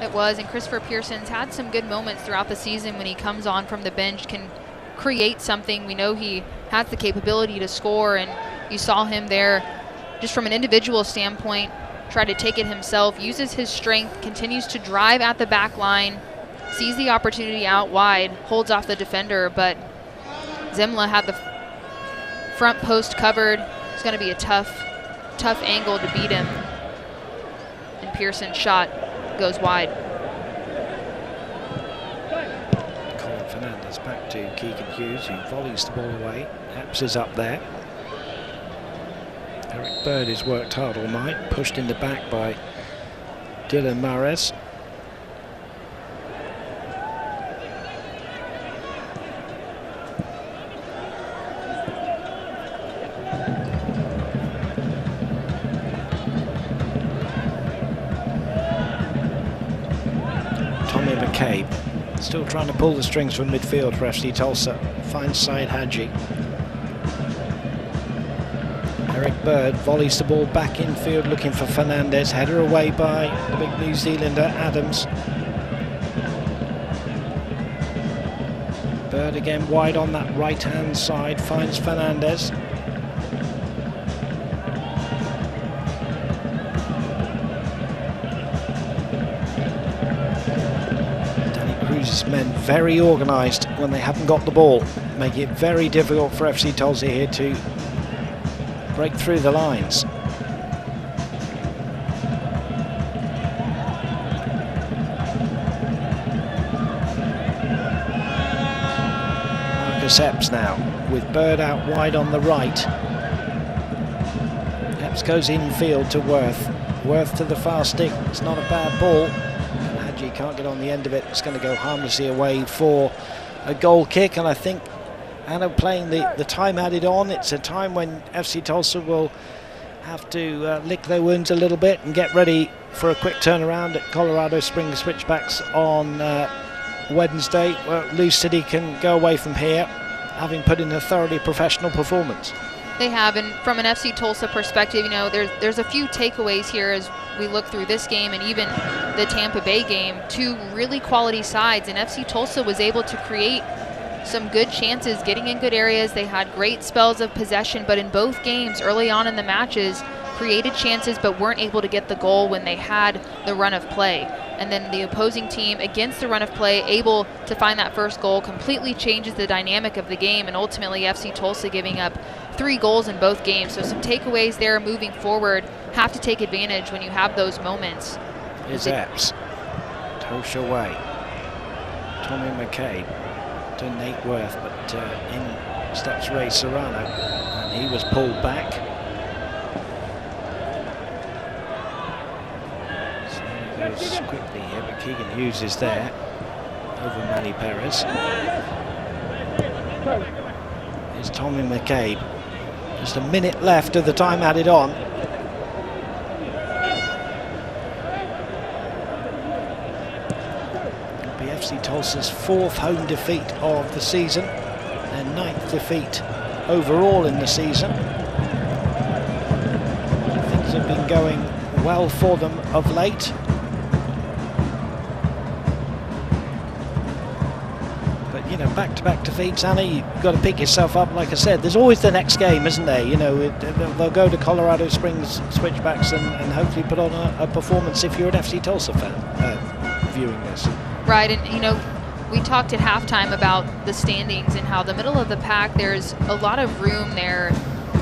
It was, and Christopher Pearson's had some good moments throughout the season when he comes on from the bench, can create something. We know he has the capability to score, and you saw him there just from an individual standpoint, try to take it himself, uses his strength, continues to drive at the back line, sees the opportunity out wide, holds off the defender, but Zemla had the front post covered. It's going to be a tough angle to beat him, and Pearson's shot goes wide. Colin Fernandez back to Keegan Hughes, who volleys the ball away. Epps is up there. Eric Bird has worked hard all night, pushed in the back by Dylan Mares. Tommy McCabe still trying to pull the strings from midfield for FC Tulsa. Finds Saeed Hadji. Eric Bird volleys the ball back infield looking for Fernandez. Header away by the big New Zealander Adams. Bird again wide on that right hand side, finds Fernandez. Danny Cruz's men very organised when they haven't got the ball, making it very difficult for FC Tulsa here to break through the lines. Marcus Epps now with Bird out wide on the right. Epps goes infield to Worth. Worth to the far stick. It's not a bad ball. Hadji can't get on the end of it. It's going to go harmlessly away for a goal kick, and I think Anna playing the time added on. It's a time when FC Tulsa will have to lick their wounds a little bit and get ready for a quick turnaround at Colorado Springs Switchbacks on Wednesday, where Lou City can go away from here having put in a thoroughly professional performance. They have, and from an FC Tulsa perspective, you know, there's a few takeaways here as we look through this game and even the Tampa Bay game. Two really quality sides, and FC Tulsa was able to create some good chances, getting in good areas. They had great spells of possession, but in both games early on in the matches created chances but weren't able to get the goal when they had the run of play. And then the opposing team against the run of play able to find that first goal completely changes the dynamic of the game, and ultimately FC Tulsa giving up 3 goals in both games. So some takeaways there moving forward. Have to take advantage when you have those moments. Here's Epps. Tosh away. Tommy McCabe to Nate Worth, but in steps Ray Serrano, and he was pulled back. So he goes quickly here, but Keegan Hughes is there over Manny Perez. Here's Tommy McCabe. Just a minute left of the time added on. FC Tulsa's 4th home defeat of the season, their 9th defeat overall in the season. Things have been going well for them of late. But you know, back-to-back defeats, Anna, you've got to pick yourself up. Like I said, there's always the next game, isn't there? You know, they'll go to Colorado Springs Switchbacks and hopefully put on a performance if you're an FC Tulsa fan viewing this. Right, and you know, we talked at halftime about the standings and how the middle of the pack, there's a lot of room there.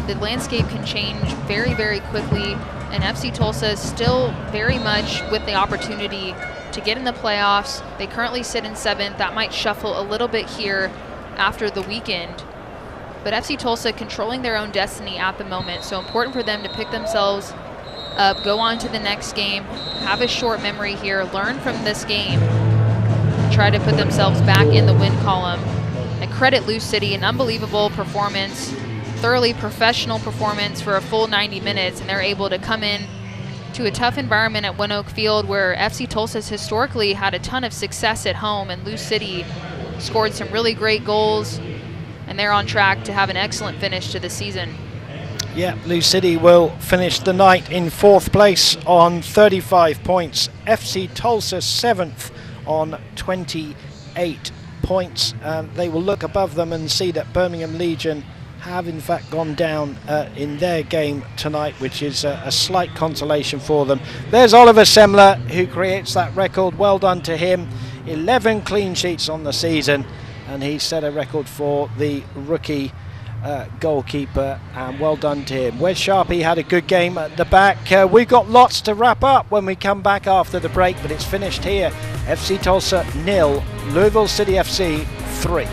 The landscape can change very, very quickly, and FC Tulsa is still very much with the opportunity to get in the playoffs. They currently sit in 7th. That might shuffle a little bit here after the weekend. But FC Tulsa controlling their own destiny at the moment, so important for them to pick themselves up, go on to the next game, have a short memory here, learn from this game, try to put themselves back in the win column. And credit Lou City, an unbelievable performance, thoroughly professional performance for a full 90 minutes, and they're able to come in to a tough environment at Winoak Field where FC Tulsa has historically had a ton of success at home, and Lou City scored some really great goals, and they're on track to have an excellent finish to the season. Yeah, Lou City will finish the night in 4th place on 35 points. FC Tulsa 7th on 28 points. They will look above them and see that Birmingham Legion have in fact gone down in their game tonight, which is a slight consolation for them. There's Oliver Semler, who creates that record. Well done to him. 11 clean sheets on the season, and he set a record for the rookie goalkeeper, and well done to him. Wes Sharpie had a good game at the back. We've got lots to wrap up when we come back after the break, but it's finished here. FC Tulsa 0, Louisville City FC 3.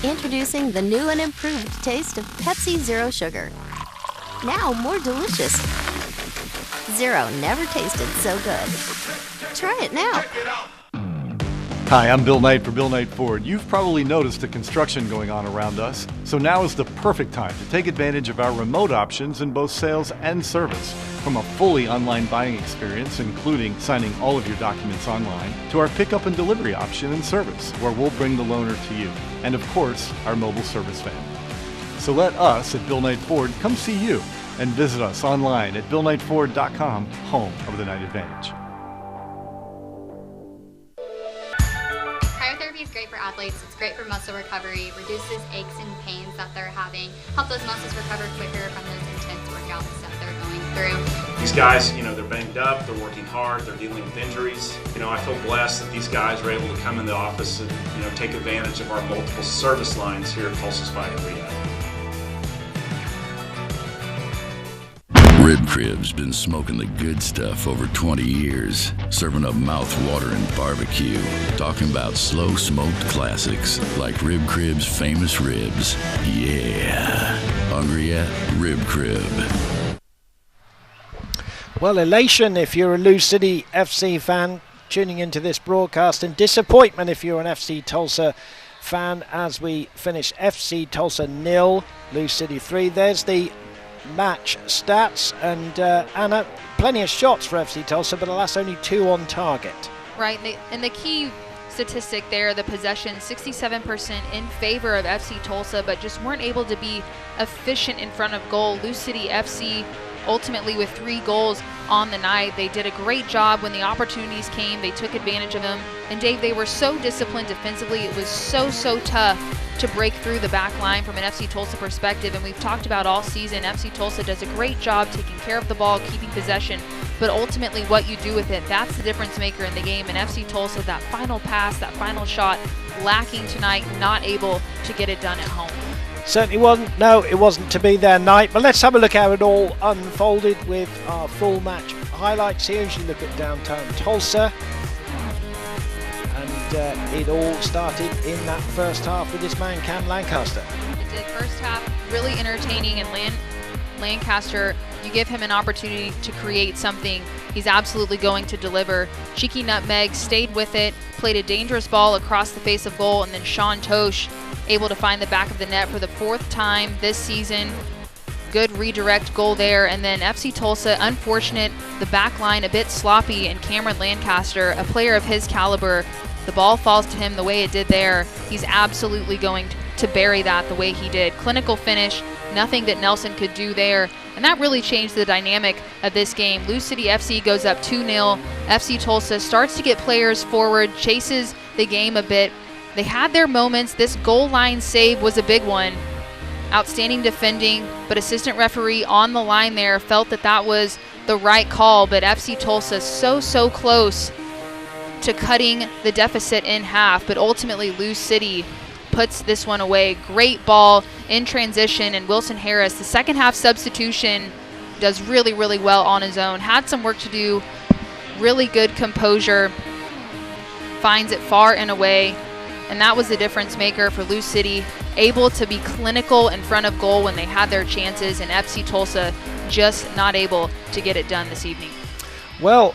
Introducing the new and improved taste of Pepsi Zero Sugar. Now more delicious. Zero never tasted so good. Try it now. Hi, I'm Bill Knight for Bill Knight Ford. You've probably noticed the construction going on around us, so now is the perfect time to take advantage of our remote options in both sales and service. From a fully online buying experience, including signing all of your documents online, to our pickup and delivery option and service, where we'll bring the loaner to you, and of course, our mobile service van. So let us at Bill Knight Ford come see you and visit us online at BillKnightFord.com, home of the Knight Advantage. Cryotherapy is great for athletes. It's great for muscle recovery, reduces aches and pains that they're having, help those muscles recover quicker from those intense workouts that they're going through. These guys, they're banged up, they're working hard, they're dealing with injuries. I feel blessed that these guys are able to come in the office and, take advantage of our multiple service lines here at Tulsa's Fighting Rehab. Rib Crib's been smoking the good stuff over 20 years, serving up mouth-watering barbecue, talking about slow-smoked classics like Rib Crib's famous ribs. Yeah. Hungry yet? Rib Crib. Well, elation if you're a Lou City FC fan tuning into this broadcast, and disappointment if you're an FC Tulsa fan as we finish FC Tulsa 0, Lou City 3. There's the match stats, and Anna, plenty of shots for FC Tulsa, but alas, only 2 on target. Right, and the key statistic there, the possession, 67% in favor of FC Tulsa, but just weren't able to be efficient in front of goal. Lou City FC ultimately with 3 goals on the night. They did a great job when the opportunities came. They took advantage of them. And Dave, they were so disciplined defensively. It was so tough to break through the back line from an FC Tulsa perspective. And we've talked about all season, FC Tulsa does a great job taking care of the ball, keeping possession. But ultimately what you do with it, that's the difference maker in the game. And FC Tulsa, that final pass, that final shot, lacking tonight, not able to get it done at home. Certainly wasn't. No, it wasn't to be their night. But let's have a look how it all unfolded with our full match highlights here as you look at downtown Tulsa. And it all started in that first half with this man, Cam Lancaster. It did. First half, really entertaining, and Lancaster, you give him an opportunity to create something, he's absolutely going to deliver. Cheeky nutmeg, stayed with it, played a dangerous ball across the face of goal, and then Sean Tosh able to find the back of the net for the 4th time this season. Good redirect goal there. And then FC Tulsa, unfortunate, the back line a bit sloppy, and Cameron Lancaster, a player of his caliber, the ball falls to him the way it did there. He's absolutely going to bury that the way he did. Clinical finish, nothing that Nelson could do there. And that really changed the dynamic of this game. Lou City FC goes up 2-0. FC Tulsa starts to get players forward, chases the game a bit. They had their moments. This goal line save was a big one. Outstanding defending, but assistant referee on the line there felt that that was the right call. But FC Tulsa so close to cutting the deficit in half. But ultimately, Lou City puts this one away. Great ball in transition, and Wilson Harris, the second half substitution, does really well on his own. Had some work to do. Really good composure. Finds it far and away. And that was the difference maker for Lou City, able to be clinical in front of goal when they had their chances, and FC Tulsa just not able to get it done this evening. Well,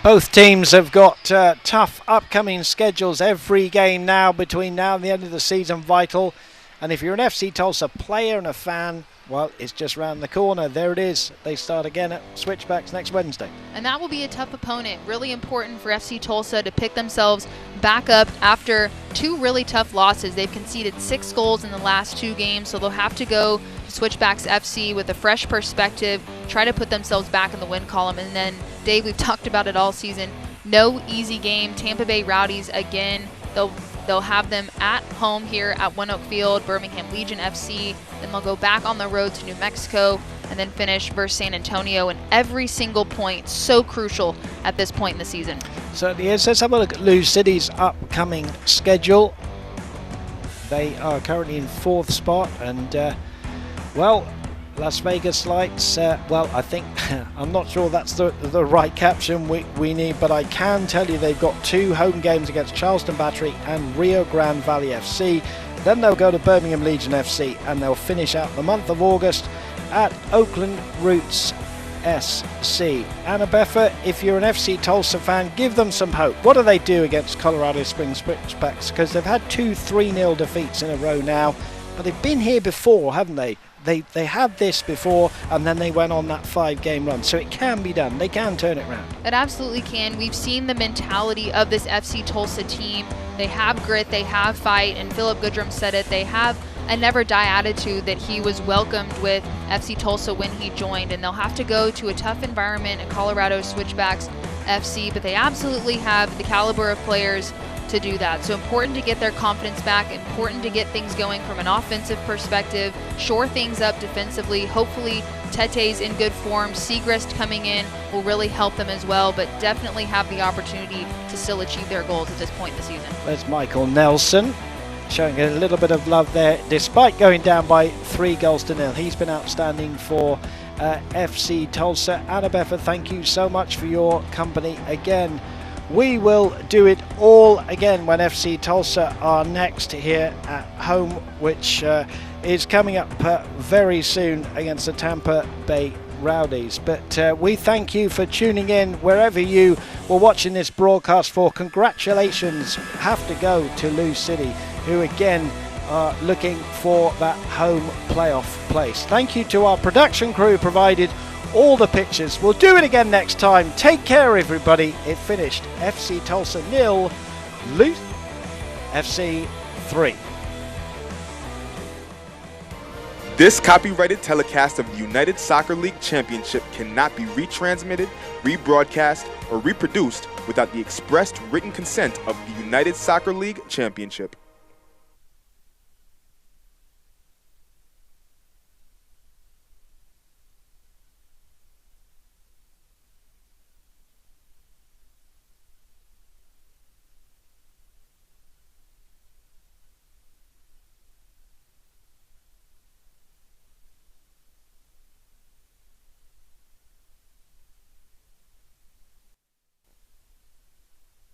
both teams have got tough upcoming schedules. Every game now between now and the end of the season vital. And if you're an FC Tulsa player and a fan, Well, it's just round the corner. There it is. They start again at Switchbacks next Wednesday. And that will be a tough opponent. Really important for FC Tulsa to pick themselves back up after 2 really tough losses. They've conceded 6 goals in the last 2 games, so they'll have to go to Switchbacks FC with a fresh perspective, try to put themselves back in the win column. And then, Dave, we've talked about it all season. No easy game. Tampa Bay Rowdies again. They'll have them at home here at One Oak Field, Birmingham Legion FC. Then they'll go back on the road to New Mexico and then finish versus San Antonio. And every single point so crucial at this point in the season. Certainly is. Let's have a look at Lou City's upcoming schedule. They are currently in 4th spot, and well, Las Vegas Lights, well, I think, I'm not sure that's the right caption we need, but I can tell you they've got 2 home games against Charleston Battery and Rio Grande Valley FC. Then they'll go to Birmingham Legion FC, and they'll finish out the month of August at Oakland Roots SC. Anna Beffa, if you're an FC Tulsa fan, give them some hope. What do they do against Colorado Springs Switchbacks? Because they've had 2 3-0 defeats in a row now, but they've been here before, haven't they? They had this before, and then they went on that 5-game run. So it can be done. They can turn it around. It absolutely can. We've seen the mentality of this FC Tulsa team. They have grit, they have fight, and Philip Goodrum said it. They have a never die attitude that he was welcomed with FC Tulsa when he joined, and they'll have to go to a tough environment at Colorado Switchbacks FC, but they absolutely have the caliber of players to do that. So important to get their confidence back, important to get things going from an offensive perspective, shore things up defensively. Hopefully Tete's in good form. Segrist coming in will really help them as well, but definitely have the opportunity to still achieve their goals at this point in the season. There's Michael Nelson showing a little bit of love there despite going down by 3-0. He's been outstanding for FC Tulsa. Anna Beffa, thank you so much for your company again. We will do it all again when FC Tulsa are next here at home, which is coming up very soon against the Tampa Bay Rowdies. But we thank you for tuning in wherever you were watching this broadcast for. Congratulations have to go to Lou City, who again are looking for that home playoff place. Thank you to our production crew who provided all the pictures. We'll do it again next time. Take care, everybody. It finished FC Tulsa 0, Lou FC 3. This copyrighted telecast of the United Soccer League Championship cannot be retransmitted, rebroadcast, or reproduced without the expressed written consent of the United Soccer League Championship.